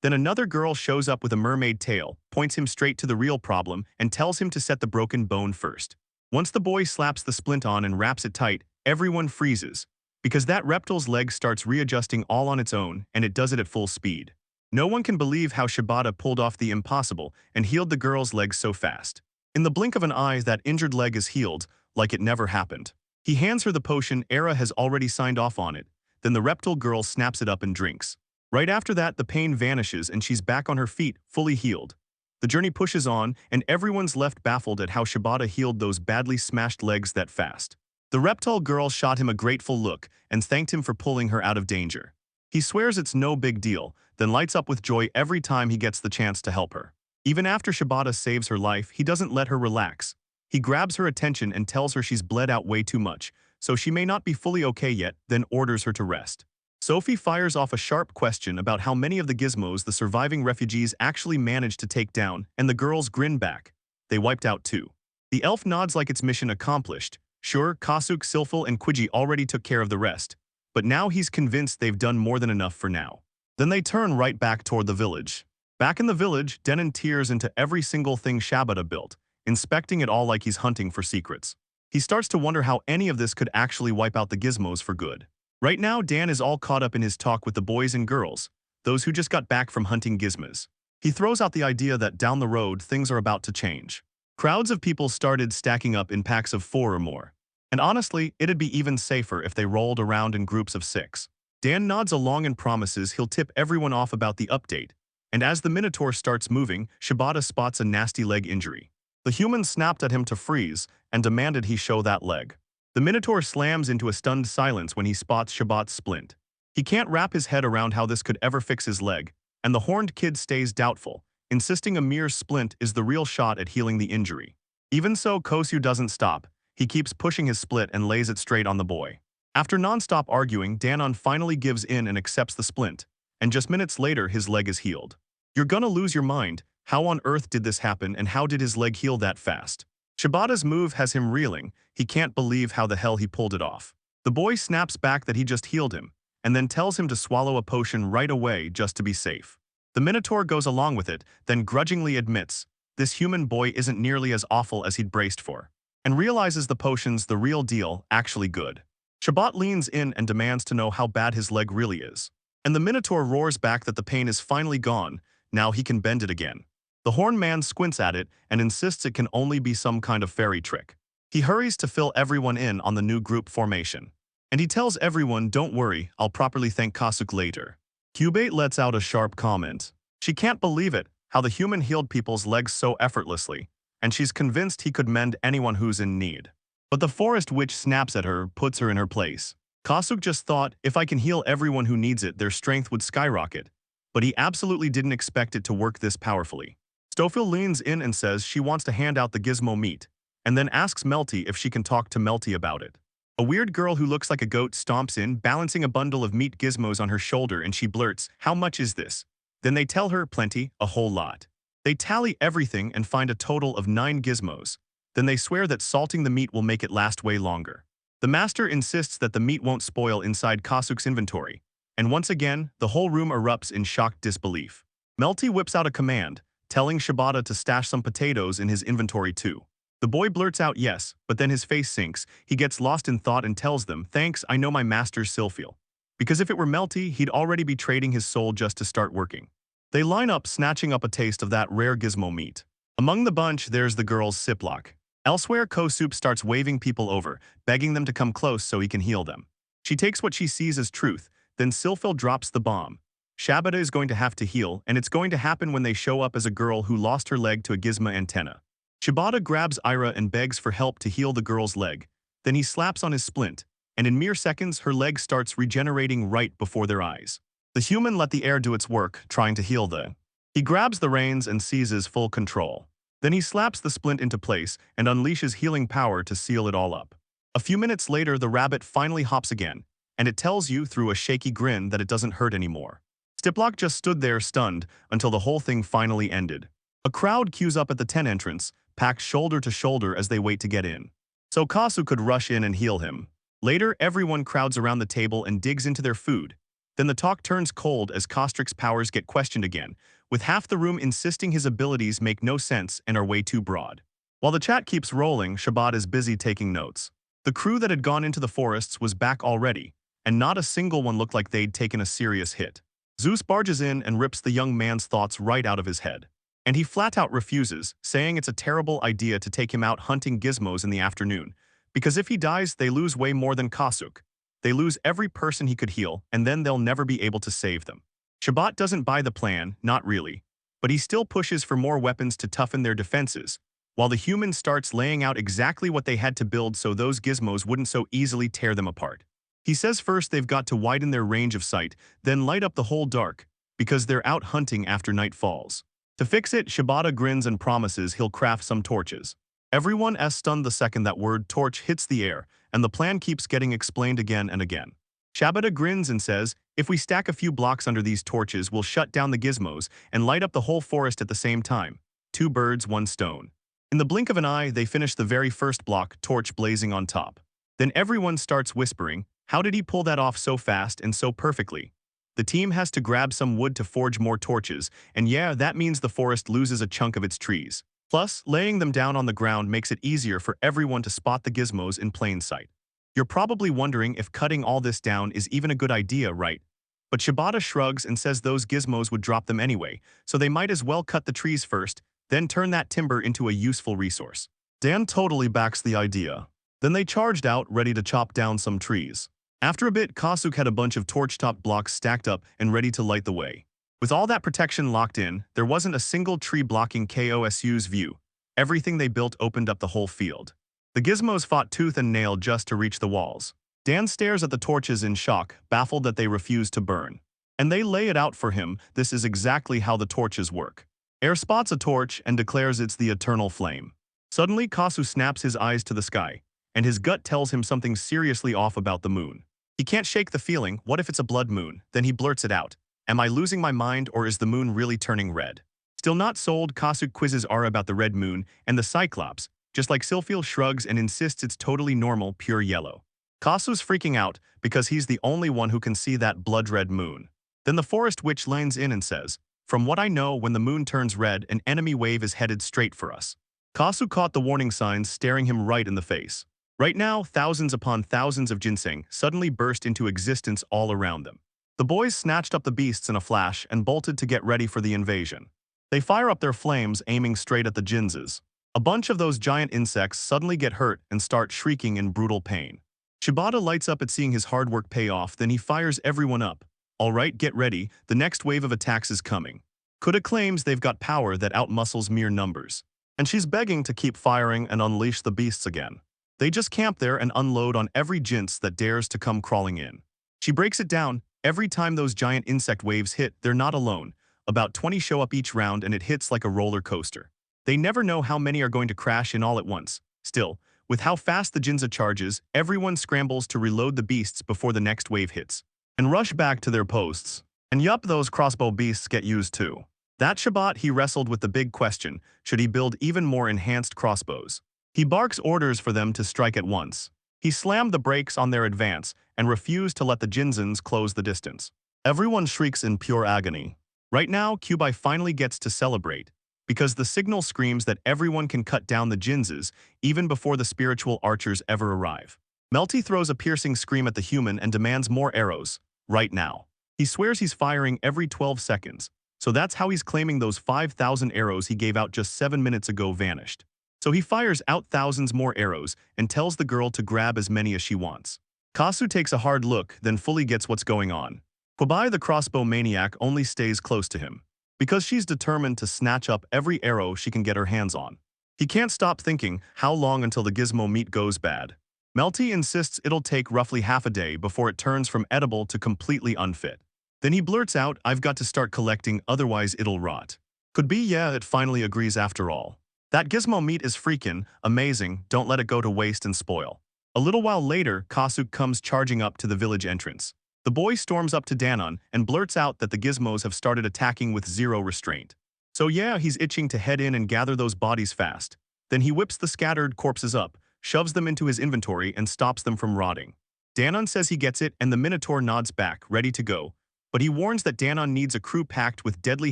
Then another girl shows up with a mermaid tail, points him straight to the real problem, and tells him to set the broken bone first. Once the boy slaps the splint on and wraps it tight, everyone freezes, because that reptile's leg starts readjusting all on its own, and it does it at full speed. No one can believe how Shibata pulled off the impossible and healed the girl's legs so fast. In the blink of an eye, that injured leg is healed, like it never happened. He hands her the potion. Era has already signed off on it. Then the reptile girl snaps it up and drinks. Right after that, the pain vanishes and she's back on her feet, fully healed. The journey pushes on, and everyone's left baffled at how Shibata healed those badly smashed legs that fast. The reptile girl shot him a grateful look and thanked him for pulling her out of danger. He swears it's no big deal, then lights up with joy every time he gets the chance to help her. Even after Shibata saves her life, he doesn't let her relax. He grabs her attention and tells her she's bled out way too much, so she may not be fully okay yet, then orders her to rest. Sophie fires off a sharp question about how many of the gizmos the surviving refugees actually managed to take down, and the girls grin back. They wiped out too. The elf nods like it's mission accomplished. Sure, Kasuk, Silphil, and Quiji already took care of the rest, but now he's convinced they've done more than enough for now. Then they turn right back toward the village. Back in the village, Denon tears into every single thing Shibata built, inspecting it all like he's hunting for secrets. He starts to wonder how any of this could actually wipe out the gizmos for good. Right now, Dan is all caught up in his talk with the boys and girls, those who just got back from hunting gizmos. He throws out the idea that down the road, things are about to change. Crowds of people started stacking up in packs of 4 or more. And honestly, it'd be even safer if they rolled around in groups of 6. Dan nods along and promises he'll tip everyone off about the update. And as the Minotaur starts moving, Shibata spots a nasty leg injury. The human snapped at him to freeze and demanded he show that leg. The Minotaur slams into a stunned silence when he spots Shibata's splint. He can't wrap his head around how this could ever fix his leg, and the horned kid stays doubtful, insisting a mere splint is the real shot at healing the injury. Even so, Kosu doesn't stop. He keeps pushing his split and lays it straight on the boy. After non-stop arguing, Danon finally gives in and accepts the splint, and just minutes later his leg is healed. You're gonna lose your mind. How on earth did this happen, and how did his leg heal that fast? Shibata's move has him reeling. He can't believe how the hell he pulled it off. The boy snaps back that he just healed him, and then tells him to swallow a potion right away just to be safe. The Minotaur goes along with it, then grudgingly admits this human boy isn't nearly as awful as he'd braced for, and realizes the potion's the real deal, actually good. Shibata leans in and demands to know how bad his leg really is. And the Minotaur roars back that the pain is finally gone, now he can bend it again. The horn man squints at it and insists it can only be some kind of fairy trick. He hurries to fill everyone in on the new group formation. And he tells everyone, don't worry, I'll properly thank Kasuk later. Cubate lets out a sharp comment. She can't believe it, how the human healed people's legs so effortlessly, and she's convinced he could mend anyone who's in need. But the forest witch snaps at her, puts her in her place. Kasuk just thought, if I can heal everyone who needs it, their strength would skyrocket. But he absolutely didn't expect it to work this powerfully. Stoffel leans in and says she wants to hand out the gizmo meat, and then asks Melty if she can talk to Melty about it. A weird girl who looks like a goat stomps in, balancing a bundle of meat gizmos on her shoulder, and she blurts, how much is this? Then they tell her, plenty, a whole lot. They tally everything and find a total of 9 gizmos. Then they swear that salting the meat will make it last way longer. The master insists that the meat won't spoil inside Kasuk's inventory, and once again, the whole room erupts in shocked disbelief. Melty whips out a command, telling Shibata to stash some potatoes in his inventory too. The boy blurts out yes, but then his face sinks. He gets lost in thought and tells them, thanks, I know my master's Silphil. Because if it were Melty, he'd already be trading his soul just to start working. They line up, snatching up a taste of that rare gizmo meat. Among the bunch, there's the girl's Ziploc. Elsewhere, Kosup starts waving people over, begging them to come close so he can heal them. She takes what she sees as truth, then Silphil drops the bomb. Shibata is going to have to heal, and it's going to happen when they show up as a girl who lost her leg to a gizmo antenna. Shibata grabs Ira and begs for help to heal the girl's leg. Then he slaps on his splint, and in mere seconds her leg starts regenerating right before their eyes. The human let the air do its work, trying to heal the. He grabs the reins and seizes full control. Then he slaps the splint into place and unleashes healing power to seal it all up. A few minutes later, the rabbit finally hops again, and it tells you through a shaky grin that it doesn't hurt anymore. Stiplock just stood there stunned until the whole thing finally ended. A crowd queues up at the tent entrance, packed shoulder to shoulder as they wait to get in. So Kasu could rush in and heal him. Later, everyone crowds around the table and digs into their food. Then the talk turns cold as Kostrik's powers get questioned again, with half the room insisting his abilities make no sense and are way too broad. While the chat keeps rolling, Shabbat is busy taking notes. The crew that had gone into the forests was back already, and not a single one looked like they'd taken a serious hit. Zeus barges in and rips the young man's thoughts right out of his head. And he flat out refuses, saying it's a terrible idea to take him out hunting gizmos in the afternoon, because if he dies, they lose way more than Kasuk. They lose every person he could heal, and then they'll never be able to save them. Shabbat doesn't buy the plan, not really, but he still pushes for more weapons to toughen their defenses, while the human starts laying out exactly what they had to build so those gizmos wouldn't so easily tear them apart. He says first they've got to widen their range of sight, then light up the whole dark, because they're out hunting after night falls. To fix it, Shibata grins and promises he'll craft some torches. Everyone is stunned the second that word torch hits the air, and the plan keeps getting explained again and again. Shabata grins and says, if we stack a few blocks under these torches, we'll shut down the gizmos and light up the whole forest at the same time. 2 birds, 1 stone. In the blink of an eye, they finish the very first block, torch blazing on top. Then everyone starts whispering, how did he pull that off so fast and so perfectly? The team has to grab some wood to forge more torches, and yeah, that means the forest loses a chunk of its trees. Plus, laying them down on the ground makes it easier for everyone to spot the gizmos in plain sight. You're probably wondering if cutting all this down is even a good idea, right? But Shibata shrugs and says those gizmos would drop them anyway, so they might as well cut the trees first, then turn that timber into a useful resource. Dan totally backs the idea. Then they charged out, ready to chop down some trees. After a bit, Kasuk had a bunch of torch-top blocks stacked up and ready to light the way. With all that protection locked in, there wasn't a single tree blocking KOSU's view. Everything they built opened up the whole field. The gizmos fought tooth and nail just to reach the walls. Dan stares at the torches in shock, baffled that they refuse to burn. And they lay it out for him, this is exactly how the torches work. Air spots a torch and declares it's the eternal flame. Suddenly, Kasu snaps his eyes to the sky, and his gut tells him something seriously off about the moon. He can't shake the feeling, what if it's a blood moon? Then he blurts it out. Am I losing my mind or is the moon really turning red? Still not sold, Kasuk quizzes Ara about the red moon and the Cyclops, just like Sylphiel shrugs and insists it's totally normal, pure yellow. Kasu's freaking out because he's the only one who can see that blood-red moon. Then the forest witch leans in and says, from what I know, when the moon turns red, an enemy wave is headed straight for us. Kasu caught the warning signs staring him right in the face. Right now, thousands upon thousands of ginseng suddenly burst into existence all around them. The boys snatched up the beasts in a flash and bolted to get ready for the invasion. They fire up their flames, aiming straight at the jinzes. A bunch of those giant insects suddenly get hurt and start shrieking in brutal pain. Shibata lights up at seeing his hard work pay off, then he fires everyone up. All right, get ready, the next wave of attacks is coming. Kuda claims they've got power that outmuscles mere numbers. And she's begging to keep firing and unleash the beasts again. They just camp there and unload on every jinx that dares to come crawling in. She breaks it down. Every time those giant insect waves hit, they're not alone. About 20 show up each round and it hits like a roller coaster. They never know how many are going to crash in all at once. Still, with how fast the Jinza charges, everyone scrambles to reload the beasts before the next wave hits, and rush back to their posts. And yup, those crossbow beasts get used too. That Shabbat, he wrestled with the big question, should he build even more enhanced crossbows? He barks orders for them to strike at once. He slammed the brakes on their advance and refused to let the Jinzans close the distance. Everyone shrieks in pure agony. Right now, Kyubai finally gets to celebrate, because the signal screams that everyone can cut down the Jinzas even before the spiritual archers ever arrive. Melty throws a piercing scream at the human and demands more arrows, right now. He swears he's firing every 12 seconds, so that's how he's claiming those 5,000 arrows he gave out just 7 minutes ago vanished. So he fires out thousands more arrows and tells the girl to grab as many as she wants. Kasu takes a hard look, then fully gets what's going on. Kwabai the crossbow maniac only stays close to him, because she's determined to snatch up every arrow she can get her hands on. He can't stop thinking, how long until the gizmo meat goes bad? Melty insists it'll take roughly half a day before it turns from edible to completely unfit. Then he blurts out, I've got to start collecting, otherwise it'll rot. Could be, yeah, it finally agrees after all. That gizmo meat is freakin' amazing, don't let it go to waste and spoil. A little while later, Kasuk comes charging up to the village entrance. The boy storms up to Danon and blurts out that the gizmos have started attacking with zero restraint. So yeah, he's itching to head in and gather those bodies fast. Then he whips the scattered corpses up, shoves them into his inventory and stops them from rotting. Danon says he gets it and the Minotaur nods back, ready to go, but he warns that Danon needs a crew packed with deadly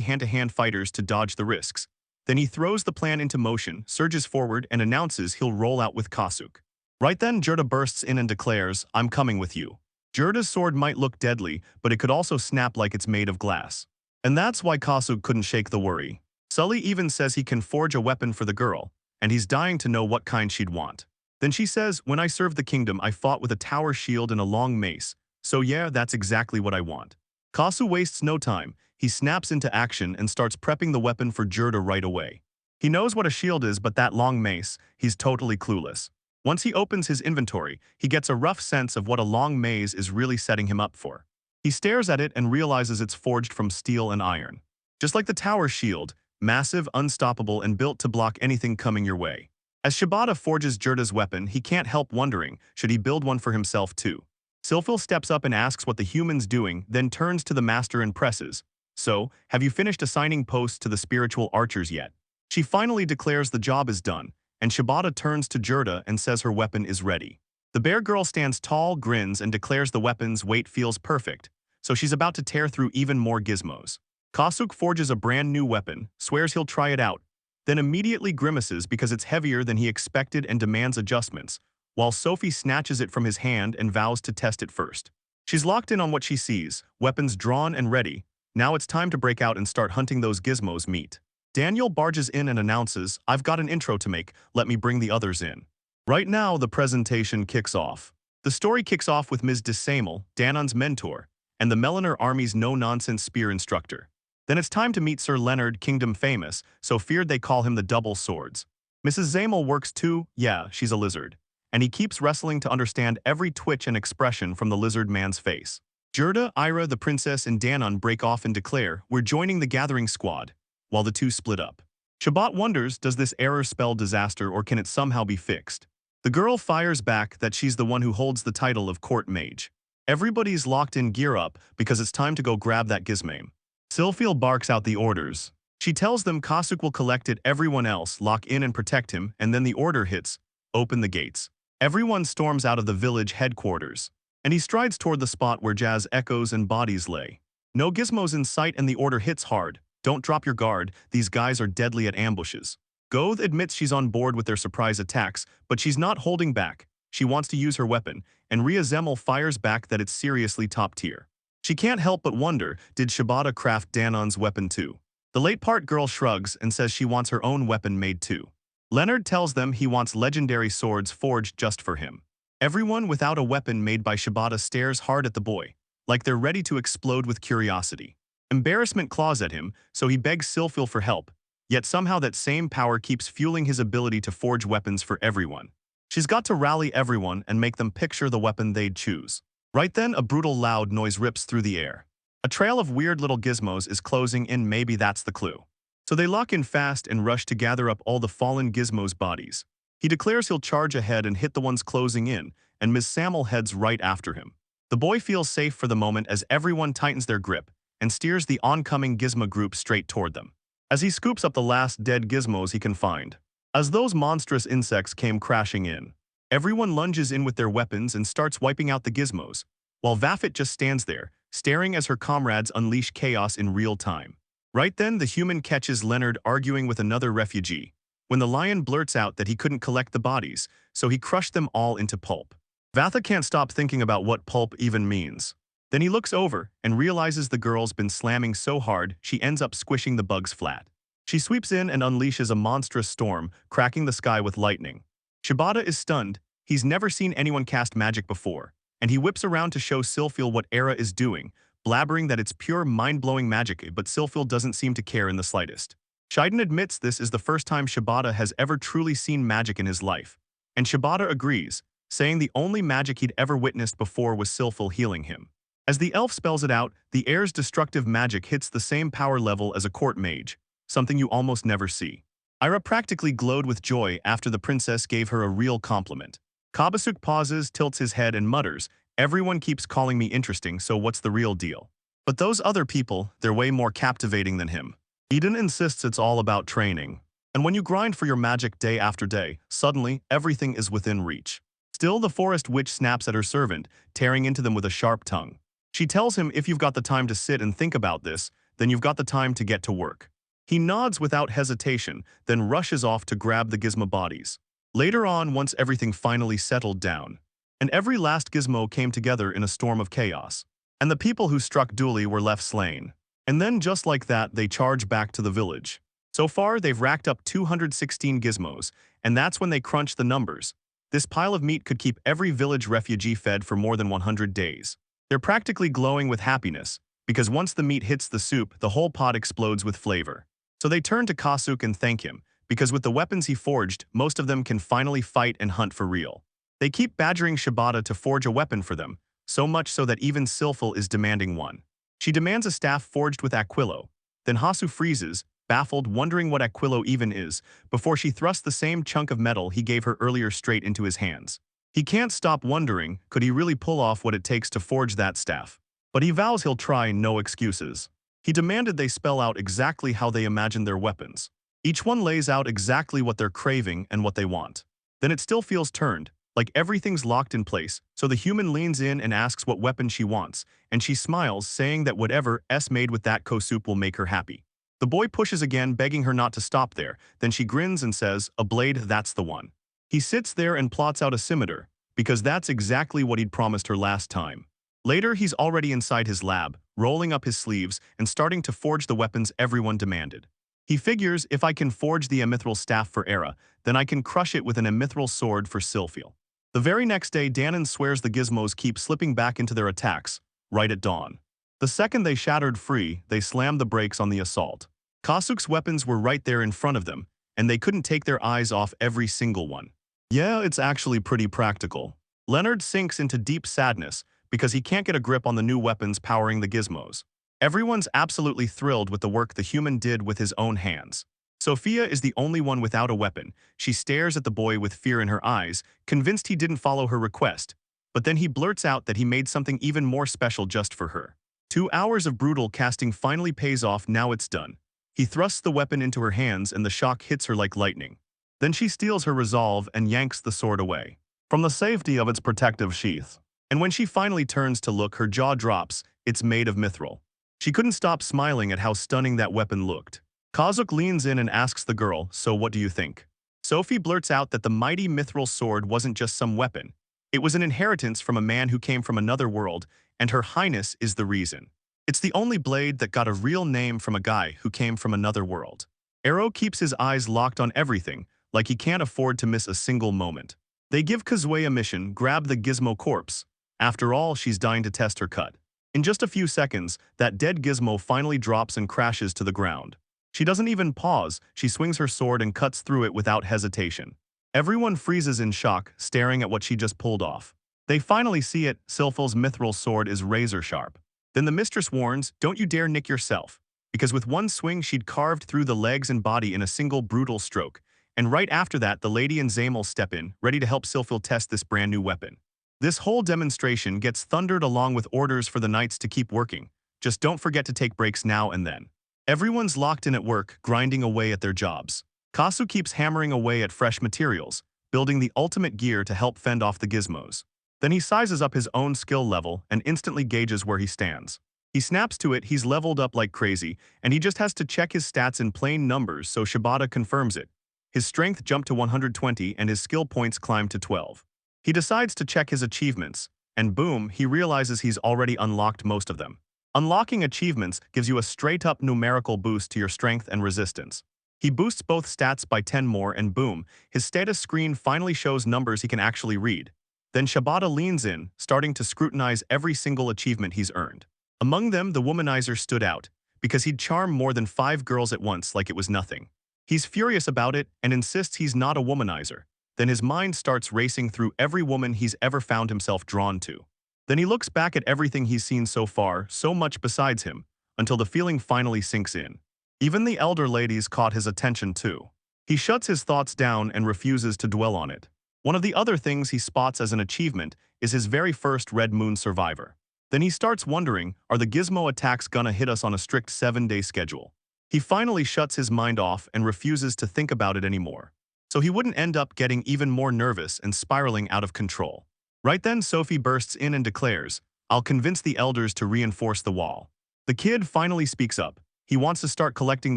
hand-to-hand fighters to dodge the risks. Then he throws the plan into motion, surges forward and announces he'll roll out with Kasuk. Right then, Jurda bursts in and declares, "I'm coming with you." Jurda's sword might look deadly, but it could also snap like it's made of glass. And that's why Kasuk couldn't shake the worry. Sully even says he can forge a weapon for the girl, and he's dying to know what kind she'd want. Then she says, "When I served the kingdom, I fought with a tower shield and a long mace, so yeah, that's exactly what I want." Kasu wastes no time. He snaps into action and starts prepping the weapon for Jurda right away. He knows what a shield is, but that long mace, he's totally clueless. Once he opens his inventory, he gets a rough sense of what a long maze is really setting him up for. He stares at it and realizes it's forged from steel and iron. Just like the tower shield, massive, unstoppable, and built to block anything coming your way. As Shibata forges Jurda's weapon, he can't help wondering, should he build one for himself too? Silphil steps up and asks what the human's doing, then turns to the master and presses, "So, have you finished assigning posts to the spiritual archers yet?" She finally declares the job is done, and Shibata turns to Jurda and says her weapon is ready. The bear girl stands tall, grins, and declares the weapon's weight feels perfect, so she's about to tear through even more gizmos. Kasuk forges a brand new weapon, swears he'll try it out, then immediately grimaces because it's heavier than he expected and demands adjustments, while Sophie snatches it from his hand and vows to test it first. She's locked in on what she sees, weapons drawn and ready. Now it's time to break out and start hunting those gizmos meat. Daniel barges in and announces, "I've got an intro to make, let me bring the others in." Right now, the presentation kicks off. The story kicks off with Ms. Desamel, Danon's mentor, and the Melinar Army's no-nonsense spear instructor. Then it's time to meet Sir Leonard, kingdom famous, so feared they call him the Double Swords. Mrs. Zamel works too, yeah, she's a lizard, and he keeps wrestling to understand every twitch and expression from the lizard man's face. Jurda, Ira, the princess, and Danon break off and declare, "We're joining the gathering squad," while the two split up. Shabbat wonders, does this error spell disaster or can it somehow be fixed? The girl fires back that she's the one who holds the title of court mage. Everybody's locked in gear up because it's time to go grab that gizmame. Silphil barks out the orders. She tells them Kasuk will collect it, everyone else lock in and protect him, and then the order hits, "Open the gates." Everyone storms out of the village headquarters, and he strides toward the spot where jazz echoes and bodies lay. No gizmos in sight and the order hits hard. "Don't drop your guard, these guys are deadly at ambushes." Goth admits she's on board with their surprise attacks, but she's not holding back. She wants to use her weapon, and Rhea Zemel fires back that it's seriously top tier. She can't help but wonder, did Shibata craft Danon's weapon too? The late part girl shrugs and says she wants her own weapon made too. Leonard tells them he wants legendary swords forged just for him. Everyone without a weapon made by Shibata stares hard at the boy, like they're ready to explode with curiosity. Embarrassment claws at him, so he begs Silphil for help, yet somehow that same power keeps fueling his ability to forge weapons for everyone. She's got to rally everyone and make them picture the weapon they'd choose. Right then, a brutal loud noise rips through the air. A trail of weird little gizmos is closing in, maybe that's the clue. So they lock in fast and rush to gather up all the fallen gizmos' bodies. He declares he'll charge ahead and hit the ones closing in, and Ms. Samel heads right after him. The boy feels safe for the moment as everyone tightens their grip and steers the oncoming gizmo group straight toward them. As he scoops up the last dead gizmos he can find. As those monstrous insects came crashing in, everyone lunges in with their weapons and starts wiping out the gizmos, while Vafit just stands there, staring as her comrades unleash chaos in real time. Right then, the human catches Leonard arguing with another refugee, when the lion blurts out that he couldn't collect the bodies, so he crushed them all into pulp. Vatha can't stop thinking about what pulp even means. Then he looks over and realizes the girl's been slamming so hard she ends up squishing the bugs flat. She sweeps in and unleashes a monstrous storm, cracking the sky with lightning. Shibata is stunned. He's never seen anyone cast magic before, and he whips around to show Silphil what Era is doing, blabbering that it's pure mind-blowing magic, but Silphil doesn't seem to care in the slightest. Shiden admits this is the first time Shibata has ever truly seen magic in his life, and Shibata agrees, saying the only magic he'd ever witnessed before was Silphil healing him. As the elf spells it out, the heir's destructive magic hits the same power level as a court mage, something you almost never see. Ira practically glowed with joy after the princess gave her a real compliment. Kabasuk pauses, tilts his head, and mutters, "Everyone keeps calling me interesting, so what's the real deal?" But those other people, they're way more captivating than him. Eden insists it's all about training. And when you grind for your magic day after day, suddenly, everything is within reach. Still, the forest witch snaps at her servant, tearing into them with a sharp tongue. She tells him if you've got the time to sit and think about this, then you've got the time to get to work. He nods without hesitation, then rushes off to grab the gizmo bodies. Later on, once everything finally settled down, and every last gizmo came together in a storm of chaos, and the people who struck Dooley were left slain. And then just like that, they charge back to the village. So far, they've racked up 216 gizmos, and that's when they crunch the numbers. This pile of meat could keep every village refugee fed for more than 100 days. They're practically glowing with happiness, because once the meat hits the soup, the whole pot explodes with flavor. So they turn to Kasuk and thank him, because with the weapons he forged, most of them can finally fight and hunt for real. They keep badgering Shibata to forge a weapon for them, so much so that even Silphil is demanding one. She demands a staff forged with Aquilo. Then Hasu freezes, baffled, wondering what Aquilo even is, before she thrusts the same chunk of metal he gave her earlier straight into his hands. He can't stop wondering, could he really pull off what it takes to forge that staff? But he vows he'll try, no excuses. He demanded they spell out exactly how they imagine their weapons. Each one lays out exactly what they're craving and what they want. Then it still feels turned, like everything's locked in place, so the human leans in and asks what weapon she wants, and she smiles, saying that whatever S made with that kosup will make her happy. The boy pushes again, begging her not to stop there, then she grins and says, "A blade, that's the one." He sits there and plots out a scimitar, because that's exactly what he'd promised her last time. Later, he's already inside his lab, rolling up his sleeves and starting to forge the weapons everyone demanded. He figures, if I can forge the emithril staff for Era, then I can crush it with an emithril sword for Silphil. The very next day, Danon swears the gizmos keep slipping back into their attacks, right at dawn. The second they shattered free, they slammed the brakes on the assault. Kasuk's weapons were right there in front of them, and they couldn't take their eyes off every single one. Yeah, it's actually pretty practical. Leonard sinks into deep sadness because he can't get a grip on the new weapons powering the gizmos. Everyone's absolutely thrilled with the work the human did with his own hands. Sophia is the only one without a weapon. She stares at the boy with fear in her eyes, convinced he didn't follow her request. But then he blurts out that he made something even more special just for her. 2 hours of brutal casting finally pays off. Now it's done. He thrusts the weapon into her hands and the shock hits her like lightning. Then she steals her resolve and yanks the sword away from the safety of its protective sheath. And when she finally turns to look, her jaw drops. It's made of mithril. She couldn't stop smiling at how stunning that weapon looked. Kasuk leans in and asks the girl, "So what do you think?" Sophie blurts out that the mighty mithril sword wasn't just some weapon. It was an inheritance from a man who came from another world, and her highness is the reason. It's the only blade that got a real name from a guy who came from another world. Ero keeps his eyes locked on everything, like he can't afford to miss a single moment. They give Kazue a mission, grab the gizmo corpse. After all, she's dying to test her cut. In just a few seconds, that dead gizmo finally drops and crashes to the ground. She doesn't even pause, she swings her sword and cuts through it without hesitation. Everyone freezes in shock, staring at what she just pulled off. They finally see it, Silphil's mithril sword is razor sharp. Then the mistress warns, "Don't you dare nick yourself," because with one swing she'd carved through the legs and body in a single brutal stroke. And right after that, the lady and Zamel step in, ready to help Silphil test this brand new weapon. This whole demonstration gets thundered along with orders for the knights to keep working. Just don't forget to take breaks now and then. Everyone's locked in at work, grinding away at their jobs. Kasu keeps hammering away at fresh materials, building the ultimate gear to help fend off the gizmos. Then he sizes up his own skill level and instantly gauges where he stands. He snaps to it, he's leveled up like crazy, and he just has to check his stats in plain numbers, so Shibata confirms it. His strength jumped to 120 and his skill points climbed to 12. He decides to check his achievements, and boom, he realizes he's already unlocked most of them. Unlocking achievements gives you a straight-up numerical boost to your strength and resistance. He boosts both stats by 10 more and boom, his status screen finally shows numbers he can actually read. Then Shibata leans in, starting to scrutinize every single achievement he's earned. Among them, the womanizer stood out, because he'd charmed more than 5 girls at once like it was nothing. He's furious about it and insists he's not a womanizer. Then his mind starts racing through every woman he's ever found himself drawn to. Then he looks back at everything he's seen so far, so much besides him, until the feeling finally sinks in. Even the elder ladies caught his attention too. He shuts his thoughts down and refuses to dwell on it. One of the other things he spots as an achievement is his very first Red Moon survivor. Then he starts wondering, are the gizmo attacks gonna hit us on a strict 7-day schedule? He finally shuts his mind off and refuses to think about it anymore, so he wouldn't end up getting even more nervous and spiraling out of control. Right then, Sophie bursts in and declares, "I'll convince the elders to reinforce the wall." The kid finally speaks up. He wants to start collecting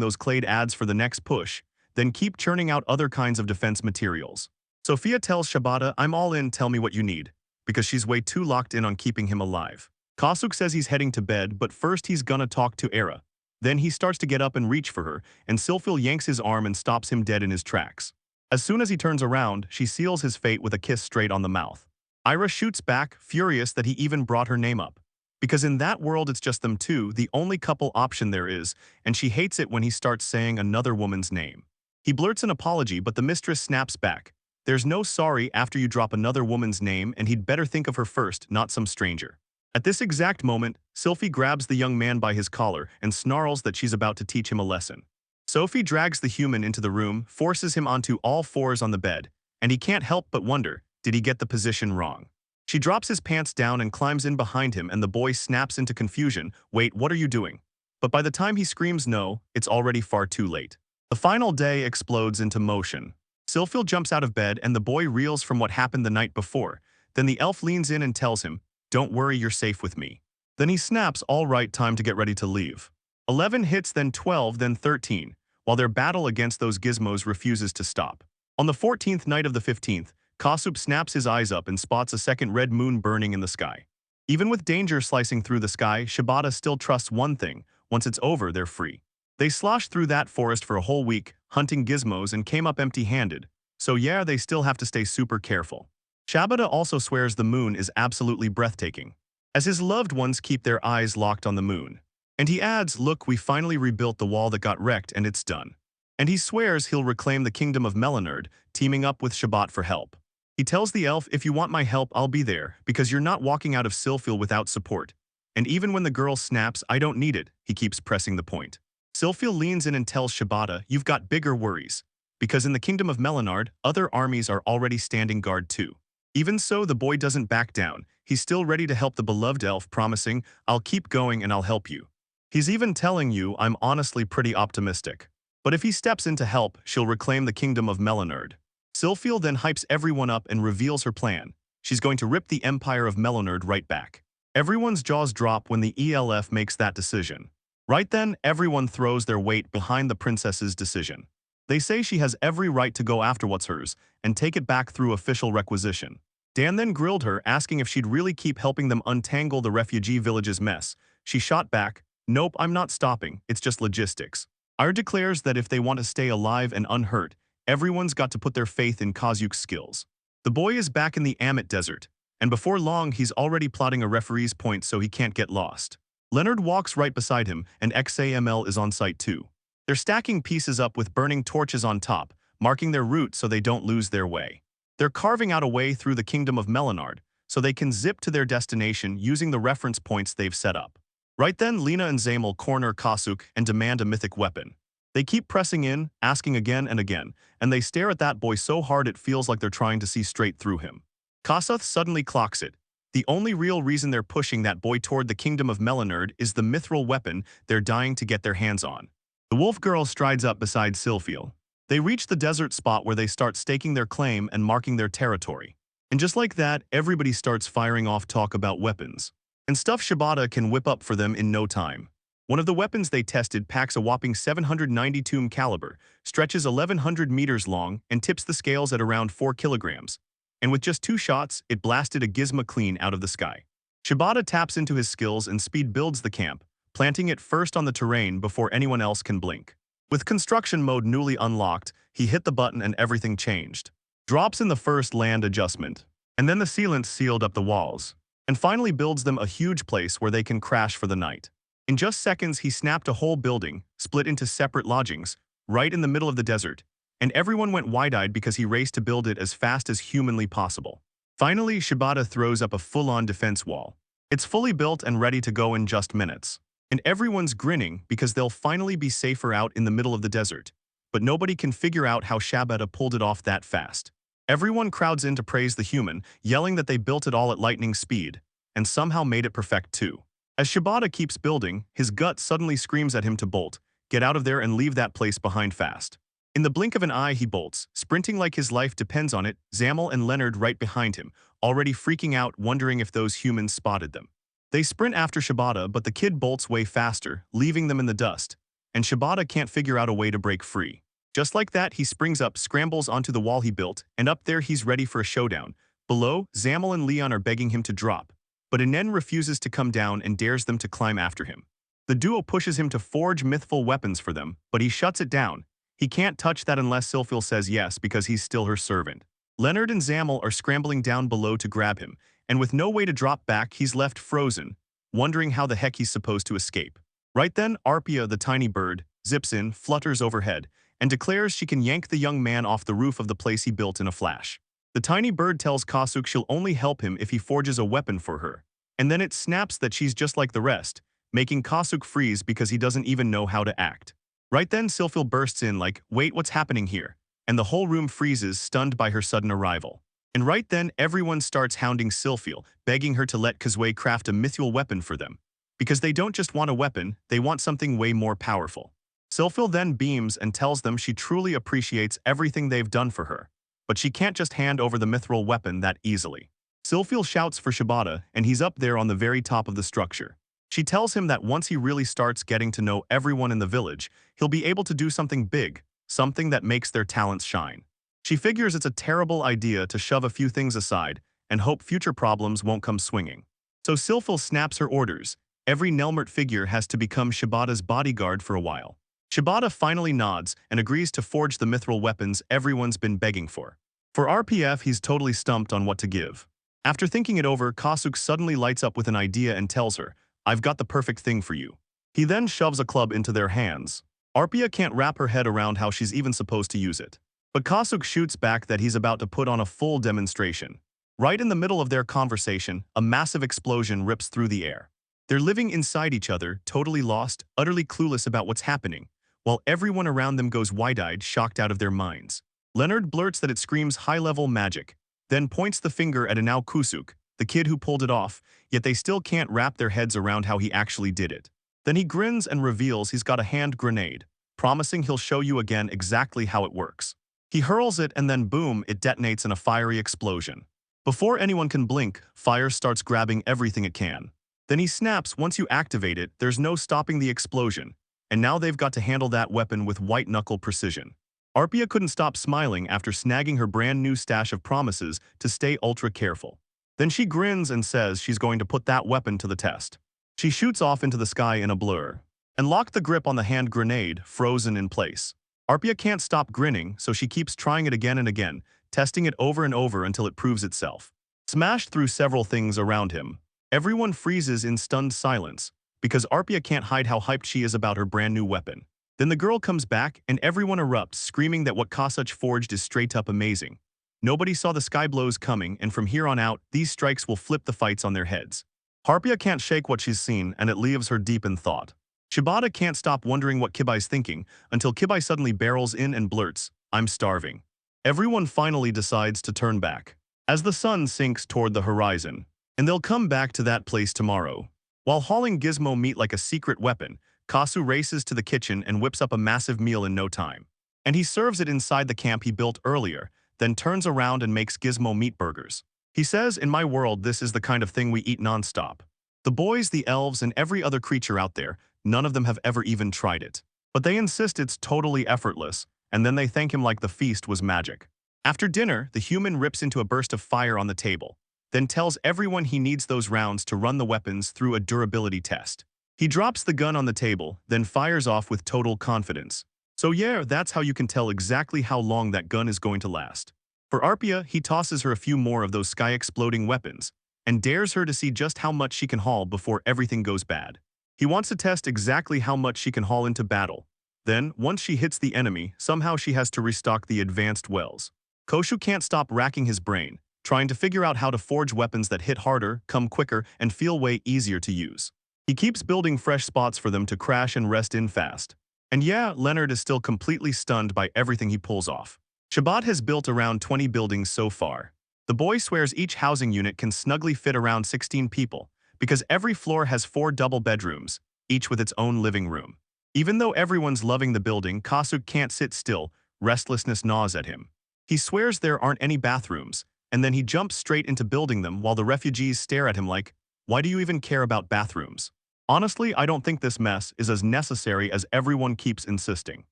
those clade ads for the next push, then keep churning out other kinds of defense materials. Sophia tells Shibata, "I'm all in, tell me what you need," because she's way too locked in on keeping him alive. Kasuke says he's heading to bed, but first he's gonna talk to Era. Then he starts to get up and reach for her, and Sylphil yanks his arm and stops him dead in his tracks. As soon as he turns around, she seals his fate with a kiss straight on the mouth. Ira shoots back, furious that he even brought her name up. Because in that world it's just them two, the only couple option there is, and she hates it when he starts saying another woman's name. He blurts an apology, but the mistress snaps back. There's no sorry after you drop another woman's name, and he'd better think of her first, not some stranger. At this exact moment, Sylphie grabs the young man by his collar and snarls that she's about to teach him a lesson. Sophie drags the human into the room, forces him onto all fours on the bed, and he can't help but wonder, did he get the position wrong? She drops his pants down and climbs in behind him, and the boy snaps into confusion. Wait, what are you doing? But by the time he screams no, it's already far too late. The final day explodes into motion. Sylphil jumps out of bed and the boy reels from what happened the night before. Then the elf leans in and tells him, "Don't worry, you're safe with me." Then he snaps, "All right, time to get ready to leave." 11 hits, then 12, then 13, while their battle against those gizmos refuses to stop. On the 14th night of the 15th, Kasuke snaps his eyes up and spots a second red moon burning in the sky. Even with danger slicing through the sky, Shibata still trusts one thing: once it's over, they're free. They sloshed through that forest for a whole week, hunting gizmos, and came up empty-handed, so yeah, they still have to stay super careful. Shibata also swears the moon is absolutely breathtaking, as his loved ones keep their eyes locked on the moon. And he adds, "Look, we finally rebuilt the wall that got wrecked and it's done." And he swears he'll reclaim the kingdom of Melanerd, teaming up with Shibata for help. He tells the elf, "If you want my help, I'll be there, because you're not walking out of Sylphil without support." And even when the girl snaps, "I don't need it," he keeps pressing the point. Sylphil leans in and tells Shibata, "You've got bigger worries, because in the kingdom of Melanerd, other armies are already standing guard too." Even so, the boy doesn't back down. He's still ready to help the beloved elf, promising, "I'll keep going and I'll help you." He's even telling you, "I'm honestly pretty optimistic. But if he steps in to help, she'll reclaim the kingdom of Melanerd." Sylphil then hypes everyone up and reveals her plan. She's going to rip the empire of Melanerd right back. Everyone's jaws drop when the ELF makes that decision. Right then, everyone throws their weight behind the princess's decision. They say she has every right to go after what's hers and take it back through official requisition. Dan then grilled her, asking if she'd really keep helping them untangle the refugee village's mess. She shot back, "Nope, I'm not stopping, it's just logistics." Ire declares that if they want to stay alive and unhurt, everyone's got to put their faith in Kazuke's skills. The boy is back in the Amit Desert, and before long he's already plotting a referee's point so he can't get lost. Leonard walks right beside him, and XAML is on site too. They're stacking pieces up with burning torches on top, marking their route so they don't lose their way. They're carving out a way through the kingdom of Melanerd, so they can zip to their destination using the reference points they've set up. Right then, Lena and Zamel corner Kasuke and demand a mythic weapon. They keep pressing in, asking again and again, and they stare at that boy so hard it feels like they're trying to see straight through him. Kasuke suddenly clocks it. The only real reason they're pushing that boy toward the kingdom of Melanerd is the mithril weapon they're dying to get their hands on. The wolf girl strides up beside Sylphil. They reach the desert spot where they start staking their claim and marking their territory. And just like that, everybody starts firing off talk about weapons and stuff Shibata can whip up for them in no time. One of the weapons they tested packs a whopping 792 caliber, stretches 1100 meters long, and tips the scales at around 4 kilograms. And with just 2 shots, it blasted a gizmo clean out of the sky. Shibata taps into his skills and speed builds the camp, planting it first on the terrain before anyone else can blink. With construction mode newly unlocked, he hit the button and everything changed. Drops in the first land adjustment, and then the sealant sealed up the walls, and finally builds them a huge place where they can crash for the night. In just seconds, he snapped a whole building, split into separate lodgings, right in the middle of the desert, and everyone went wide-eyed because he raced to build it as fast as humanly possible. Finally, Shibata throws up a full-on defense wall. It's fully built and ready to go in just minutes. And everyone's grinning because they'll finally be safer out in the middle of the desert. But nobody can figure out how Shibata pulled it off that fast. Everyone crowds in to praise the human, yelling that they built it all at lightning speed, and somehow made it perfect too. As Shibata keeps building, his gut suddenly screams at him to bolt, get out of there and leave that place behind fast. In the blink of an eye he bolts, sprinting like his life depends on it, Zammel and Leonard right behind him, already freaking out, wondering if those humans spotted them. They sprint after Shibata, but the kid bolts way faster, leaving them in the dust, and Shibata can't figure out a way to break free. Just like that, he springs up, scrambles onto the wall he built, and up there he's ready for a showdown. Below, Zammel and Leon are begging him to drop, but Inen refuses to come down and dares them to climb after him. The duo pushes him to forge mythful weapons for them, but he shuts it down. He can't touch that unless Silphil says yes because he's still her servant. Leonard and Zammel are scrambling down below to grab him, and with no way to drop back, he's left frozen, wondering how the heck he's supposed to escape. Right then, Arpia, the tiny bird, zips in, flutters overhead, and declares she can yank the young man off the roof of the place he built in a flash. The tiny bird tells Kasuk she'll only help him if he forges a weapon for her, and then it snaps that she's just like the rest, making Kasuk freeze because he doesn't even know how to act. Right then, Silphil bursts in like, wait, what's happening here? And the whole room freezes, stunned by her sudden arrival. And right then, everyone starts hounding Silphil, begging her to let Kazue craft a mythical weapon for them. Because they don't just want a weapon, they want something way more powerful. Silphil then beams and tells them she truly appreciates everything they've done for her, but she can't just hand over the mithril weapon that easily. Silphil shouts for Shibata, and he's up there on the very top of the structure. She tells him that once he really starts getting to know everyone in the village, he'll be able to do something big, something that makes their talents shine. She figures it's a terrible idea to shove a few things aside and hope future problems won't come swinging. So Silphil snaps her orders. Every Nelmert figure has to become Shibata's bodyguard for a while. Shibata finally nods and agrees to forge the mithril weapons everyone's been begging for. For RPF, he's totally stumped on what to give. After thinking it over, Kasuk suddenly lights up with an idea and tells her, I've got the perfect thing for you. He then shoves a club into their hands. Arpia can't wrap her head around how she's even supposed to use it. But Kasuk shoots back that he's about to put on a full demonstration. Right in the middle of their conversation, a massive explosion rips through the air. They're living inside each other, totally lost, utterly clueless about what's happening, while everyone around them goes wide-eyed, shocked out of their minds. Leonard blurts that it screams high-level magic, then points the finger at Inao Kusuk, the kid who pulled it off, yet they still can't wrap their heads around how he actually did it. Then he grins and reveals he's got a hand grenade, promising he'll show you again exactly how it works. He hurls it and then boom, it detonates in a fiery explosion. Before anyone can blink, fire starts grabbing everything it can. Then he snaps, once you activate it, there's no stopping the explosion, and now they've got to handle that weapon with white-knuckle precision. Arpia couldn't stop smiling after snagging her brand new stash of promises to stay ultra careful. Then she grins and says she's going to put that weapon to the test. She shoots off into the sky in a blur, and locked the grip on the hand grenade, frozen in place. Arpia can't stop grinning, so she keeps trying it again and again, testing it over and over until it proves itself. Smashed through several things around him, everyone freezes in stunned silence, because Arpia can't hide how hyped she is about her brand new weapon. Then the girl comes back, and everyone erupts, screaming that what Kasuk forged is straight up amazing. Nobody saw the sky blows coming, and from here on out, these strikes will flip the fights on their heads. Harpia can't shake what she's seen, and it leaves her deep in thought. Shibata can't stop wondering what Kibai's thinking, until Kibai suddenly barrels in and blurts, I'm starving. Everyone finally decides to turn back, as the sun sinks toward the horizon, and they'll come back to that place tomorrow. While hauling Gizmo meat like a secret weapon, Kasu races to the kitchen and whips up a massive meal in no time. And he serves it inside the camp he built earlier, then turns around and makes Gizmo meat burgers. He says, in my world, this is the kind of thing we eat non-stop. The boys, the elves, and every other creature out there, none of them have ever even tried it. But they insist it's totally effortless, and then they thank him like the feast was magic. After dinner, the human rips into a burst of fire on the table, then tells everyone he needs those rounds to run the weapons through a durability test. He drops the gun on the table, then fires off with total confidence. So yeah, that's how you can tell exactly how long that gun is going to last. For Arpia, he tosses her a few more of those sky-exploding weapons, and dares her to see just how much she can haul before everything goes bad. He wants to test exactly how much she can haul into battle. Then, once she hits the enemy, somehow she has to restock the advanced wells. Koshu can't stop racking his brain, trying to figure out how to forge weapons that hit harder, come quicker, and feel way easier to use. He keeps building fresh spots for them to crash and rest in fast. And yeah, Leonard is still completely stunned by everything he pulls off. Shabbat has built around 20 buildings so far. The boy swears each housing unit can snugly fit around 16 people, because every floor has 4 double bedrooms, each with its own living room. Even though everyone's loving the building, Kasuk can't sit still, restlessness gnaws at him. He swears there aren't any bathrooms, and then he jumps straight into building them while the refugees stare at him like, why do you even care about bathrooms? Honestly, I don't think this mess is as necessary as everyone keeps insisting.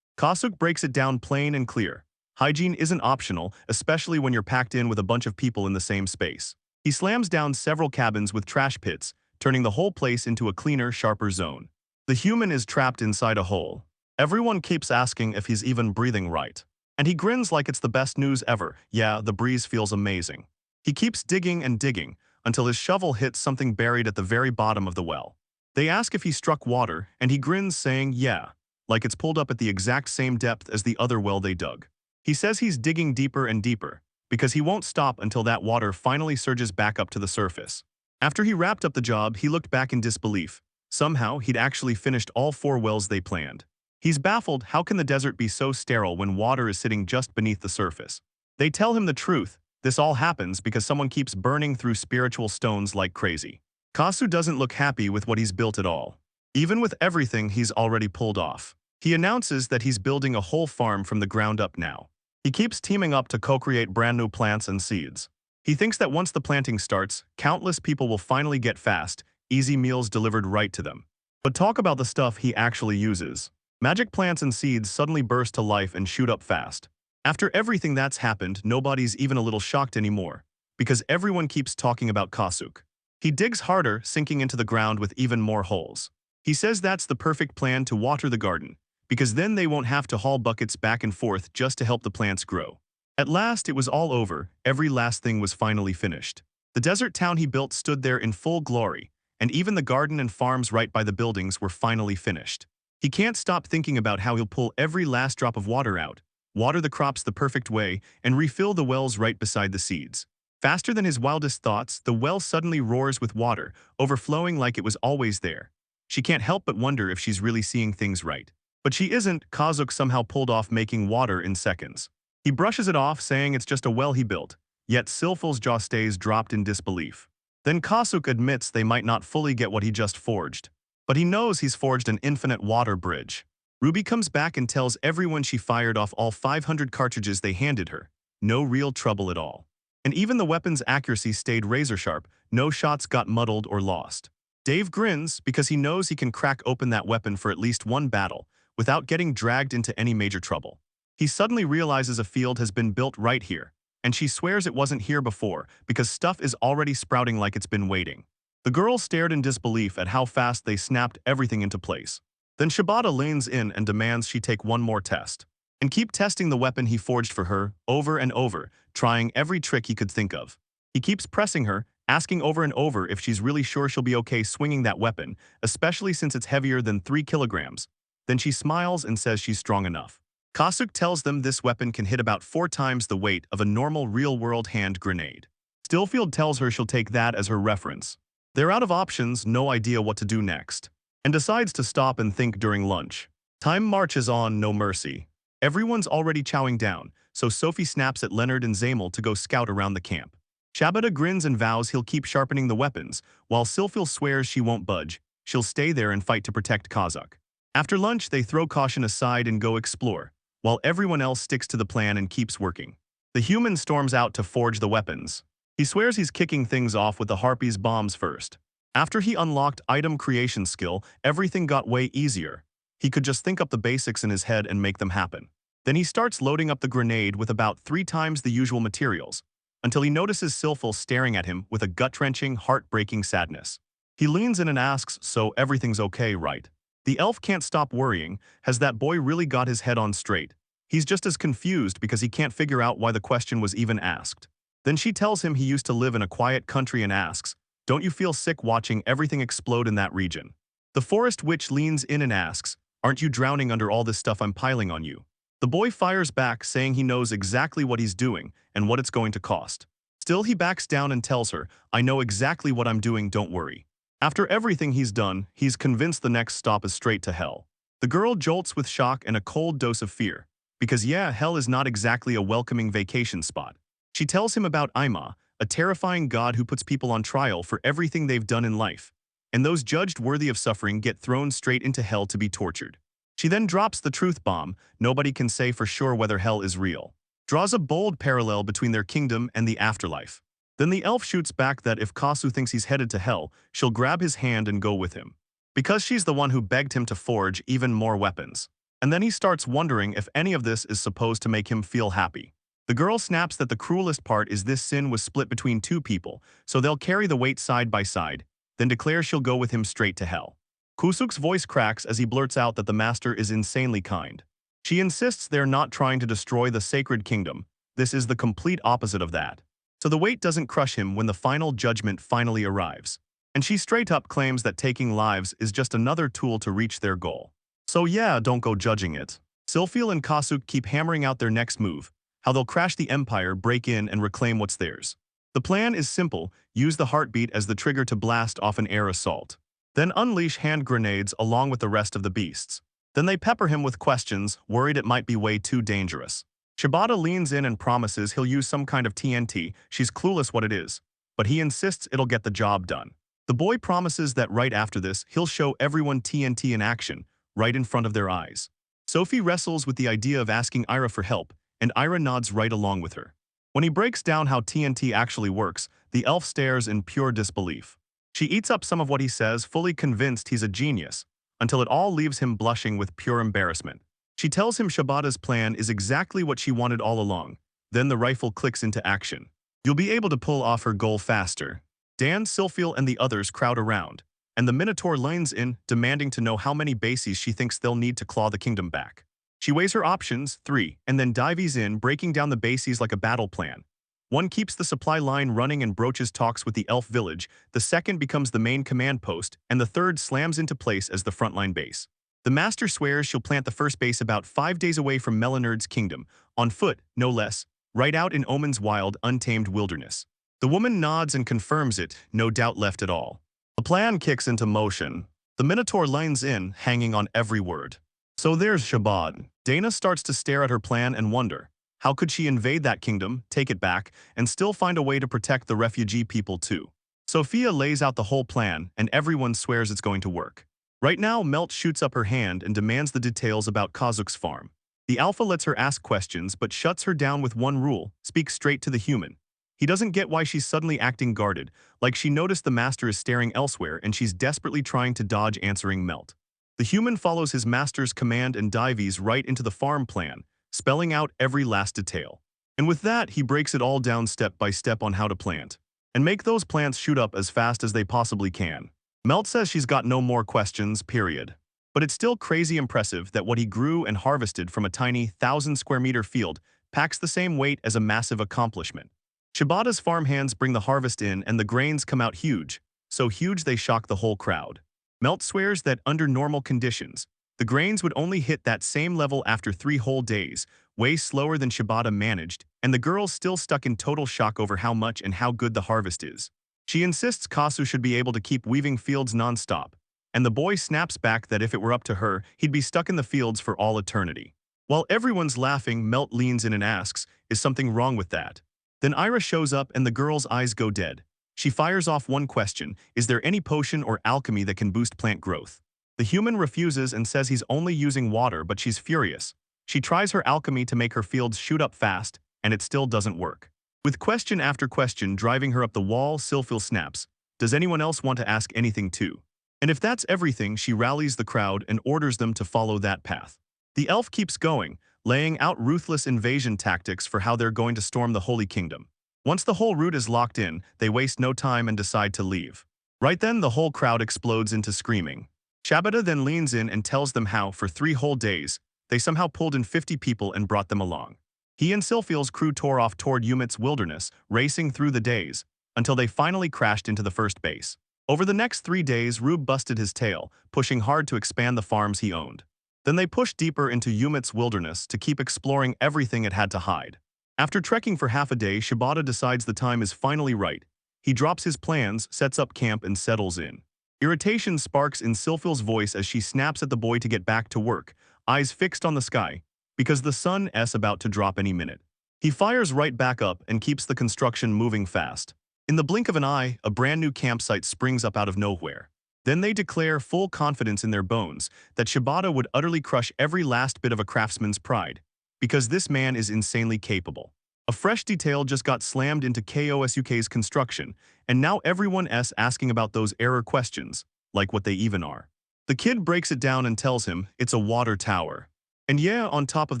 Kasuk breaks it down plain and clear. Hygiene isn't optional, especially when you're packed in with a bunch of people in the same space. He slams down several cabins with trash pits, turning the whole place into a cleaner, sharper zone. The human is trapped inside a hole. Everyone keeps asking if he's even breathing right. And he grins like it's the best news ever. Yeah, the breeze feels amazing. He keeps digging and digging until his shovel hits something buried at the very bottom of the well. They ask if he struck water, and he grins saying, yeah, like it's pulled up at the exact same depth as the other well they dug. He says he's digging deeper and deeper, because he won't stop until that water finally surges back up to the surface. After he wrapped up the job, he looked back in disbelief. Somehow, he'd actually finished all 4 wells they planned. He's baffled, how can the desert be so sterile when water is sitting just beneath the surface? They tell him the truth. This all happens because someone keeps burning through spiritual stones like crazy. Kasu doesn't look happy with what he's built at all, even with everything he's already pulled off. He announces that he's building a whole farm from the ground up now. He keeps teaming up to co-create brand new plants and seeds. He thinks that once the planting starts, countless people will finally get fast, easy meals delivered right to them. But talk about the stuff he actually uses. Magic plants and seeds suddenly burst to life and shoot up fast. After everything that's happened, nobody's even a little shocked anymore, because everyone keeps talking about Kasuk. He digs harder, sinking into the ground with even more holes. He says that's the perfect plan to water the garden, because then they won't have to haul buckets back and forth just to help the plants grow. At last, it was all over. Every last thing was finally finished. The desert town he built stood there in full glory, and even the garden and farms right by the buildings were finally finished. He can't stop thinking about how he'll pull every last drop of water out, water the crops the perfect way, and refill the wells right beside the seeds. Faster than his wildest thoughts, the well suddenly roars with water, overflowing like it was always there. She can't help but wonder if she's really seeing things right. But she isn't. Kazuk somehow pulled off making water in seconds. He brushes it off, saying it's just a well he built, yet Silful's jaw stays dropped in disbelief. Then Kasuk admits they might not fully get what he just forged. But he knows he's forged an infinite water bridge. Ruby comes back and tells everyone she fired off all 500 cartridges they handed her. No real trouble at all. And even the weapon's accuracy stayed razor-sharp, no shots got muddled or lost. Dave grins because he knows he can crack open that weapon for at least one battle, without getting dragged into any major trouble. He suddenly realizes a field has been built right here, and she swears it wasn't here before because stuff is already sprouting like it's been waiting. The girl stared in disbelief at how fast they snapped everything into place. Then Shibata leans in and demands she take one more test, and keep testing the weapon he forged for her, over and over, trying every trick he could think of. He keeps pressing her, asking over and over if she's really sure she'll be okay swinging that weapon, especially since it's heavier than 3 kilograms. Then she smiles and says she's strong enough. Kasuk tells them this weapon can hit about 4 times the weight of a normal real-world hand grenade. Stillfield tells her she'll take that as her reference. They're out of options, no idea what to do next, and decides to stop and think during lunch. Time marches on, no mercy. Everyone's already chowing down, so Sophie snaps at Leonard and Zamel to go scout around the camp. Shabata grins and vows he'll keep sharpening the weapons, while Silfil swears she won't budge. She'll stay there and fight to protect Kazak. After lunch, they throw caution aside and go explore, while everyone else sticks to the plan and keeps working. The human storms out to forge the weapons. He swears he's kicking things off with the Harpy's bombs first. After he unlocked item creation skill, everything got way easier. He could just think up the basics in his head and make them happen. Then he starts loading up the grenade with about 3 times the usual materials, until he notices Silfil staring at him with a gut-wrenching, heart-breaking sadness. He leans in and asks, so everything's okay, right? The elf can't stop worrying. Has that boy really got his head on straight? He's just as confused because he can't figure out why the question was even asked. Then she tells him he used to live in a quiet country and asks, don't you feel sick watching everything explode in that region? The forest witch leans in and asks, aren't you drowning under all this stuff I'm piling on you? The boy fires back, saying he knows exactly what he's doing and what it's going to cost. Still, he backs down and tells her, I know exactly what I'm doing, don't worry. After everything he's done, he's convinced the next stop is straight to hell. The girl jolts with shock and a cold dose of fear. because yeah, hell is not exactly a welcoming vacation spot. She tells him about Ima, a terrifying god who puts people on trial for everything they've done in life, and those judged worthy of suffering get thrown straight into hell to be tortured. She then drops the truth bomb, nobody can say for sure whether hell is real. Draws a bold parallel between their kingdom and the afterlife. Then the elf shoots back that if Kasu thinks he's headed to hell, she'll grab his hand and go with him. Because she's the one who begged him to forge even more weapons. And then he starts wondering if any of this is supposed to make him feel happy. The girl snaps that the cruelest part is this sin was split between two people, so they'll carry the weight side by side, then declares she'll go with him straight to hell. Kusuk's voice cracks as he blurts out that the master is insanely kind. She insists they're not trying to destroy the sacred kingdom. This is the complete opposite of that. So the weight doesn't crush him when the final judgment finally arrives. And she straight up claims that taking lives is just another tool to reach their goal. So yeah, don't go judging it. Sylphiel and Kasuk keep hammering out their next move, how they'll crash the empire, break in, and reclaim what's theirs. The plan is simple: use the heartbeat as the trigger to blast off an air assault. Then unleash hand grenades along with the rest of the beasts. Then they pepper him with questions, worried it might be way too dangerous. Shibata leans in and promises he'll use some kind of TNT, she's clueless what it is, but he insists it'll get the job done. The boy promises that right after this, he'll show everyone TNT in action, right in front of their eyes. Sophie wrestles with the idea of asking Ira for help, and Ira nods right along with her. When he breaks down how TNT actually works, the elf stares in pure disbelief. She eats up some of what he says, fully convinced he's a genius, until it all leaves him blushing with pure embarrassment. She tells him Shibata's plan is exactly what she wanted all along. Then the rifle clicks into action. You'll be able to pull off her goal faster. Dan, Sylphiel, and the others crowd around, and the Minotaur leans in, demanding to know how many bases she thinks they'll need to claw the kingdom back. She weighs her options, 3, and then dives in, breaking down the bases like a battle plan. One keeps the supply line running and broaches talks with the elf village, the second becomes the main command post, and the third slams into place as the frontline base. The master swears she'll plant the first base about 5 days away from Melanerd's kingdom, on foot, no less, right out in Omen's wild, untamed wilderness. The woman nods and confirms it, no doubt left at all. The plan kicks into motion. The Minotaur lines in, hanging on every word. So there's Shabbat. Dana starts to stare at her plan and wonder, how could she invade that kingdom, take it back, and still find a way to protect the refugee people too? Sophia lays out the whole plan, and everyone swears it's going to work. Right now, Melt shoots up her hand and demands the details about Kazuk's farm. The alpha lets her ask questions but shuts her down with one rule: speak straight to the human. He doesn't get why she's suddenly acting guarded, like she noticed the master is staring elsewhere and she's desperately trying to dodge answering Melt. The human follows his master's command and dives right into the farm plan, spelling out every last detail. And with that, he breaks it all down step by step on how to plant, and make those plants shoot up as fast as they possibly can. Melt says she's got no more questions, period. But it's still crazy impressive that what he grew and harvested from a tiny 1,000-square-meter field packs the same weight as a massive accomplishment. Shibata's farmhands bring the harvest in and the grains come out huge, so huge they shock the whole crowd. Melt swears that under normal conditions, the grains would only hit that same level after 3 whole days, way slower than Shibata managed, and the girl's still stuck in total shock over how much and how good the harvest is. She insists Kasu should be able to keep weaving fields non-stop, and the boy snaps back that if it were up to her, he'd be stuck in the fields for all eternity. While everyone's laughing, Melt leans in and asks, is something wrong with that? Then Ira shows up and the girl's eyes go dead. She fires off one question: is there any potion or alchemy that can boost plant growth? The human refuses and says he's only using water, but she's furious. She tries her alchemy to make her fields shoot up fast, and it still doesn't work. With question after question driving her up the wall, Sylphiel snaps, does anyone else want to ask anything too? And if that's everything, she rallies the crowd and orders them to follow that path. The elf keeps going, laying out ruthless invasion tactics for how they're going to storm the Holy Kingdom. Once the whole route is locked in, they waste no time and decide to leave. Right then, the whole crowd explodes into screaming. Shabata then leans in and tells them how, for 3 whole days, they somehow pulled in 50 people and brought them along. He and Sylphiel's crew tore off toward Yumit's wilderness, racing through the days, until they finally crashed into the first base. Over the next 3 days, Rube busted his tail, pushing hard to expand the farms he owned. Then they pushed deeper into Yumit's wilderness to keep exploring everything it had to hide. After trekking for half a day, Shibata decides the time is finally right. He drops his plans, sets up camp, and settles in. Irritation sparks in Sylphiel's voice as she snaps at the boy to get back to work, eyes fixed on the sky. because the sun's about to drop any minute. He fires right back up and keeps the construction moving fast. In the blink of an eye, a brand new campsite springs up out of nowhere. Then they declare full confidence in their bones that Shibata would utterly crush every last bit of a craftsman's pride, because this man is insanely capable. A fresh detail just got slammed into KOSUK's construction, and now everyone's asking about those error questions, like what they even are. The kid breaks it down and tells him it's a water tower. And yeah, on top of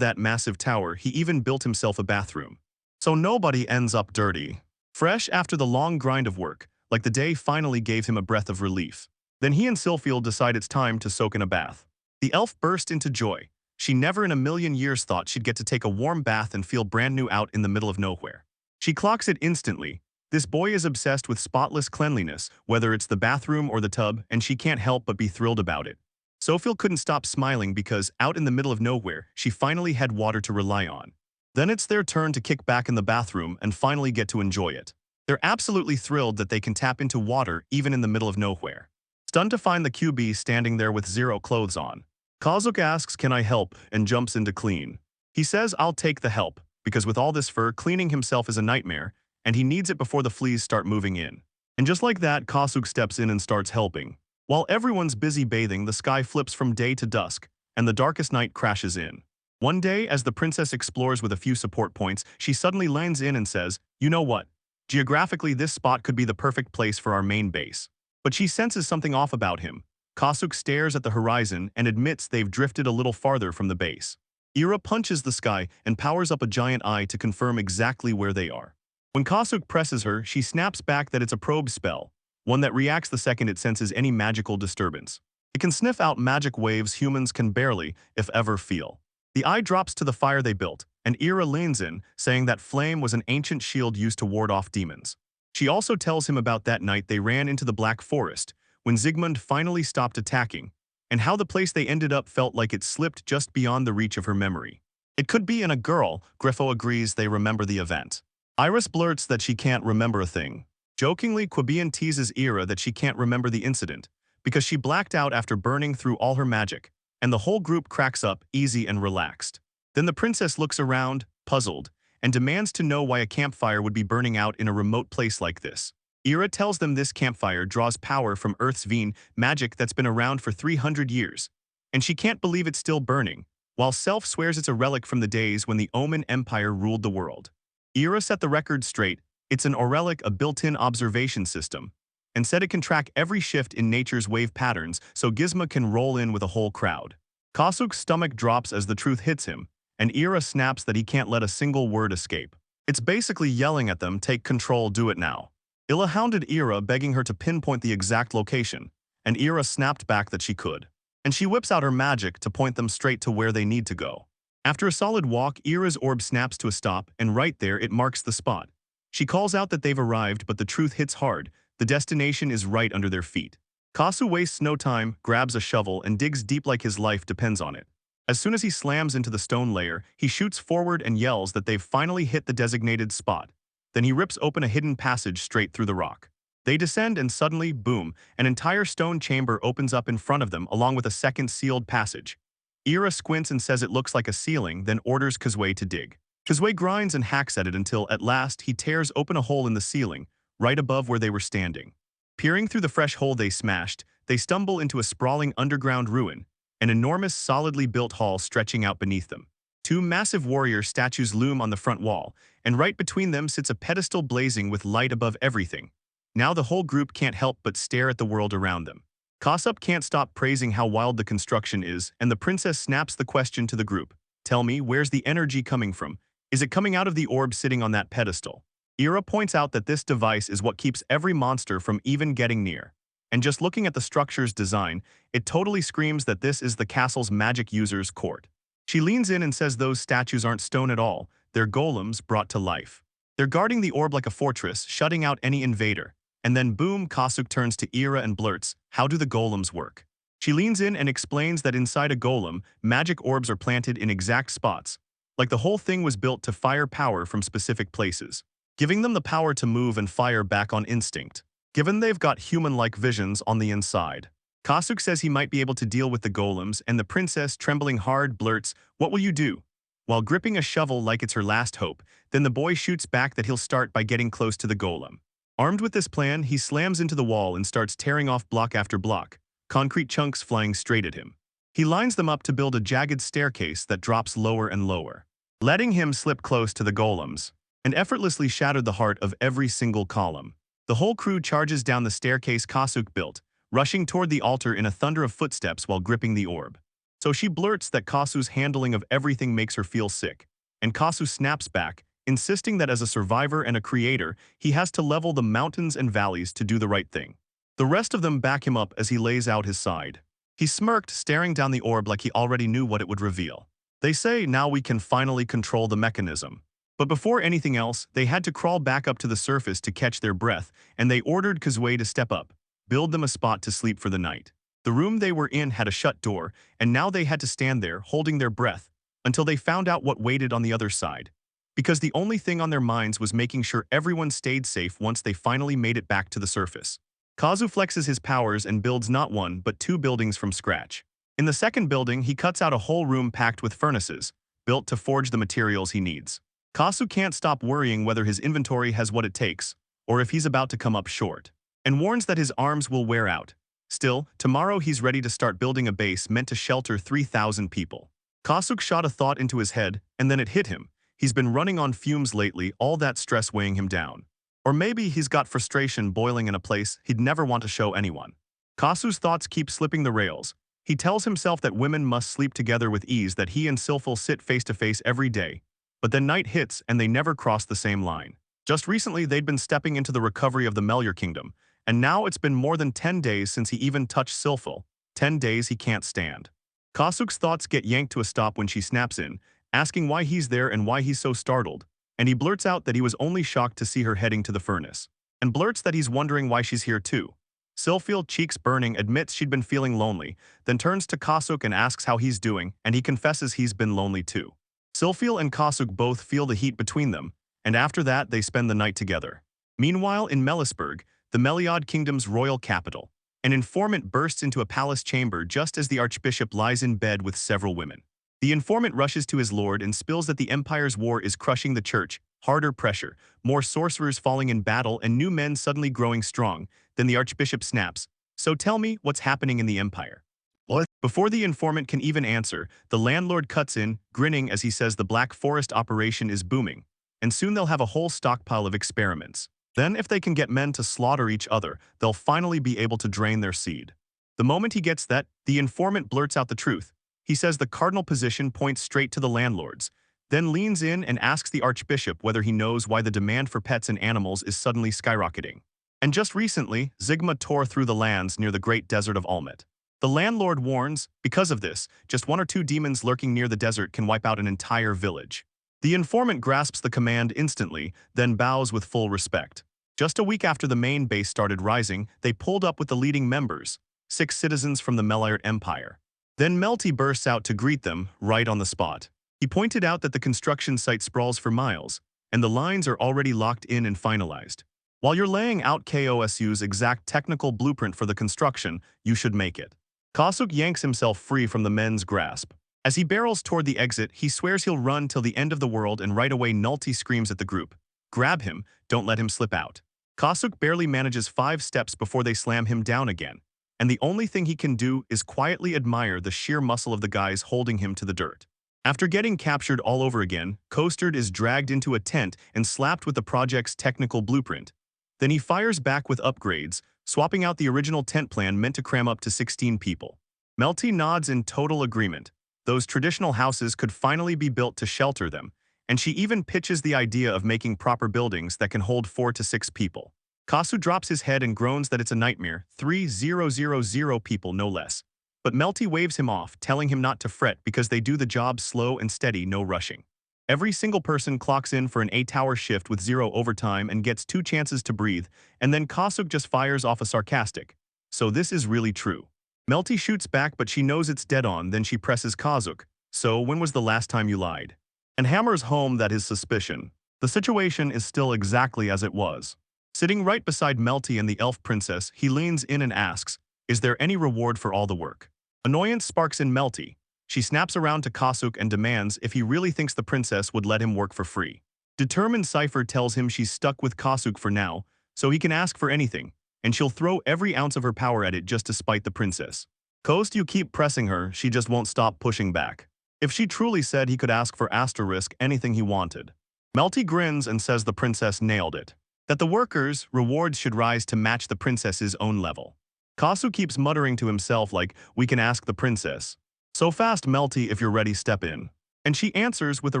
that massive tower, he even built himself a bathroom. So nobody ends up dirty. Fresh after the long grind of work, like the day finally gave him a breath of relief. Then he and Sylphiel decide it's time to soak in a bath. The elf burst into joy. She never in a million years thought she'd get to take a warm bath and feel brand new out in the middle of nowhere. She clocks it instantly. This boy is obsessed with spotless cleanliness, whether it's the bathroom or the tub, and she can't help but be thrilled about it. Sylphiel couldn't stop smiling because, out in the middle of nowhere, she finally had water to rely on. Then it's their turn to kick back in the bathroom and finally get to enjoy it. They're absolutely thrilled that they can tap into water even in the middle of nowhere. Stunned to find the QB standing there with zero clothes on. Kazuki asks, "Can I help?" and jumps in to clean. He says, "I'll take the help," because with all this fur, cleaning himself is a nightmare, and he needs it before the fleas start moving in. And just like that, Kazuki steps in and starts helping. While everyone's busy bathing, the sky flips from day to dusk, and the darkest night crashes in. One day, as the princess explores with a few support points, she suddenly lands in and says, "You know what? Geographically, this spot could be the perfect place for our main base." But she senses something off about him. Kazuki stares at the horizon and admits they've drifted a little farther from the base. Ira punches the sky and powers up a giant eye to confirm exactly where they are. When Kazuki presses her, she snaps back that it's a probe spell, one that reacts the second it senses any magical disturbance. It can sniff out magic waves humans can barely, if ever, feel. The eye drops to the fire they built, and Ira leans in, saying that flame was an ancient shield used to ward off demons. She also tells him about that night they ran into the Black Forest, when Zygmunt finally stopped attacking, and how the place they ended up felt like it slipped just beyond the reach of her memory. It could be in a girl, Griffo agrees they remember the event. Iris blurts that she can't remember a thing. Jokingly, Quibian teases Ira that she can't remember the incident, because she blacked out after burning through all her magic, and the whole group cracks up, easy and relaxed. Then the princess looks around, puzzled, and demands to know why a campfire would be burning out in a remote place like this. Ira tells them this campfire draws power from Earth's Veen, magic that's been around for 300 years, and she can't believe it's still burning, while Self swears it's a relic from the days when the Omen Empire ruled the world. Ira set the record straight. It's an Aurelic, a built-in observation system, and said it can track every shift in nature's wave patterns so Gizmo can roll in with a whole crowd. Kazuki's stomach drops as the truth hits him, and Ira snaps that he can't let a single word escape. It's basically yelling at them, "Take control, do it now." Illa hounded Ira, begging her to pinpoint the exact location, and Ira snapped back that she could. And she whips out her magic to point them straight to where they need to go. After a solid walk, Ira's orb snaps to a stop, and right there it marks the spot. She calls out that they've arrived, but the truth hits hard. The destination is right under their feet. Kasu wastes no time, grabs a shovel, and digs deep like his life depends on it. As soon as he slams into the stone layer, he shoots forward and yells that they've finally hit the designated spot. Then he rips open a hidden passage straight through the rock. They descend and suddenly, boom, an entire stone chamber opens up in front of them along with a second sealed passage. Ira squints and says it looks like a ceiling, then orders Kazue to dig. Kazue grinds and hacks at it until, at last, he tears open a hole in the ceiling, right above where they were standing. Peering through the fresh hole they smashed, they stumble into a sprawling underground ruin, an enormous solidly built hall stretching out beneath them. Two massive warrior statues loom on the front wall, and right between them sits a pedestal blazing with light above everything. Now the whole group can't help but stare at the world around them. Kasup can't stop praising how wild the construction is, and the princess snaps the question to the group. "Tell me, where's the energy coming from? Is it coming out of the orb sitting on that pedestal?" Ira points out that this device is what keeps every monster from even getting near. And just looking at the structure's design, it totally screams that this is the castle's magic user's court. She leans in and says those statues aren't stone at all, they're golems brought to life. They're guarding the orb like a fortress, shutting out any invader. And then boom, Kasuke turns to Ira and blurts, "How do the golems work?" She leans in and explains that inside a golem, magic orbs are planted in exact spots, like the whole thing was built to fire power from specific places, giving them the power to move and fire back on instinct, given they've got human-like visions on the inside. Kasuke says he might be able to deal with the golems, and the princess, trembling hard, blurts, "What will you do?" while gripping a shovel like it's her last hope. Then the boy shoots back that he'll start by getting close to the golem. Armed with this plan, he slams into the wall and starts tearing off block after block, concrete chunks flying straight at him. He lines them up to build a jagged staircase that drops lower and lower, letting him slip close to the golems, and effortlessly shattered the heart of every single column. The whole crew charges down the staircase Kasuk built, rushing toward the altar in a thunder of footsteps while gripping the orb. So she blurts that Kasu's handling of everything makes her feel sick, and Kasu snaps back, insisting that as a survivor and a creator, he has to level the mountains and valleys to do the right thing. The rest of them back him up as he lays out his side. He smirked, staring down the orb like he already knew what it would reveal. They say now we can finally control the mechanism. But before anything else, they had to crawl back up to the surface to catch their breath, and they ordered Kazue to step up, build them a spot to sleep for the night. The room they were in had a shut door, and now they had to stand there, holding their breath, until they found out what waited on the other side. Because the only thing on their minds was making sure everyone stayed safe once they finally made it back to the surface. Kazu flexes his powers and builds not one but two buildings from scratch. In the second building, he cuts out a whole room packed with furnaces, built to forge the materials he needs. Kazu can't stop worrying whether his inventory has what it takes, or if he's about to come up short, and warns that his arms will wear out. Still, tomorrow he's ready to start building a base meant to shelter 3,000 people. Kasuk shot a thought into his head, and then it hit him. He's been running on fumes lately, all that stress weighing him down. Or maybe he's got frustration boiling in a place he'd never want to show anyone. Kasu's thoughts keep slipping the rails. He tells himself that women must sleep together with ease, that he and Silphil sit face to face every day. But then night hits and they never cross the same line. Just recently they'd been stepping into the recovery of the Melior Kingdom, and now it's been more than 10 days since he even touched Silphil. 10 days he can't stand. Kasuk's thoughts get yanked to a stop when she snaps in, asking why he's there and why he's so startled, and he blurts out that he was only shocked to see her heading to the furnace, and blurts that he's wondering why she's here too. Silphil, cheeks burning, admits she'd been feeling lonely, then turns to Kasuk and asks how he's doing, and he confesses he's been lonely too. Silphil and Kasuk both feel the heat between them, and after that they spend the night together. Meanwhile, in Melisburg, the Meliod Kingdom's royal capital, an informant bursts into a palace chamber just as the archbishop lies in bed with several women. The informant rushes to his lord and spills that the empire's war is crushing the church, harder pressure, more sorcerers falling in battle, and new men suddenly growing strong. Then the archbishop snaps, "So tell me, what's happening in the empire?" What? Before the informant can even answer, the landlord cuts in, grinning as he says the Black Forest operation is booming, and soon they'll have a whole stockpile of experiments. Then if they can get men to slaughter each other, they'll finally be able to drain their seed. The moment he gets that, the informant blurts out the truth. He says the cardinal position points straight to the landlords, then leans in and asks the archbishop whether he knows why the demand for pets and animals is suddenly skyrocketing. And just recently, Zigma tore through the lands near the great desert of Ulmet. The landlord warns, because of this, just one or two demons lurking near the desert can wipe out an entire village. The informant grasps the command instantly, then bows with full respect. Just a week after the main base started rising, they pulled up with the leading members, 6 citizens from the Meliart Empire. Then Melty bursts out to greet them, right on the spot. He pointed out that the construction site sprawls for miles, and the lines are already locked in and finalized. While you're laying out KOSU's exact technical blueprint for the construction, you should make it. Kasuk yanks himself free from the men's grasp. As he barrels toward the exit, he swears he'll run till the end of the world, and right away Nulty screams at the group, "Grab him, don't let him slip out." Kasuk barely manages 5 steps before they slam him down again, and the only thing he can do is quietly admire the sheer muscle of the guys holding him to the dirt. After getting captured all over again, Costard is dragged into a tent and slapped with the project's technical blueprint. Then he fires back with upgrades, swapping out the original tent plan meant to cram up to 16 people. Melty nods in total agreement. Those traditional houses could finally be built to shelter them, and she even pitches the idea of making proper buildings that can hold 4 to 6 people. Kasu drops his head and groans that it's a nightmare, 3,000 people no less. But Melty waves him off, telling him not to fret because they do the job slow and steady, no rushing. Every single person clocks in for an 8-hour shift with 0 overtime and gets 2 chances to breathe, and then Kasuk just fires off a sarcastic, "So this is really true." Melty shoots back, but she knows it's dead on, then she presses Kasuk, "So when was the last time you lied?" And hammers home that his suspicion. The situation is still exactly as it was. Sitting right beside Melty and the elf princess, he leans in and asks, "Is there any reward for all the work?" Annoyance sparks in Melty. She snaps around to Kasuk and demands if he really thinks the princess would let him work for free. Determined Cypher tells him she's stuck with Kasuk for now, so he can ask for anything, and she'll throw every ounce of her power at it just to spite the princess. Coast, you keep pressing her, she just won't stop pushing back. If she truly said he could ask for asterisk anything he wanted. Melty grins and says the princess nailed it. That the workers' rewards should rise to match the princess's own level. Kasu keeps muttering to himself like, we can ask the princess. So fast, Melty, if you're ready, step in. And she answers with a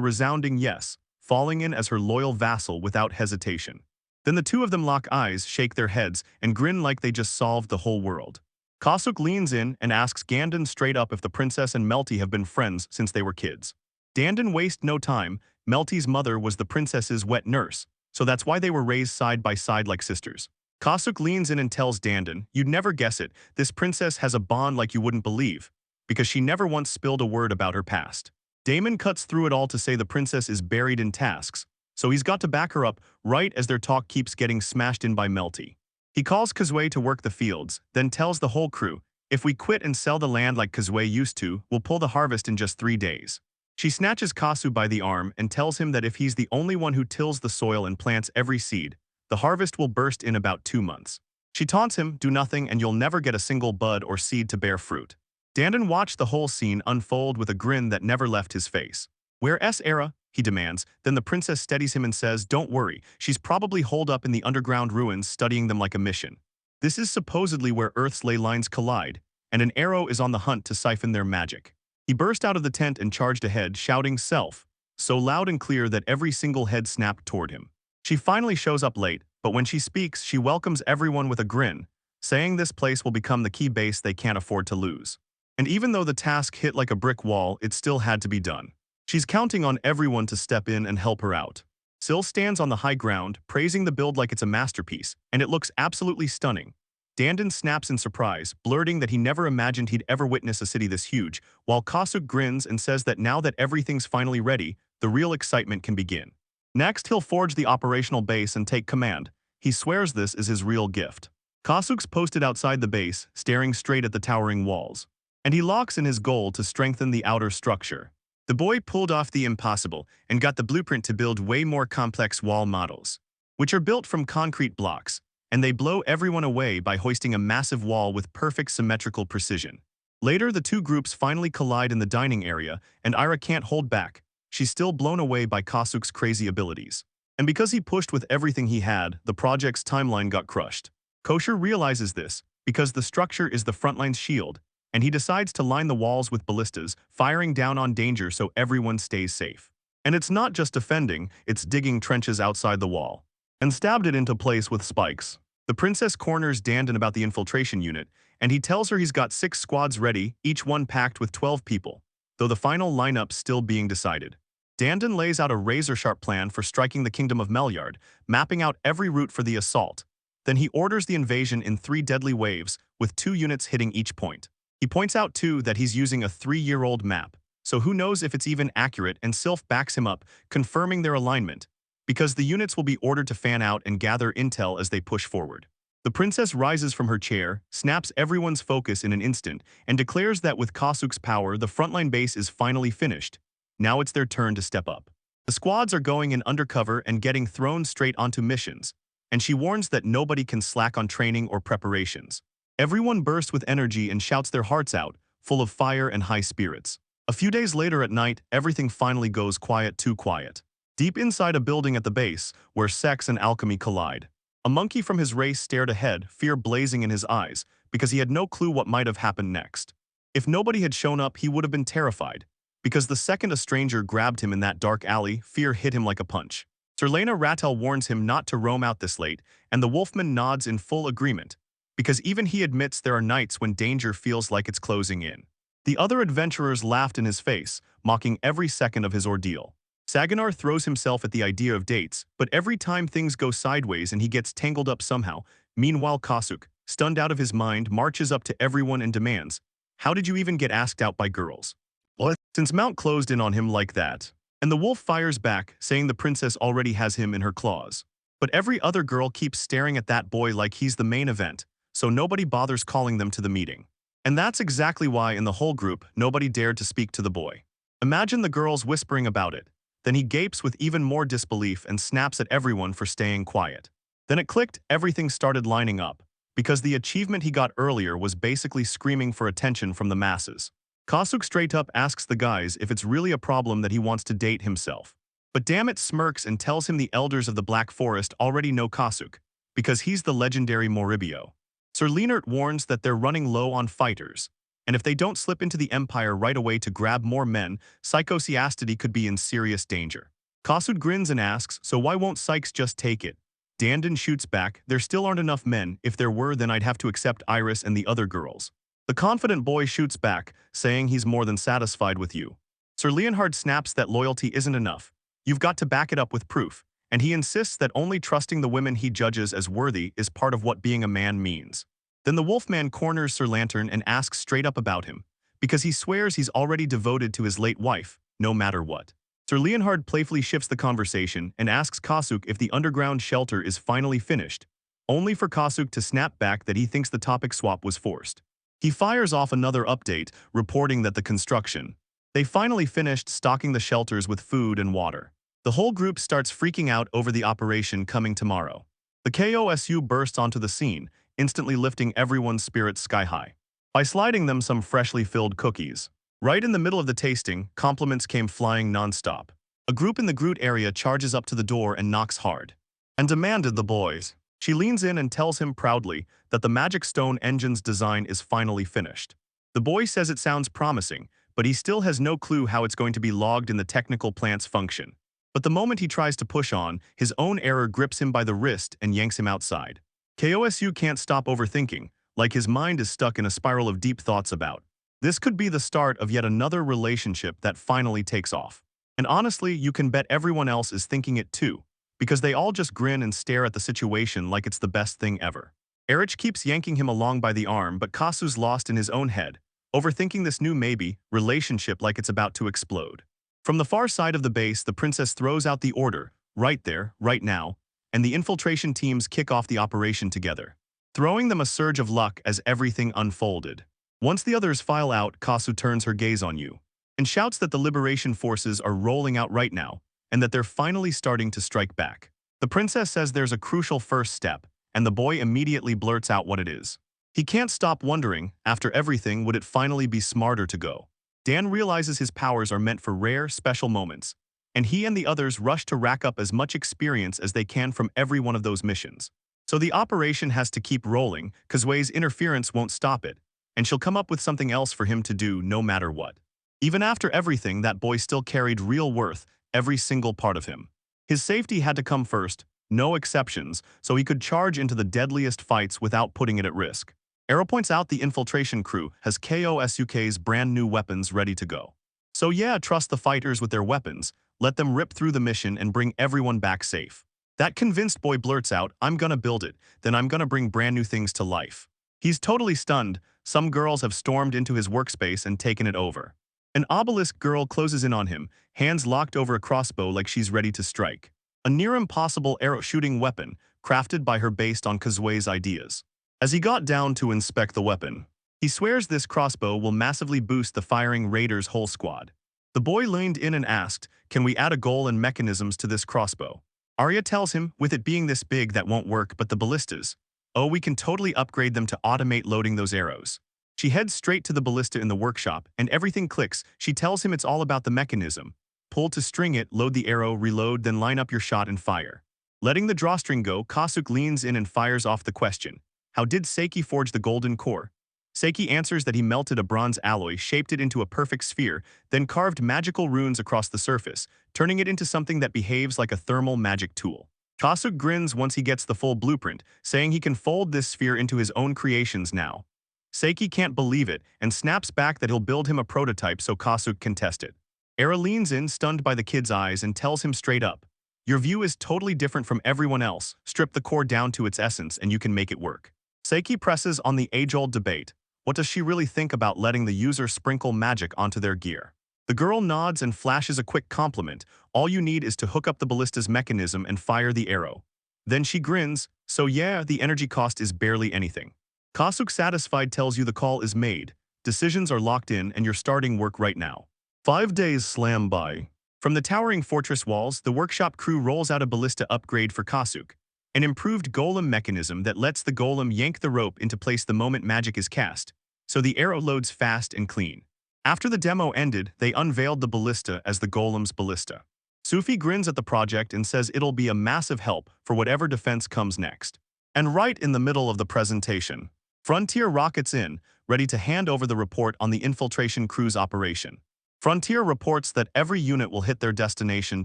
resounding yes, falling in as her loyal vassal without hesitation. Then the two of them lock eyes, shake their heads, and grin like they just solved the whole world. Kasuk leans in and asks Gandon straight up if the princess and Melty have been friends since they were kids. Dandon wastes no time. Melty's mother was the princess's wet nurse, so that's why they were raised side by side like sisters. Kasuk leans in and tells Dandon, you'd never guess it, this princess has a bond like you wouldn't believe, because she never once spilled a word about her past. Damon cuts through it all to say the princess is buried in tasks, so he's got to back her up right as their talk keeps getting smashed in by Melty. He calls Kazue to work the fields, then tells the whole crew, if we quit and sell the land like Kazue used to, we'll pull the harvest in just 3 days. She snatches Kasu by the arm and tells him that if he's the only one who tills the soil and plants every seed, the harvest will burst in about 2 months. She taunts him, do nothing and you'll never get a single bud or seed to bear fruit. Dandon watched the whole scene unfold with a grin that never left his face. Where's Era? He demands. Then the princess steadies him and says, don't worry, she's probably holed up in the underground ruins studying them like a mission. This is supposedly where Earth's ley lines collide, and an arrow is on the hunt to siphon their magic. He burst out of the tent and charged ahead, shouting self, so loud and clear that every single head snapped toward him. She finally shows up late, but when she speaks, she welcomes everyone with a grin, saying this place will become the key base they can't afford to lose. And even though the task hit like a brick wall, it still had to be done. She's counting on everyone to step in and help her out. Syl stands on the high ground, praising the build like it's a masterpiece, and it looks absolutely stunning. Dandon snaps in surprise, blurting that he never imagined he'd ever witness a city this huge, while Kasuk grins and says that now that everything's finally ready, the real excitement can begin. Next, he'll forge the operational base and take command. He swears this is his real gift. Kasuk's posted outside the base, staring straight at the towering walls. And he locks in his goal to strengthen the outer structure. The boy pulled off the impossible and got the blueprint to build way more complex wall models, which are built from concrete blocks, and they blow everyone away by hoisting a massive wall with perfect symmetrical precision. Later, the two groups finally collide in the dining area, and Ira can't hold back. She's still blown away by Kasuk's crazy abilities. And because he pushed with everything he had, the project's timeline got crushed. Kosher realizes this, because the structure is the frontline's shield, and he decides to line the walls with ballistas, firing down on danger so everyone stays safe. And it's not just defending, it's digging trenches outside the wall. And stabbed it into place with spikes. The princess corners Dandon about the infiltration unit, and he tells her he's got 6 squads ready, each one packed with 12 people, though the final lineup's still being decided. Dandon lays out a razor-sharp plan for striking the kingdom of Melyard, mapping out every route for the assault. Then he orders the invasion in 3 deadly waves, with 2 units hitting each point. He points out, too, that he's using a 3-year-old map, so who knows if it's even accurate, and Sylph backs him up, confirming their alignment, because the units will be ordered to fan out and gather intel as they push forward. The princess rises from her chair, snaps everyone's focus in an instant, and declares that with Kasuk's power, the frontline base is finally finished. Now it's their turn to step up. The squads are going in undercover and getting thrown straight onto missions, and she warns that nobody can slack on training or preparations. Everyone bursts with energy and shouts their hearts out, full of fire and high spirits. A few days later at night, everything finally goes quiet, too quiet. Deep inside a building at the base, where sex and alchemy collide. A monkey from his race stared ahead, fear blazing in his eyes, because he had no clue what might have happened next. If nobody had shown up, he would have been terrified, because the second a stranger grabbed him in that dark alley, fear hit him like a punch. Serlena Rattel warns him not to roam out this late, and the wolfman nods in full agreement, because even he admits there are nights when danger feels like it's closing in. The other adventurers laughed in his face, mocking every second of his ordeal. Saganar throws himself at the idea of dates, but every time things go sideways and he gets tangled up somehow. Meanwhile, Kasuk, stunned out of his mind, marches up to everyone and demands, "How did you even get asked out by girls?" What? Since Mount closed in on him like that. And the wolf fires back, saying the princess already has him in her claws. But every other girl keeps staring at that boy like he's the main event, so nobody bothers calling them to the meeting. And that's exactly why in the whole group, nobody dared to speak to the boy. Imagine the girls whispering about it. Then he gapes with even more disbelief and snaps at everyone for staying quiet. Then it clicked, everything started lining up, because the achievement he got earlier was basically screaming for attention from the masses. Kasuk straight up asks the guys if it's really a problem that he wants to date himself. But damn it smirks and tells him the elders of the Black Forest already know Kasuk, because he's the legendary Moribio. Sir Leonard warns that they're running low on fighters, and if they don't slip into the Empire right away to grab more men, Psychosiastity could be in serious danger. Kasud grins and asks, so why won't Sykes just take it? Dandon shoots back, there still aren't enough men, if there were then I'd have to accept Iris and the other girls. The confident boy shoots back, saying he's more than satisfied with you. Sir Leonhard snaps that loyalty isn't enough. You've got to back it up with proof, and he insists that only trusting the women he judges as worthy is part of what being a man means. Then the Wolfman corners Sir Lantern and asks straight up about him, because he swears he's already devoted to his late wife, no matter what. Sir Leonhard playfully shifts the conversation and asks Kasuk if the underground shelter is finally finished, only for Kasuk to snap back that he thinks the topic swap was forced. He fires off another update, reporting that the construction. They finally finished stocking the shelters with food and water. The whole group starts freaking out over the operation coming tomorrow. The KOSU bursts onto the scene, instantly lifting everyone's spirits sky high by sliding them some freshly filled cookies. Right in the middle of the tasting, compliments came flying non-stop. A group in the Groot area charges up to the door and knocks hard. And demanded the boys. She leans in and tells him proudly that the Magic Stone engine's design is finally finished. The boy says it sounds promising, but he still has no clue how it's going to be logged in the technical plant's function. But the moment he tries to push on, his own error grips him by the wrist and yanks him outside. KOSU can't stop overthinking, like his mind is stuck in a spiral of deep thoughts about. This could be the start of yet another relationship that finally takes off. And honestly, you can bet everyone else is thinking it too, because they all just grin and stare at the situation like it's the best thing ever. Erich keeps yanking him along by the arm, but Kasu's lost in his own head, overthinking this new maybe relationship like it's about to explode. From the far side of the base, the princess throws out the order, right there, right now, and the infiltration teams kick off the operation together, throwing them a surge of luck as everything unfolded. Once the others file out, Kasu turns her gaze on you and shouts that the liberation forces are rolling out right now and that they're finally starting to strike back. The princess says there's a crucial first step, and the boy immediately blurts out what it is. He can't stop wondering, after everything, would it finally be smarter to go? Dan realizes his powers are meant for rare, special moments, and he and the others rush to rack up as much experience as they can from every one of those missions. So the operation has to keep rolling, Kazue's interference won't stop it, and she'll come up with something else for him to do no matter what. Even after everything, that boy still carried real worth, every single part of him. His safety had to come first, no exceptions, so he could charge into the deadliest fights without putting it at risk. Arrow points out the infiltration crew has KOSUK's brand new weapons ready to go. So yeah, trust the fighters with their weapons, let them rip through the mission and bring everyone back safe. That convinced boy blurts out, I'm gonna build it, then I'm gonna bring brand new things to life. He's totally stunned. Some girls have stormed into his workspace and taken it over. An obelisk girl closes in on him, hands locked over a crossbow like she's ready to strike. A near-impossible arrow-shooting weapon, crafted by her based on Kazue's ideas. As he got down to inspect the weapon, he swears this crossbow will massively boost the firing raider's whole squad. The boy leaned in and asked, can we add a goal and mechanisms to this crossbow? Arya tells him, with it being this big that won't work, but the ballistas. Oh, we can totally upgrade them to automate loading those arrows. She heads straight to the ballista in the workshop, and everything clicks. She tells him it's all about the mechanism. Pull to string it, load the arrow, reload, then line up your shot and fire. Letting the drawstring go, Kasuk leans in and fires off the question. How did Seiki forge the golden core? Seiki answers that he melted a bronze alloy, shaped it into a perfect sphere, then carved magical runes across the surface, turning it into something that behaves like a thermal magic tool. Kasuk grins once he gets the full blueprint, saying he can fold this sphere into his own creations now. Seiki can't believe it and snaps back that he'll build him a prototype so Kasuk can test it. Era leans in, stunned by the kid's eyes, and tells him straight up, your view is totally different from everyone else. Strip the core down to its essence and you can make it work. Seiki presses on the age-old debate. What does she really think about letting the user sprinkle magic onto their gear? The girl nods and flashes a quick compliment. All you need is to hook up the ballista's mechanism and fire the arrow. Then she grins, so yeah, the energy cost is barely anything. Kasuk satisfied tells you the call is made, decisions are locked in and you're starting work right now. 5 days slam by. From the towering fortress walls, the workshop crew rolls out a ballista upgrade for Kasuk, an improved golem mechanism that lets the golem yank the rope into place the moment magic is cast, so the arrow loads fast and clean. After the demo ended, they unveiled the ballista as the golem's ballista. Sufi grins at the project and says it'll be a massive help for whatever defense comes next. And right in the middle of the presentation, Frontier rockets in, ready to hand over the report on the infiltration crew's operation. Frontier reports that every unit will hit their destination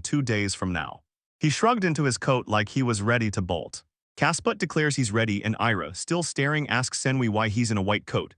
2 days from now. He shrugged into his coat like he was ready to bolt. Casput declares he's ready and Ira, still staring, asks Senwi why he's in a white coat.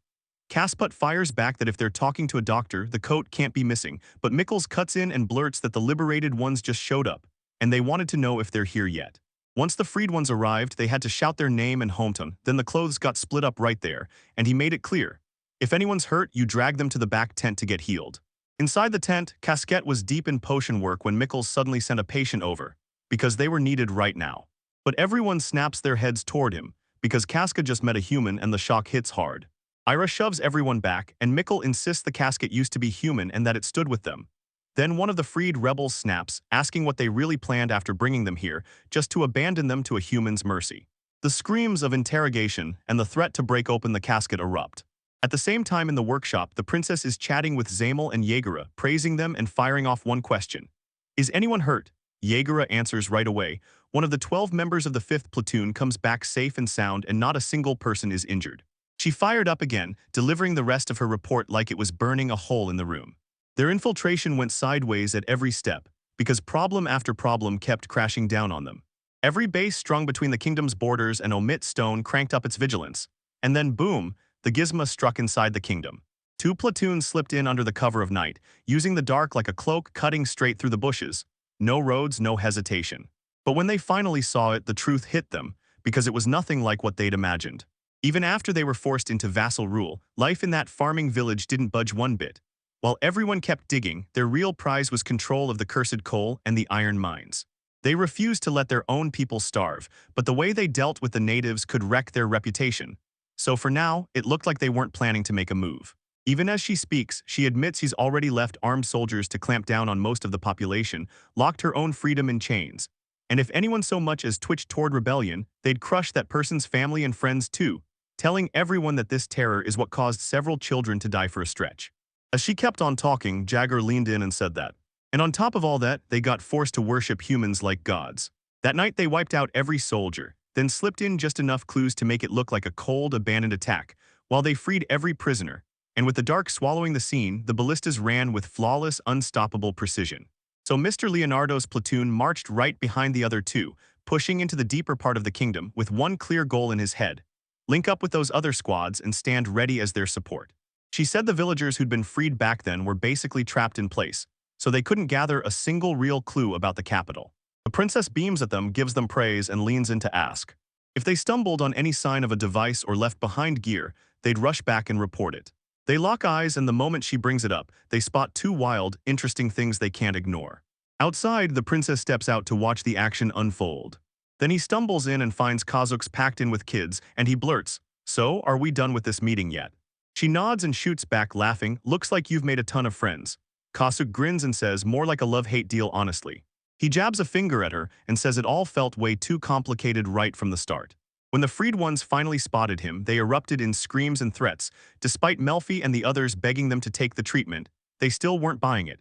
Casput fires back that if they're talking to a doctor, the coat can't be missing, but Mikkels cuts in and blurts that the liberated ones just showed up, and they wanted to know if they're here yet. Once the freed ones arrived, they had to shout their name and hometown, then the clothes got split up right there, and he made it clear. If anyone's hurt, you drag them to the back tent to get healed. Inside the tent, Casquette was deep in potion work when Mikkels suddenly sent a patient over, because they were needed right now. But everyone snaps their heads toward him, because Casca just met a human and the shock hits hard. Ira shoves everyone back, and Mikkel insists the casket used to be human and that it stood with them. Then one of the freed rebels snaps, asking what they really planned after bringing them here, just to abandon them to a human's mercy. The screams of interrogation and the threat to break open the casket erupt. At the same time in the workshop, the princess is chatting with Zamel and Jaegera, praising them and firing off one question. Is anyone hurt? Jaegera answers right away. One of the 12 members of the 5th platoon comes back safe and sound and not a single person is injured. She fired up again, delivering the rest of her report like it was burning a hole in the room. Their infiltration went sideways at every step, because problem after problem kept crashing down on them. Every base strung between the kingdom's borders and Omit Stone cranked up its vigilance. And then boom, the gizmo struck inside the kingdom. 2 platoons slipped in under the cover of night, using the dark like a cloak, cutting straight through the bushes. No roads, no hesitation. But when they finally saw it, the truth hit them, because it was nothing like what they'd imagined. Even after they were forced into vassal rule, life in that farming village didn't budge one bit. While everyone kept digging, their real prize was control of the cursed coal and the iron mines. They refused to let their own people starve, but the way they dealt with the natives could wreck their reputation. So for now, it looked like they weren't planning to make a move. Even as she speaks, she admits he's already left armed soldiers to clamp down on most of the population, locked her own freedom in chains. And if anyone so much as twitched toward rebellion, they'd crush that person's family and friends too, telling everyone that this terror is what caused several children to die for a stretch. As she kept on talking, Jagger leaned in and said that. And on top of all that, they got forced to worship humans like gods. That night they wiped out every soldier, then slipped in just enough clues to make it look like a cold, abandoned attack, while they freed every prisoner. And with the dark swallowing the scene, the ballistas ran with flawless, unstoppable precision. So Mr. Leonardo's platoon marched right behind the other 2, pushing into the deeper part of the kingdom with one clear goal in his head: link up with those other squads and stand ready as their support. She said the villagers who'd been freed back then were basically trapped in place, so they couldn't gather a single real clue about the capital. The princess beams at them, gives them praise, and leans in to ask. If they stumbled on any sign of a device or left behind gear, they'd rush back and report it. They lock eyes, and the moment she brings it up, they spot 2 wild, interesting things they can't ignore. Outside, the princess steps out to watch the action unfold. Then he stumbles in and finds Kazuk's packed in with kids, and he blurts, "So, are we done with this meeting yet?" She nods and shoots back, laughing, "Looks like you've made a ton of friends." Kazuk grins and says, "More like a love-hate deal, honestly." He jabs a finger at her and says it all felt way too complicated right from the start. When the freed ones finally spotted him, they erupted in screams and threats. Despite Melfi and the others begging them to take the treatment, they still weren't buying it.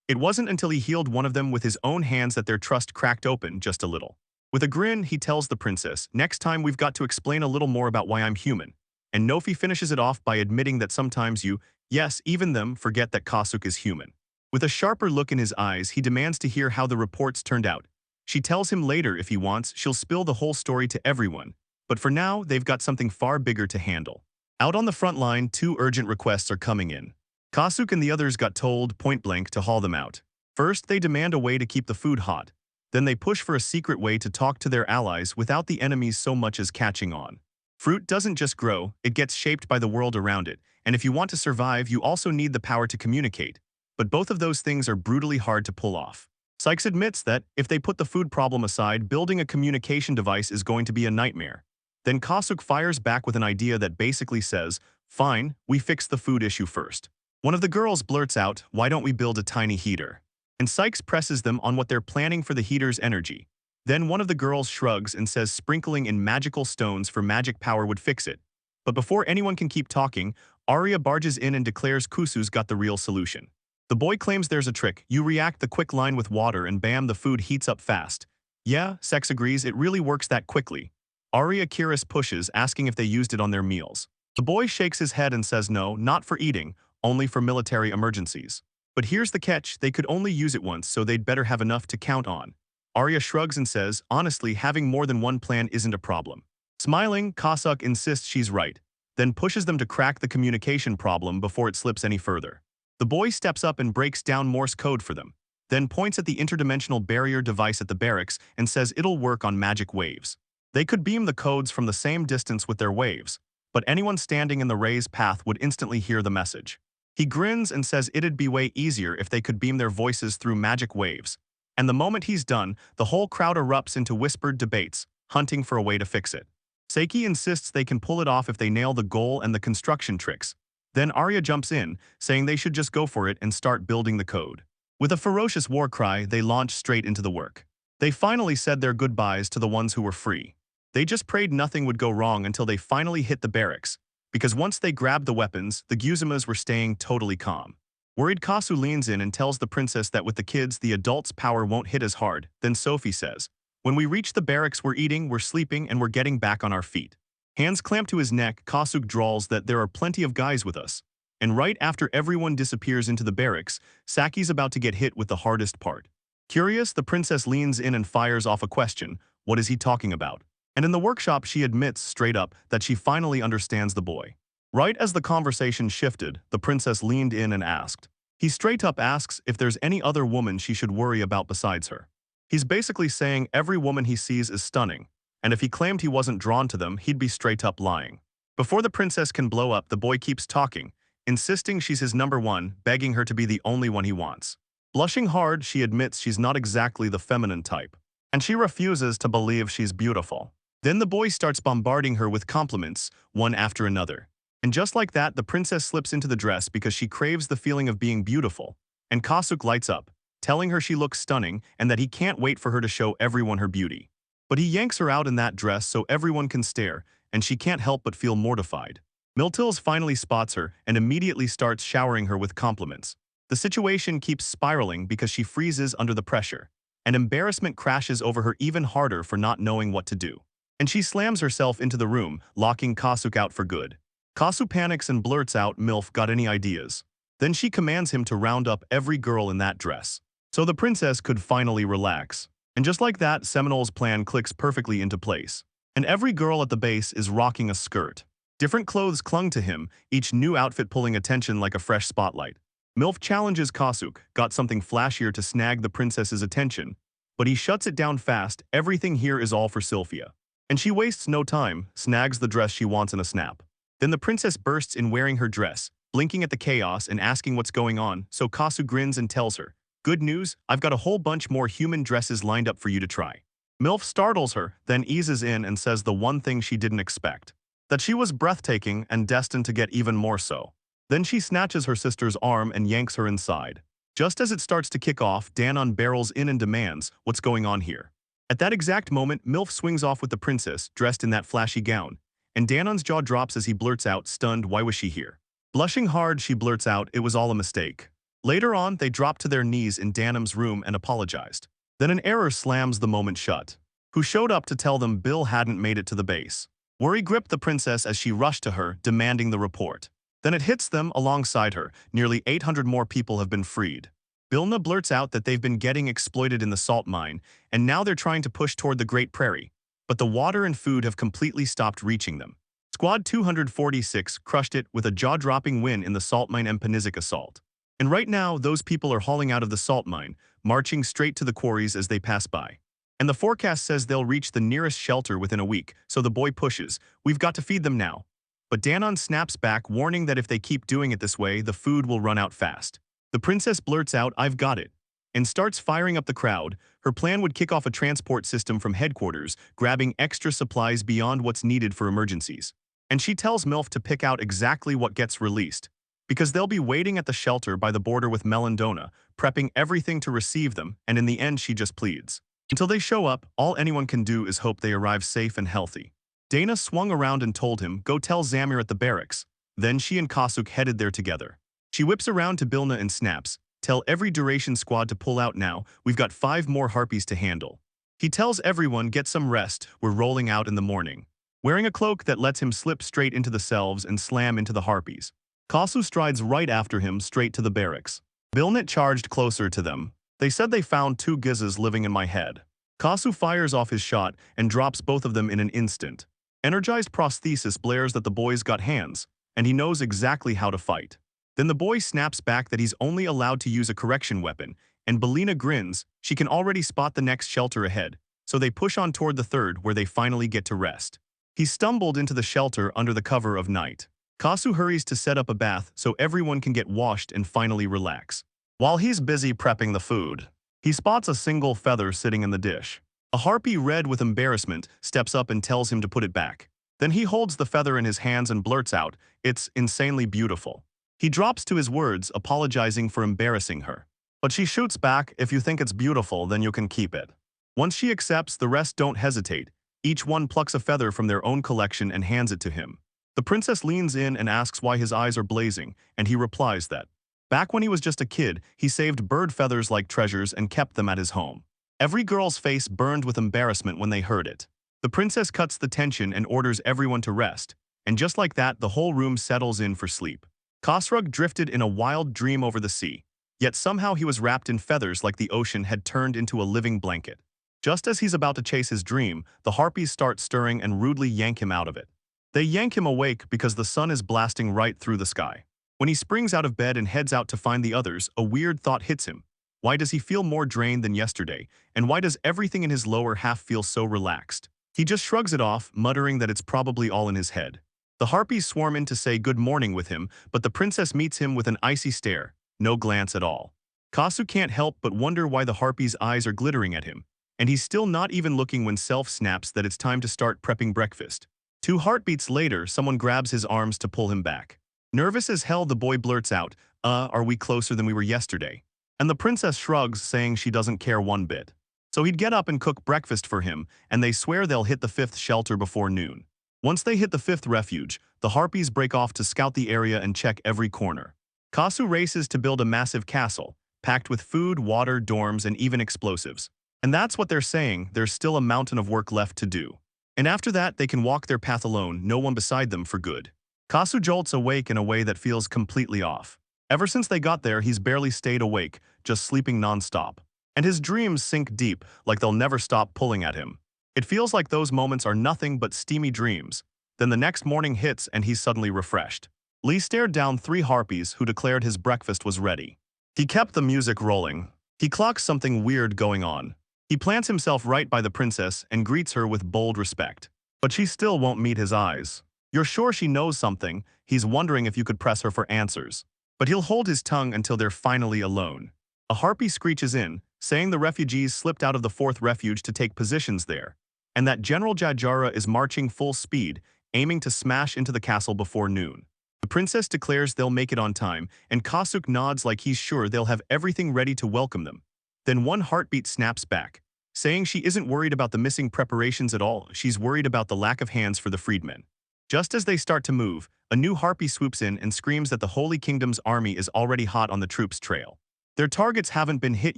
It wasn't until he healed one of them with his own hands that their trust cracked open just a little. With a grin, he tells the princess, "Next time we've got to explain a little more about why I'm human." And Nofi finishes it off by admitting that sometimes you, yes, even them, forget that Kasuk is human. With a sharper look in his eyes, he demands to hear how the reports turned out. She tells him later if he wants, she'll spill the whole story to everyone. But for now, they've got something far bigger to handle. Out on the front line, 2 urgent requests are coming in. Kasuk and the others got told, point blank, to haul them out. First, they demand a way to keep the food hot. Then they push for a secret way to talk to their allies without the enemies so much as catching on. Fruit doesn't just grow, it gets shaped by the world around it, and if you want to survive, you also need the power to communicate. But both of those things are brutally hard to pull off. Sykes admits that, if they put the food problem aside, building a communication device is going to be a nightmare. Then Kasuk fires back with an idea that basically says, fine, we fix the food issue first. One of the girls blurts out, why don't we build a tiny heater? And Sykes presses them on what they're planning for the heater's energy. Then one of the girls shrugs and says sprinkling in magical stones for magic power would fix it. But before anyone can keep talking, Arya barges in and declares Kusu's got the real solution. The boy claims there's a trick. You react the quick line with water and bam, the food heats up fast. Yeah, Sex agrees, it really works that quickly. Arya curious pushes, asking if they used it on their meals. The boy shakes his head and says no, not for eating, only for military emergencies. But here's the catch, they could only use it once, so they'd better have enough to count on. Arya shrugs and says, honestly, having more than one plan isn't a problem. Smiling, Kasuk insists she's right, then pushes them to crack the communication problem before it slips any further. The boy steps up and breaks down Morse code for them, then points at the interdimensional barrier device at the barracks and says it'll work on magic waves. They could beam the codes from the same distance with their waves, but anyone standing in the ray's path would instantly hear the message. He grins and says it'd be way easier if they could beam their voices through magic waves. And the moment he's done, the whole crowd erupts into whispered debates, hunting for a way to fix it. Seiki insists they can pull it off if they nail the goal and the construction tricks. Then Arya jumps in, saying they should just go for it and start building the code. With a ferocious war cry, they launch straight into the work. They finally said their goodbyes to the ones who were free. They just prayed nothing would go wrong until they finally hit the barracks, because once they grabbed the weapons, the Gyuzamas were staying totally calm. Worried, Kasu leans in and tells the princess that with the kids, the adults' power won't hit as hard. Then Sophie says, when we reach the barracks, we're eating, we're sleeping, and we're getting back on our feet. Hands clamped to his neck, Kasuk drawls that there are plenty of guys with us. And right after everyone disappears into the barracks, Saki's about to get hit with the hardest part. Curious, the princess leans in and fires off a question, what is he talking about? And in the workshop, she admits straight up that she finally understands the boy. Right as the conversation shifted, the princess leaned in and asked. He straight up asks if there's any other woman she should worry about besides her. He's basically saying every woman he sees is stunning, and if he claimed he wasn't drawn to them, he'd be straight up lying. Before the princess can blow up, the boy keeps talking, insisting she's his number one, begging her to be the only one he wants. Blushing hard, she admits she's not exactly the feminine type, and she refuses to believe she's beautiful. Then the boy starts bombarding her with compliments, one after another. And just like that, the princess slips into the dress because she craves the feeling of being beautiful, and Kasuk lights up, telling her she looks stunning and that he can't wait for her to show everyone her beauty. But he yanks her out in that dress so everyone can stare, and she can't help but feel mortified. Miltils finally spots her and immediately starts showering her with compliments. The situation keeps spiraling because she freezes under the pressure, and embarrassment crashes over her even harder for not knowing what to do. And she slams herself into the room, locking Kasuk out for good. Kasu panics and blurts out, "Milf, got any ideas?" Then she commands him to round up every girl in that dress, so the princess could finally relax. And just like that, Seminol's plan clicks perfectly into place. And every girl at the base is rocking a skirt. Different clothes clung to him, each new outfit pulling attention like a fresh spotlight. Milf challenges Kasuk, got something flashier to snag the princess's attention, but he shuts it down fast. Everything here is all for Sylphia. And she wastes no time, snags the dress she wants in a snap. Then the princess bursts in wearing her dress, blinking at the chaos and asking what's going on, so Kasu grins and tells her, good news, I've got a whole bunch more human dresses lined up for you to try. Milf startles her, then eases in and says the one thing she didn't expect. That she was breathtaking and destined to get even more so. Then she snatches her sister's arm and yanks her inside. Just as it starts to kick off, Danon barrels in and demands, what's going on here? At that exact moment, Milf swings off with the princess, dressed in that flashy gown, and Danon's jaw drops as he blurts out, stunned, why was she here? Blushing hard, she blurts out, it was all a mistake. Later on, they drop to their knees in Danon's room and apologized. Then an error slams the moment shut. Who showed up to tell them Bill hadn't made it to the base. Worry gripped the princess as she rushed to her, demanding the report. Then it hits them alongside her. Nearly 800 more people have been freed. Bilna blurts out that they've been getting exploited in the salt mine, and now they're trying to push toward the Great Prairie. But the water and food have completely stopped reaching them. Squad 246 crushed it with a jaw-dropping win in the salt mine and Panizic assault. And right now, those people are hauling out of the salt mine, marching straight to the quarries as they pass by. And the forecast says they'll reach the nearest shelter within a week, so the boy pushes, we've got to feed them now. But Danon snaps back, warning that if they keep doing it this way, the food will run out fast. The princess blurts out, I've got it. and starts firing up the crowd. Her plan would kick off a transport system from headquarters, grabbing extra supplies beyond what's needed for emergencies. And she tells MILF to pick out exactly what gets released, because they'll be waiting at the shelter by the border with Melendona, prepping everything to receive them, and in the end she just pleads. Until they show up, all anyone can do is hope they arrive safe and healthy. Dana swung around and told him, go tell Zamir at the barracks. Then she and Kasuk headed there together. She whips around to Bilna and snaps, tell every duration squad to pull out now, we've got 5 more harpies to handle. He tells everyone, get some rest, we're rolling out in the morning. Wearing a cloak that lets him slip straight into the selves and slam into the harpies. Kasu strides right after him, straight to the barracks. Bilnit charged closer to them. They said they found 2 gizzas living in my head. Kasu fires off his shot and drops both of them in an instant. Energized prosthesis blares that the boy's got hands, and he knows exactly how to fight. Then the boy snaps back that he's only allowed to use a correction weapon, and Belina grins, she can already spot the next shelter ahead, so they push on toward the third where they finally get to rest. He stumbled into the shelter under the cover of night. Kasu hurries to set up a bath so everyone can get washed and finally relax. While he's busy prepping the food, he spots a single feather sitting in the dish. A harpy, red with embarrassment, steps up and tells him to put it back. Then he holds the feather in his hands and blurts out, it's insanely beautiful. He drops to his words, apologizing for embarrassing her. But she shoots back, if you think it's beautiful, then you can keep it. Once she accepts, the rest don't hesitate. Each one plucks a feather from their own collection and hands it to him. The princess leans in and asks why his eyes are blazing, and he replies that, back when he was just a kid, he saved bird feathers like treasures and kept them at his home. Every girl's face burned with embarrassment when they heard it. The princess cuts the tension and orders everyone to rest, and just like that, the whole room settles in for sleep. Khosrog drifted in a wild dream over the sea, yet somehow he was wrapped in feathers like the ocean had turned into a living blanket. Just as he's about to chase his dream, the harpies start stirring and rudely yank him out of it. They yank him awake because the sun is blasting right through the sky. When he springs out of bed and heads out to find the others, a weird thought hits him. Why does he feel more drained than yesterday, and why does everything in his lower half feel so relaxed? He just shrugs it off, muttering that it's probably all in his head. The harpies swarm in to say good morning with him, but the princess meets him with an icy stare, no glance at all. Kasu can't help but wonder why the harpies' eyes are glittering at him, and he's still not even looking when Self snaps that it's time to start prepping breakfast. 2 heartbeats later, someone grabs his arms to pull him back. Nervous as hell, the boy blurts out, are we closer than we were yesterday? And the princess shrugs, saying she doesn't care one bit. So he'd get up and cook breakfast for him, and they swear they'll hit the 5th shelter before noon. Once they hit the 5th refuge, the harpies break off to scout the area and check every corner. Kasu races to build a massive castle, packed with food, water, dorms, and even explosives. And that's what they're saying, there's still a mountain of work left to do. And after that, they can walk their path alone, no one beside them for good. Kasu jolts awake in a way that feels completely off. Ever since they got there, he's barely stayed awake, just sleeping non-stop. And his dreams sink deep, like they'll never stop pulling at him. It feels like those moments are nothing but steamy dreams. Then the next morning hits and he's suddenly refreshed. Lee stared down 3 harpies who declared his breakfast was ready. He kept the music rolling. He clocks something weird going on. He plants himself right by the princess and greets her with bold respect. But she still won't meet his eyes. You're sure she knows something? He's wondering if you could press her for answers. But he'll hold his tongue until they're finally alone. A harpy screeches in, saying the refugees slipped out of the 4th refuge to take positions there, and that General Jajara is marching full speed, aiming to smash into the castle before noon. The princess declares they'll make it on time, and Kasuk nods like he's sure they'll have everything ready to welcome them. Then one heartbeat snaps back, saying she isn't worried about the missing preparations at all, she's worried about the lack of hands for the freedmen. Just as they start to move, a new harpy swoops in and screams that the Holy Kingdom's army is already hot on the troops' trail. Their targets haven't been hit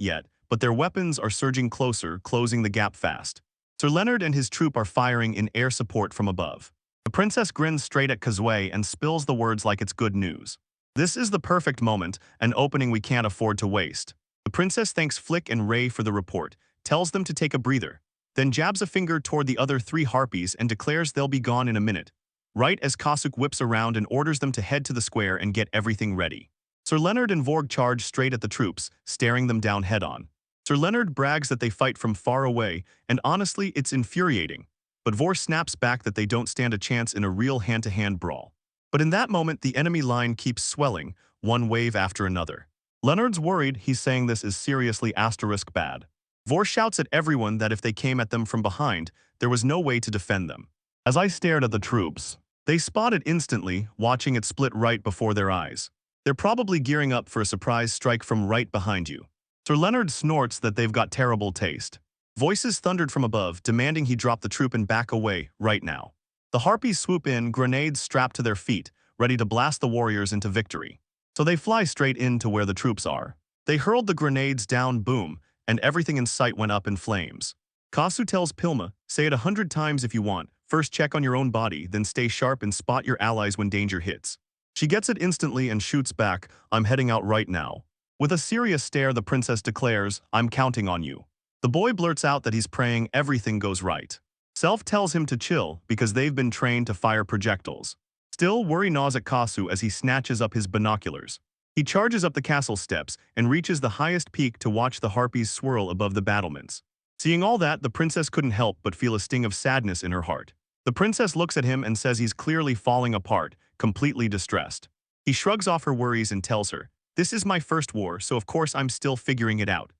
yet, but their weapons are surging closer, closing the gap fast. Sir Leonard and his troop are firing in air support from above. The princess grins straight at Kazue and spills the words like it's good news. This is the perfect moment, an opening we can't afford to waste. The princess thanks Flick and Ray for the report, tells them to take a breather, then jabs a finger toward the other 3 harpies and declares they'll be gone in a minute, right as Kasuk whips around and orders them to head to the square and get everything ready. Sir Leonard and Vorg charge straight at the troops, staring them down head-on. Sir Leonard brags that they fight from far away, and honestly, it's infuriating. But Vorg snaps back that they don't stand a chance in a real hand-to-hand brawl. But in that moment, the enemy line keeps swelling, one wave after another. Leonard's worried he's saying this is seriously asterisk bad. Vor shouts at everyone that if they came at them from behind, there was no way to defend them. As I stared at the troops, they spotted instantly, watching it split right before their eyes. They're probably gearing up for a surprise strike from right behind you. Sir Leonard snorts that they've got terrible taste. Voices thundered from above, demanding he drop the troop and back away, right now. The harpies swoop in, grenades strapped to their feet, ready to blast the warriors into victory. So they fly straight into where the troops are. They hurled the grenades down, boom, and everything in sight went up in flames. Kasu tells Pilma, say it 100 times if you want, first check on your own body, then stay sharp and spot your allies when danger hits. She gets it instantly and shoots back, I'm heading out right now. With a serious stare, the princess declares, I'm counting on you. The boy blurts out that he's praying everything goes right. Self tells him to chill because they've been trained to fire projectiles. Still, worry gnaws at Kasu as he snatches up his binoculars. He charges up the castle steps and reaches the highest peak to watch the harpies swirl above the battlements. Seeing all that, the princess couldn't help but feel a sting of sadness in her heart. The princess looks at him and says he's clearly falling apart, completely distressed. He shrugs off her worries and tells her, this is my first war, so of course I'm still figuring it out.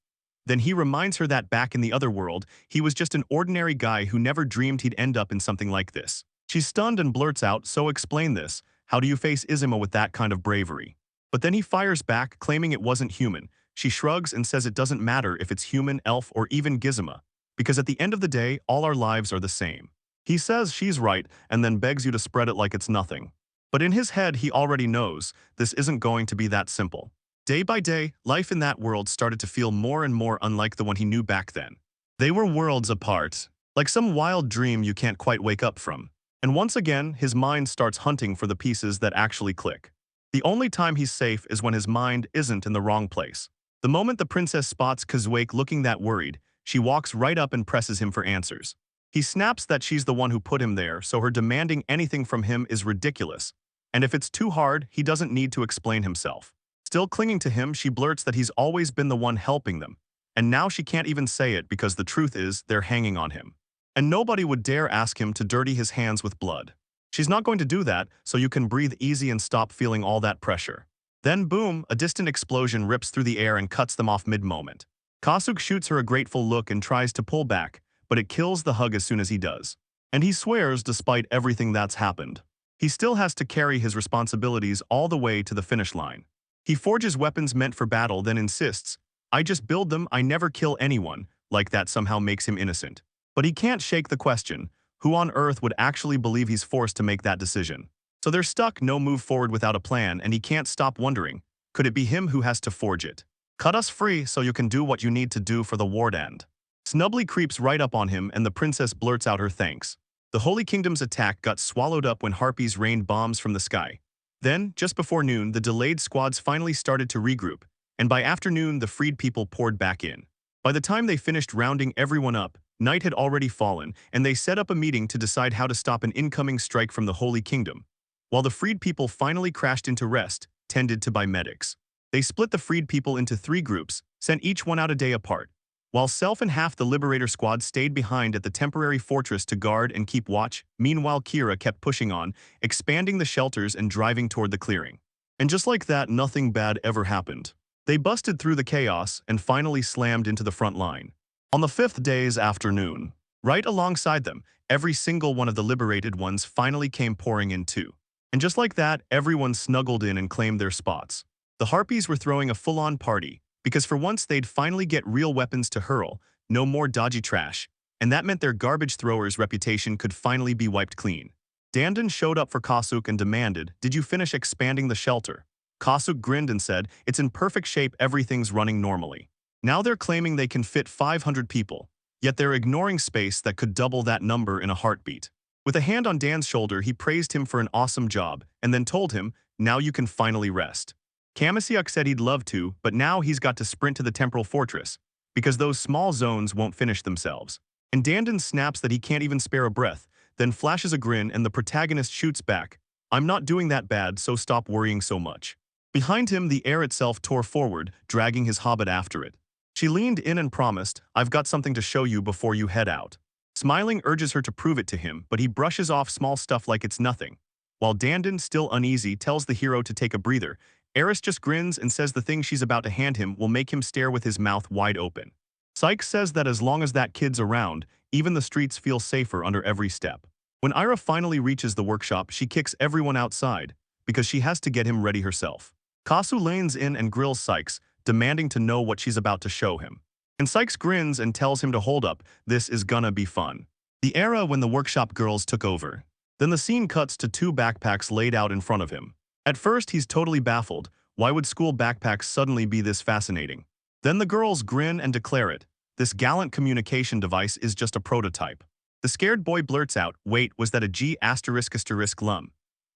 Then he reminds her that back in the other world, he was just an ordinary guy who never dreamed he'd end up in something like this. She's stunned and blurts out, so explain this, how do you face Izuma with that kind of bravery? But then he fires back, claiming it wasn't human. She shrugs and says it doesn't matter if it's human, elf, or even Gizuma, because at the end of the day, all our lives are the same. He says she's right and then begs you to spread it like it's nothing. But in his head, he already knows this isn't going to be that simple. Day by day, life in that world started to feel more and more unlike the one he knew back then. They were worlds apart, like some wild dream you can't quite wake up from. And once again, his mind starts hunting for the pieces that actually click. The only time he's safe is when his mind isn't in the wrong place. The moment the princess spots Kazuake looking that worried, she walks right up and presses him for answers. He snaps that she's the one who put him there, so her demanding anything from him is ridiculous. And if it's too hard, he doesn't need to explain himself. Still clinging to him, she blurts that he's always been the one helping them. And now she can't even say it because the truth is they're hanging on him. And nobody would dare ask him to dirty his hands with blood. She's not going to do that, so you can breathe easy and stop feeling all that pressure. Then boom, a distant explosion rips through the air and cuts them off mid-moment. Kasuke shoots her a grateful look and tries to pull back, but it kills the hug as soon as he does. And he swears despite everything that's happened. He still has to carry his responsibilities all the way to the finish line. He forges weapons meant for battle, then insists, I just build them, I never kill anyone, like that somehow makes him innocent. But he can't shake the question, who on earth would actually believe he's forced to make that decision? So they're stuck, no move forward without a plan, and he can't stop wondering, could it be him who has to forge it? Cut us free so you can do what you need to do for the ward end. Snubbly creeps right up on him and the princess blurts out her thanks. The Holy Kingdom's attack got swallowed up when harpies rained bombs from the sky. Then, just before noon, the delayed squads finally started to regroup, and by afternoon the freed people poured back in. By the time they finished rounding everyone up, night had already fallen, and they set up a meeting to decide how to stop an incoming strike from the Holy Kingdom. While the freed people finally crashed into rest, tended to by medics. They split the freed people into 3 groups, sent each one out a day apart, while Self and half the Liberator squad stayed behind at the temporary fortress to guard and keep watch. Meanwhile, Kira kept pushing on, expanding the shelters and driving toward the clearing. And just like that, nothing bad ever happened. They busted through the chaos and finally slammed into the front line. On the 5th day's afternoon, right alongside them, every single one of the liberated ones finally came pouring in too. And just like that, everyone snuggled in and claimed their spots. The Harpies were throwing a full-on party, because for once they'd finally get real weapons to hurl, no more dodgy trash, and that meant their garbage throwers' reputation could finally be wiped clean. Dandan showed up for Kasuke and demanded, "Did you finish expanding the shelter?" Kasuke grinned and said, "It's in perfect shape, everything's running normally." Now they're claiming they can fit 500 people, yet they're ignoring space that could double that number in a heartbeat. With a hand on Dan's shoulder, he praised him for an awesome job, and then told him, "Now you can finally rest." Kamasiuk said he'd love to, but now he's got to sprint to the temporal fortress, because those small zones won't finish themselves. And Dandan snaps that he can't even spare a breath, then flashes a grin and the protagonist shoots back, "I'm not doing that bad, so stop worrying so much." Behind him, the air itself tore forward, dragging his hobbit after it. She leaned in and promised, "I've got something to show you before you head out." Smiling urges her to prove it to him, but he brushes off small stuff like it's nothing. While Dandan, still uneasy, tells the hero to take a breather, Eris just grins and says the thing she's about to hand him will make him stare with his mouth wide open. Sykes says that as long as that kid's around, even the streets feel safer under every step. When Ira finally reaches the workshop, she kicks everyone outside, because she has to get him ready herself. Kasu lanes in and grills Sykes, demanding to know what she's about to show him. And Sykes grins and tells him to hold up, this is gonna be fun. The era when the workshop girls took over. Then the scene cuts to 2 backpacks laid out in front of him. At first, he's totally baffled. Why would school backpacks suddenly be this fascinating? Then the girls grin and declare it. This gallant communication device is just a prototype. The scared boy blurts out, wait, was that a G*** lum?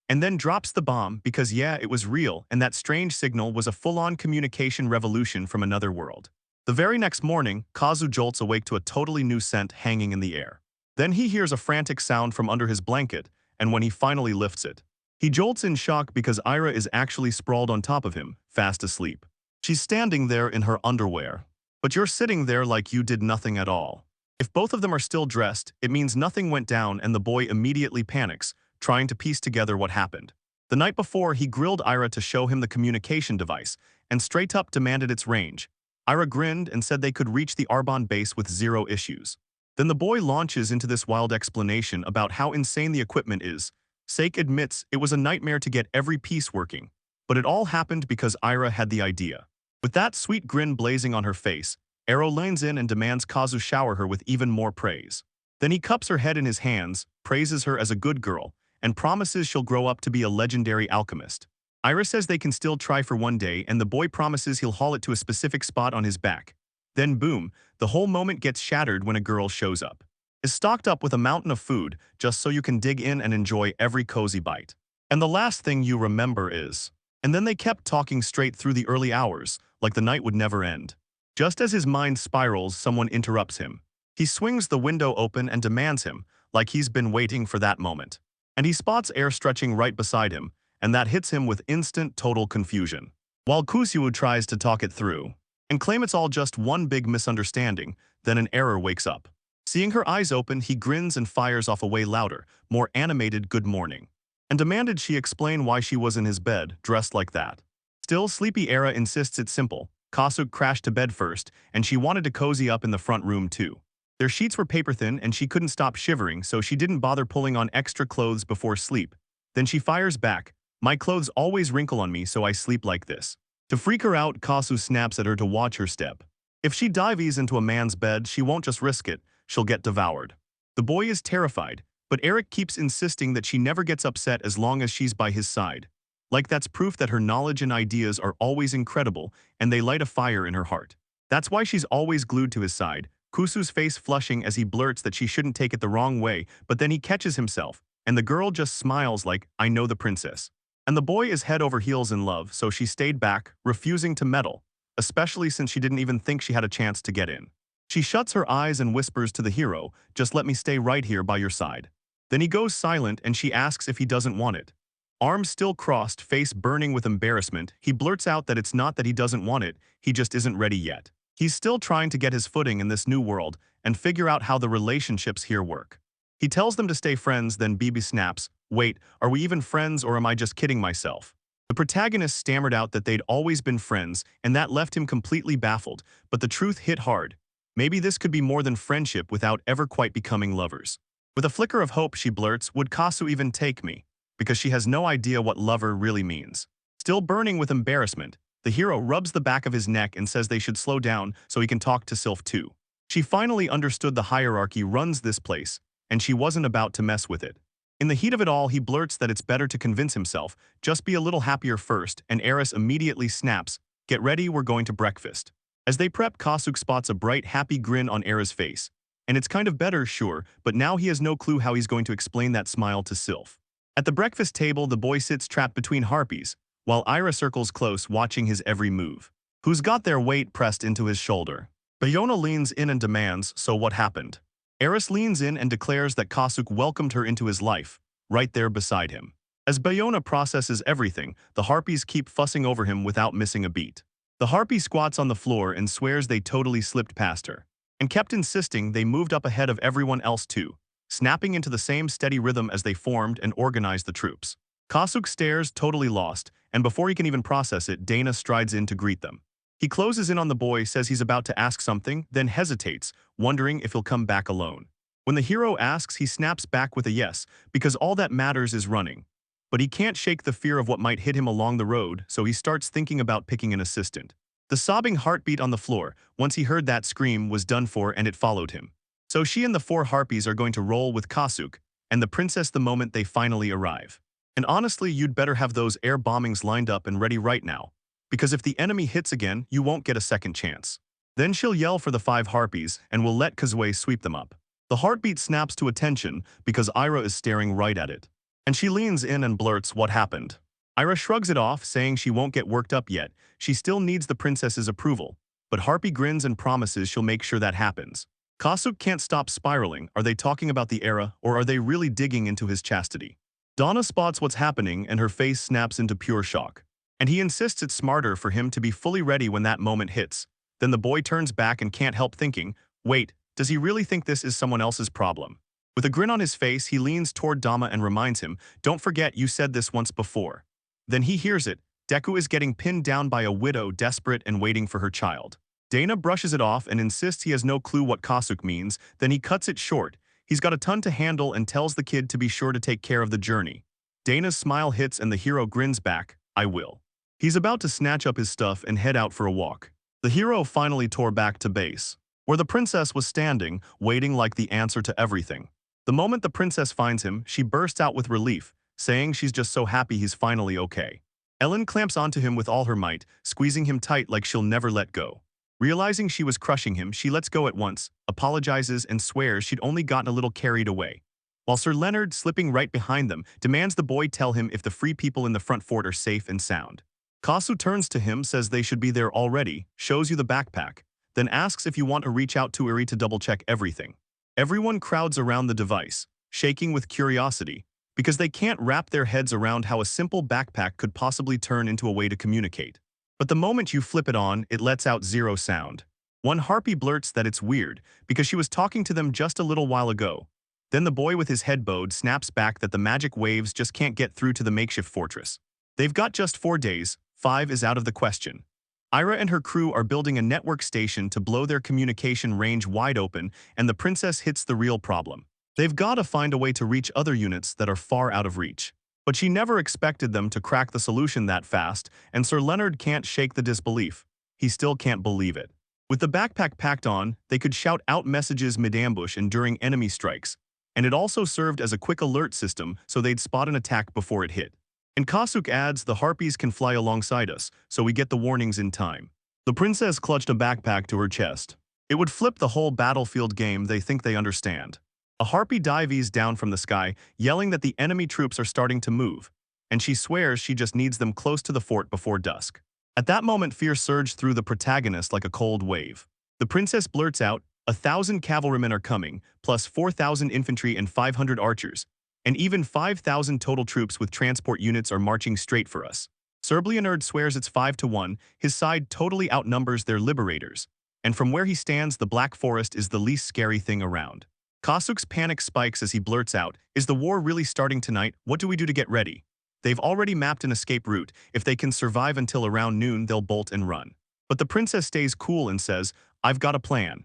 And then drops the bomb because yeah, it was real and that strange signal was a full-on communication revolution from another world. The very next morning, Kazu jolts awake to a totally new scent hanging in the air. Then he hears a frantic sound from under his blanket, and when he finally lifts it, he jolts in shock because Ira is actually sprawled on top of him, fast asleep. She's standing there in her underwear. But you're sitting there like you did nothing at all. If both of them are still dressed, it means nothing went down and the boy immediately panics, trying to piece together what happened. The night before, he grilled Ira to show him the communication device, and straight up demanded its range. Ira grinned and said they could reach the Arbonne base with 0 issues. Then the boy launches into this wild explanation about how insane the equipment is. Sake admits it was a nightmare to get every piece working, but it all happened because Ira had the idea. With that sweet grin blazing on her face, Ero lanes in and demands Kazu shower her with even more praise. Then he cups her head in his hands, praises her as a good girl, and promises she'll grow up to be a legendary alchemist. Ira says they can still try for one day and the boy promises he'll haul it to a specific spot on his back. Then boom, the whole moment gets shattered when a girl shows up. Is stocked up with a mountain of food just so you can dig in and enjoy every cozy bite. And the last thing you remember is... And then they kept talking straight through the early hours, like the night would never end. Just as his mind spirals, someone interrupts him. He swings the window open and demands him, like he's been waiting for that moment. And he spots air stretching right beside him, and that hits him with instant total confusion. While Kusuo tries to talk it through and claim it's all just one big misunderstanding, then an error wakes up. Seeing her eyes open, he grins and fires off a way louder, more animated good morning, and demanded she explain why she was in his bed, dressed like that. Still, sleepy Era insists it's simple. Kasuk crashed to bed first, and she wanted to cozy up in the front room too. Their sheets were paper-thin and she couldn't stop shivering, so she didn't bother pulling on extra clothes before sleep. Then she fires back, my clothes always wrinkle on me so I sleep like this. To freak her out, Kasu snaps at her to watch her step. If she dives into a man's bed, she won't just risk it, she'll get devoured. The boy is terrified, but Eric keeps insisting that she never gets upset as long as she's by his side. Like that's proof that her knowledge and ideas are always incredible and they light a fire in her heart. That's why she's always glued to his side, Kusu's face flushing as he blurts that she shouldn't take it the wrong way, but then he catches himself, and the girl just smiles like, I know the princess. And the boy is head over heels in love, so she stayed back, refusing to meddle, especially since she didn't even think she had a chance to get in. She shuts her eyes and whispers to the hero, just let me stay right here by your side. Then he goes silent and she asks if he doesn't want it. Arms still crossed, face burning with embarrassment, he blurts out that it's not that he doesn't want it, he just isn't ready yet. He's still trying to get his footing in this new world and figure out how the relationships here work. He tells them to stay friends, then BB snaps, wait, are we even friends or am I just kidding myself? The protagonist stammered out that they'd always been friends and that left him completely baffled, but the truth hit hard. Maybe this could be more than friendship without ever quite becoming lovers. With a flicker of hope, she blurts, would Kasu even take me? Because she has no idea what lover really means. Still burning with embarrassment, the hero rubs the back of his neck and says they should slow down so he can talk to Sylph too. She finally understood the hierarchy runs this place, and she wasn't about to mess with it. In the heat of it all, he blurts that it's better to convince himself, just be a little happier first, and Eris immediately snaps, get ready, we're going to breakfast. As they prep, Kasuk spots a bright, happy grin on Era's face. And it's kind of better, sure, but now he has no clue how he's going to explain that smile to Sylph. At the breakfast table, the boy sits trapped between harpies, while Ira circles close, watching his every move. Who's got their weight pressed into his shoulder? Bayona leans in and demands, so what happened? Eris leans in and declares that Kasuk welcomed her into his life, right there beside him. As Bayona processes everything, the harpies keep fussing over him without missing a beat. The harpy squats on the floor and swears they totally slipped past her, and kept insisting they moved up ahead of everyone else too, snapping into the same steady rhythm as they formed and organized the troops. Kasuk stares, totally lost, and before he can even process it, Dana strides in to greet them. He closes in on the boy, says he's about to ask something, then hesitates, wondering if he'll come back alone. When the hero asks, he snaps back with a yes, because all that matters is running. But he can't shake the fear of what might hit him along the road, so he starts thinking about picking an assistant. The sobbing heartbeat on the floor, once he heard that scream, was done for and it followed him. So she and the 4 harpies are going to roll with Kasuk and the princess the moment they finally arrive. And honestly, you'd better have those air bombings lined up and ready right now, because if the enemy hits again, you won't get a second chance. Then she'll yell for the 5 harpies and we'll let Kazue sweep them up. The heartbeat snaps to attention because Ira is staring right at it. And she leans in and blurts what happened. Ira shrugs it off, saying she won't get worked up yet. She still needs the princess's approval. But Harpy grins and promises she'll make sure that happens. Kasuk can't stop spiraling. Are they talking about the era, or are they really digging into his chastity? Donna spots what's happening and her face snaps into pure shock. And he insists it's smarter for him to be fully ready when that moment hits. Then the boy turns back and can't help thinking, wait, does he really think this is someone else's problem? With a grin on his face, he leans toward Dama and reminds him, don't forget you said this once before. Then he hears it. Deku is getting pinned down by a widow, desperate and waiting for her child. Dana brushes it off and insists he has no clue what Kasuk means, then he cuts it short. He's got a ton to handle and tells the kid to be sure to take care of the journey. Dana's smile hits and the hero grins back, I will. He's about to snatch up his stuff and head out for a walk. The hero finally tore back to base, where the princess was standing, waiting like the answer to everything. The moment the princess finds him, she bursts out with relief, saying she's just so happy he's finally okay. Ellen clamps onto him with all her might, squeezing him tight like she'll never let go. Realizing she was crushing him, she lets go at once, apologizes and swears she'd only gotten a little carried away. While Sir Leonard, slipping right behind them, demands the boy tell him if the free people in the front fort are safe and sound. Kasu turns to him, says they should be there already, shows you the backpack, then asks if you want to reach out to Uri to double-check everything. Everyone crowds around the device, shaking with curiosity, because they can't wrap their heads around how a simple backpack could possibly turn into a way to communicate. But the moment you flip it on, it lets out zero sound. One harpy blurts that it's weird, because she was talking to them just a little while ago. Then the boy with his head bowed snaps back that the magic waves just can't get through to the makeshift fortress. They've got just 4 days, 5 is out of the question. Ira and her crew are building a network station to blow their communication range wide open, and the princess hits the real problem. They've got to find a way to reach other units that are far out of reach. But she never expected them to crack the solution that fast, and Sir Leonard can't shake the disbelief. He still can't believe it. With the backpack packed on, they could shout out messages mid-ambush and during enemy strikes, and it also served as a quick alert system so they'd spot an attack before it hit. And Kasuk adds, the harpies can fly alongside us, so we get the warnings in time. The princess clutched a backpack to her chest. It would flip the whole battlefield game. They think they understand. A harpy dives down from the sky, yelling that the enemy troops are starting to move, and she swears she just needs them close to the fort before dusk. At that moment, fear surged through the protagonist like a cold wave. The princess blurts out, 1,000 cavalrymen are coming, plus 4,000 infantry and 500 archers, and even 5,000 total troops with transport units are marching straight for us. Sir Leonard swears it's 5-1, his side totally outnumbers their liberators, and from where he stands, the Black Forest is the least scary thing around. Kasuk's panic spikes as he blurts out, is the war really starting tonight? What do we do to get ready? They've already mapped an escape route. If they can survive until around noon, they'll bolt and run. But the princess stays cool and says, I've got a plan.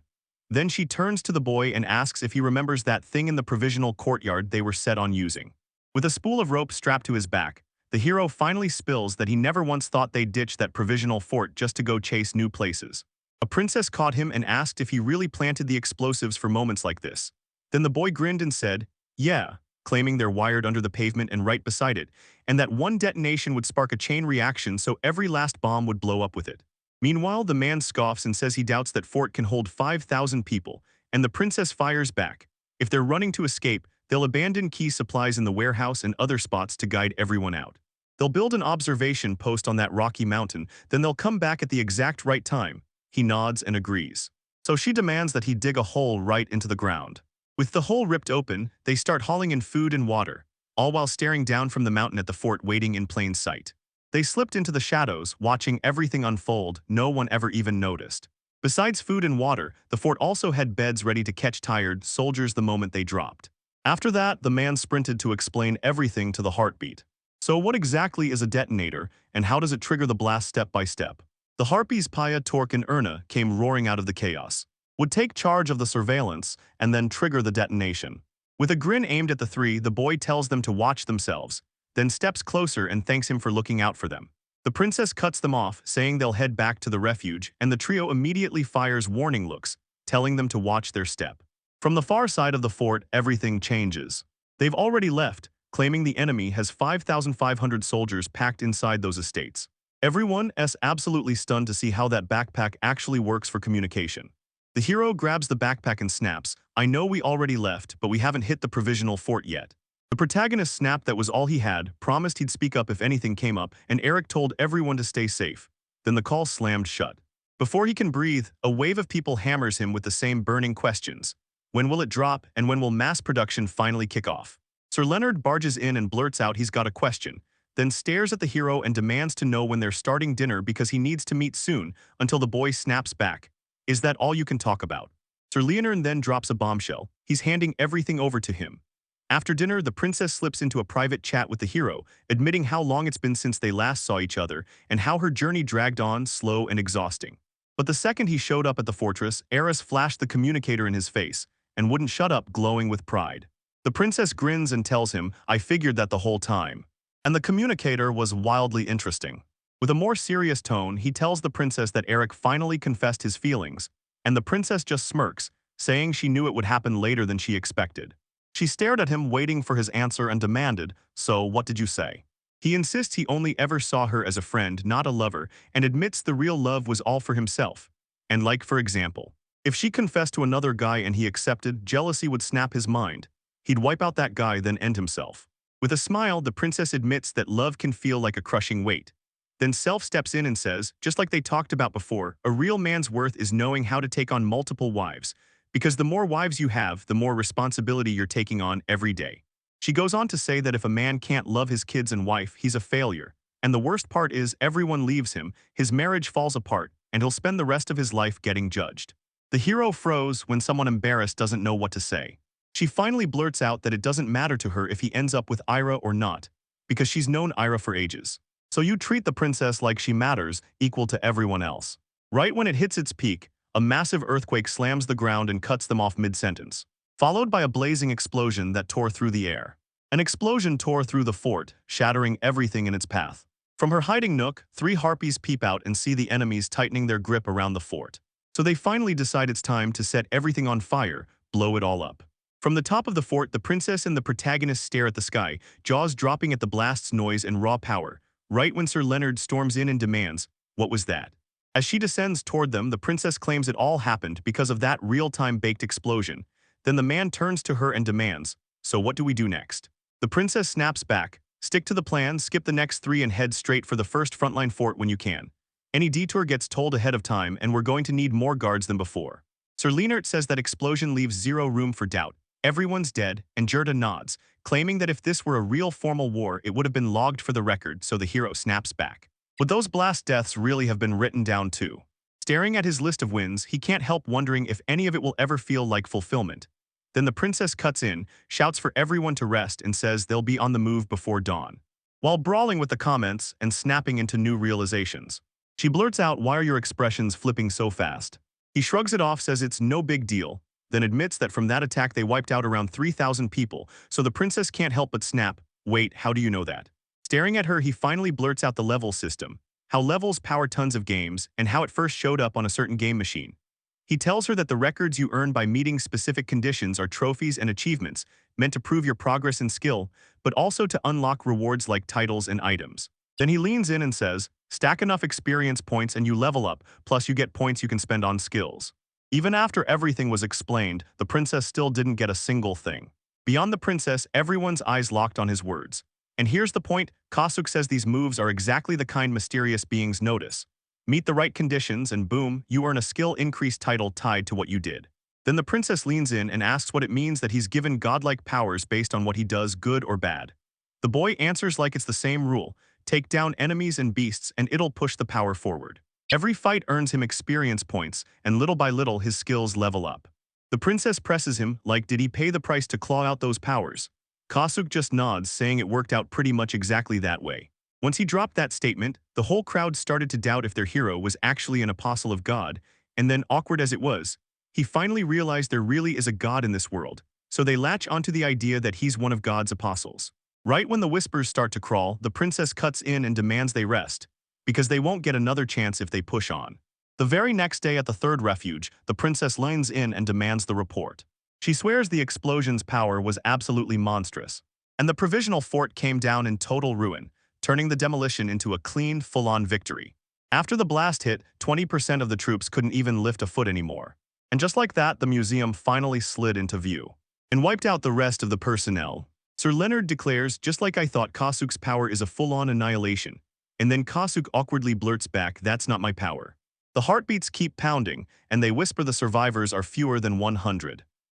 Then she turns to the boy and asks if he remembers that thing in the provisional courtyard they were set on using. With a spool of rope strapped to his back, the hero finally spills that he never once thought they'd ditch that provisional fort just to go chase new places. A princess caught him and asked if he really planted the explosives for moments like this. Then the boy grinned and said, yeah, claiming they're wired under the pavement and right beside it, and that one detonation would spark a chain reaction so every last bomb would blow up with it. Meanwhile, the man scoffs and says he doubts that fort can hold 5,000 people, and the princess fires back. If they're running to escape, they'll abandon key supplies in the warehouse and other spots to guide everyone out. They'll build an observation post on that rocky mountain, then they'll come back at the exact right time. He nods and agrees. So she demands that he dig a hole right into the ground. With the hole ripped open, they start hauling in food and water, all while staring down from the mountain at the fort waiting in plain sight. They slipped into the shadows, watching everything unfold. No one ever even noticed. Besides food and water, the fort also had beds ready to catch tired soldiers the moment they dropped. After that, the man sprinted to explain everything to the heartbeat. So what exactly is a detonator, and how does it trigger the blast step by step? The harpies Paya, Torque, and Erna came roaring out of the chaos, would take charge of the surveillance, and then trigger the detonation. With a grin aimed at the three, the boy tells them to watch themselves, then steps closer and thanks him for looking out for them. The princess cuts them off, saying they'll head back to the refuge, and the trio immediately fires warning looks, telling them to watch their step. From the far side of the fort, everything changes. They've already left, claiming the enemy has 5,500 soldiers packed inside those estates. Everyone is absolutely stunned to see how that backpack actually works for communication. The hero grabs the backpack and snaps, "I know we already left, but we haven't hit the provisional fort yet." The protagonist snapped that was all he had, promised he'd speak up if anything came up, and Eric told everyone to stay safe. Then the call slammed shut. Before he can breathe, a wave of people hammers him with the same burning questions. When will it drop, and when will mass production finally kick off? Sir Leonard barges in and blurts out he's got a question, then stares at the hero and demands to know when they're starting dinner because he needs to meet soon, until the boy snaps back. "Is that all you can talk about?" Sir Leonard then drops a bombshell. He's handing everything over to him. After dinner, the princess slips into a private chat with the hero, admitting how long it's been since they last saw each other and how her journey dragged on, slow and exhausting. But the second he showed up at the fortress, Eris flashed the communicator in his face and wouldn't shut up, glowing with pride. The princess grins and tells him, "I figured that the whole time." And the communicator was wildly interesting. With a more serious tone, he tells the princess that Eric finally confessed his feelings, and the princess just smirks, saying she knew it would happen later than she expected. She stared at him, waiting for his answer, and demanded, "So, what did you say?" He insists he only ever saw her as a friend, not a lover, and admits the real love was all for himself. And like, for example, if she confessed to another guy and he accepted, jealousy would snap his mind. He'd wipe out that guy, then end himself. With a smile, the princess admits that love can feel like a crushing weight. Then Self steps in and says, just like they talked about before, a real man's worth is knowing how to take on multiple wives, because the more wives you have, the more responsibility you're taking on every day. She goes on to say that if a man can't love his kids and wife, he's a failure. And the worst part is everyone leaves him, his marriage falls apart, and he'll spend the rest of his life getting judged. The hero froze when someone embarrassed doesn't know what to say. She finally blurts out that it doesn't matter to her if he ends up with Ira or not, because she's known Ira for ages. So you treat the princess like she matters, equal to everyone else. Right when it hits its peak, a massive earthquake slams the ground and cuts them off mid-sentence, followed by a blazing explosion that tore through the air. An explosion tore through the fort, shattering everything in its path. From her hiding nook, three harpies peep out and see the enemies tightening their grip around the fort. So they finally decide it's time to set everything on fire, blow it all up. From the top of the fort, the princess and the protagonist stare at the sky, jaws dropping at the blast's noise and raw power. Right when Sir Leonard storms in and demands, "What was that?" As she descends toward them, the princess claims it all happened because of that real-time baked explosion. Then the man turns to her and demands, "So what do we do next?" The princess snaps back, "Stick to the plan, skip the next three and head straight for the first frontline fort when you can. Any detour gets told ahead of time and we're going to need more guards than before." Sir Leonard says that explosion leaves zero room for doubt. Everyone's dead, and Gerda nods, claiming that if this were a real formal war, it would have been logged for the record, so the hero snaps back. Would those blast deaths really have been written down too? Staring at his list of wins, he can't help wondering if any of it will ever feel like fulfillment. Then the princess cuts in, shouts for everyone to rest, and says they'll be on the move before dawn, while brawling with the comments and snapping into new realizations. She blurts out, "Why are your expressions flipping so fast?" He shrugs it off, says it's no big deal, then admits that from that attack they wiped out around 3,000 people, so the princess can't help but snap, "Wait, how do you know that?" Staring at her, he finally blurts out the level system, how levels power tons of games, and how it first showed up on a certain game machine. He tells her that the records you earn by meeting specific conditions are trophies and achievements, meant to prove your progress and skill, but also to unlock rewards like titles and items. Then he leans in and says, "Stack enough experience points and you level up, plus you get points you can spend on skills." Even after everything was explained, the princess still didn't get a single thing. Beyond the princess, everyone's eyes locked on his words. And here's the point, Kasuk says these moves are exactly the kind mysterious beings notice. Meet the right conditions and boom, you earn a skill increase title tied to what you did. Then the princess leans in and asks what it means that he's given godlike powers based on what he does, good or bad. The boy answers like it's the same rule, take down enemies and beasts and it'll push the power forward. Every fight earns him experience points, and little by little his skills level up. The princess presses him, like, did he pay the price to claw out those powers? Kasuk just nods, saying it worked out pretty much exactly that way. Once he dropped that statement, the whole crowd started to doubt if their hero was actually an apostle of God, and then, awkward as it was, he finally realized there really is a God in this world, so they latch onto the idea that he's one of God's apostles. Right when the whispers start to crawl, the princess cuts in and demands they rest, because they won't get another chance if they push on. The very next day at the third refuge, the princess leans in and demands the report. She swears the explosion's power was absolutely monstrous, and the provisional fort came down in total ruin, turning the demolition into a clean, full-on victory. After the blast hit, 20% of the troops couldn't even lift a foot anymore. And just like that, the museum finally slid into view and wiped out the rest of the personnel. Sir Leonard declares, "Just like I thought, Kasuk's power is a full-on annihilation." And then Kasuk awkwardly blurts back, "That's not my power." The heartbeats keep pounding, and they whisper the survivors are fewer than 100.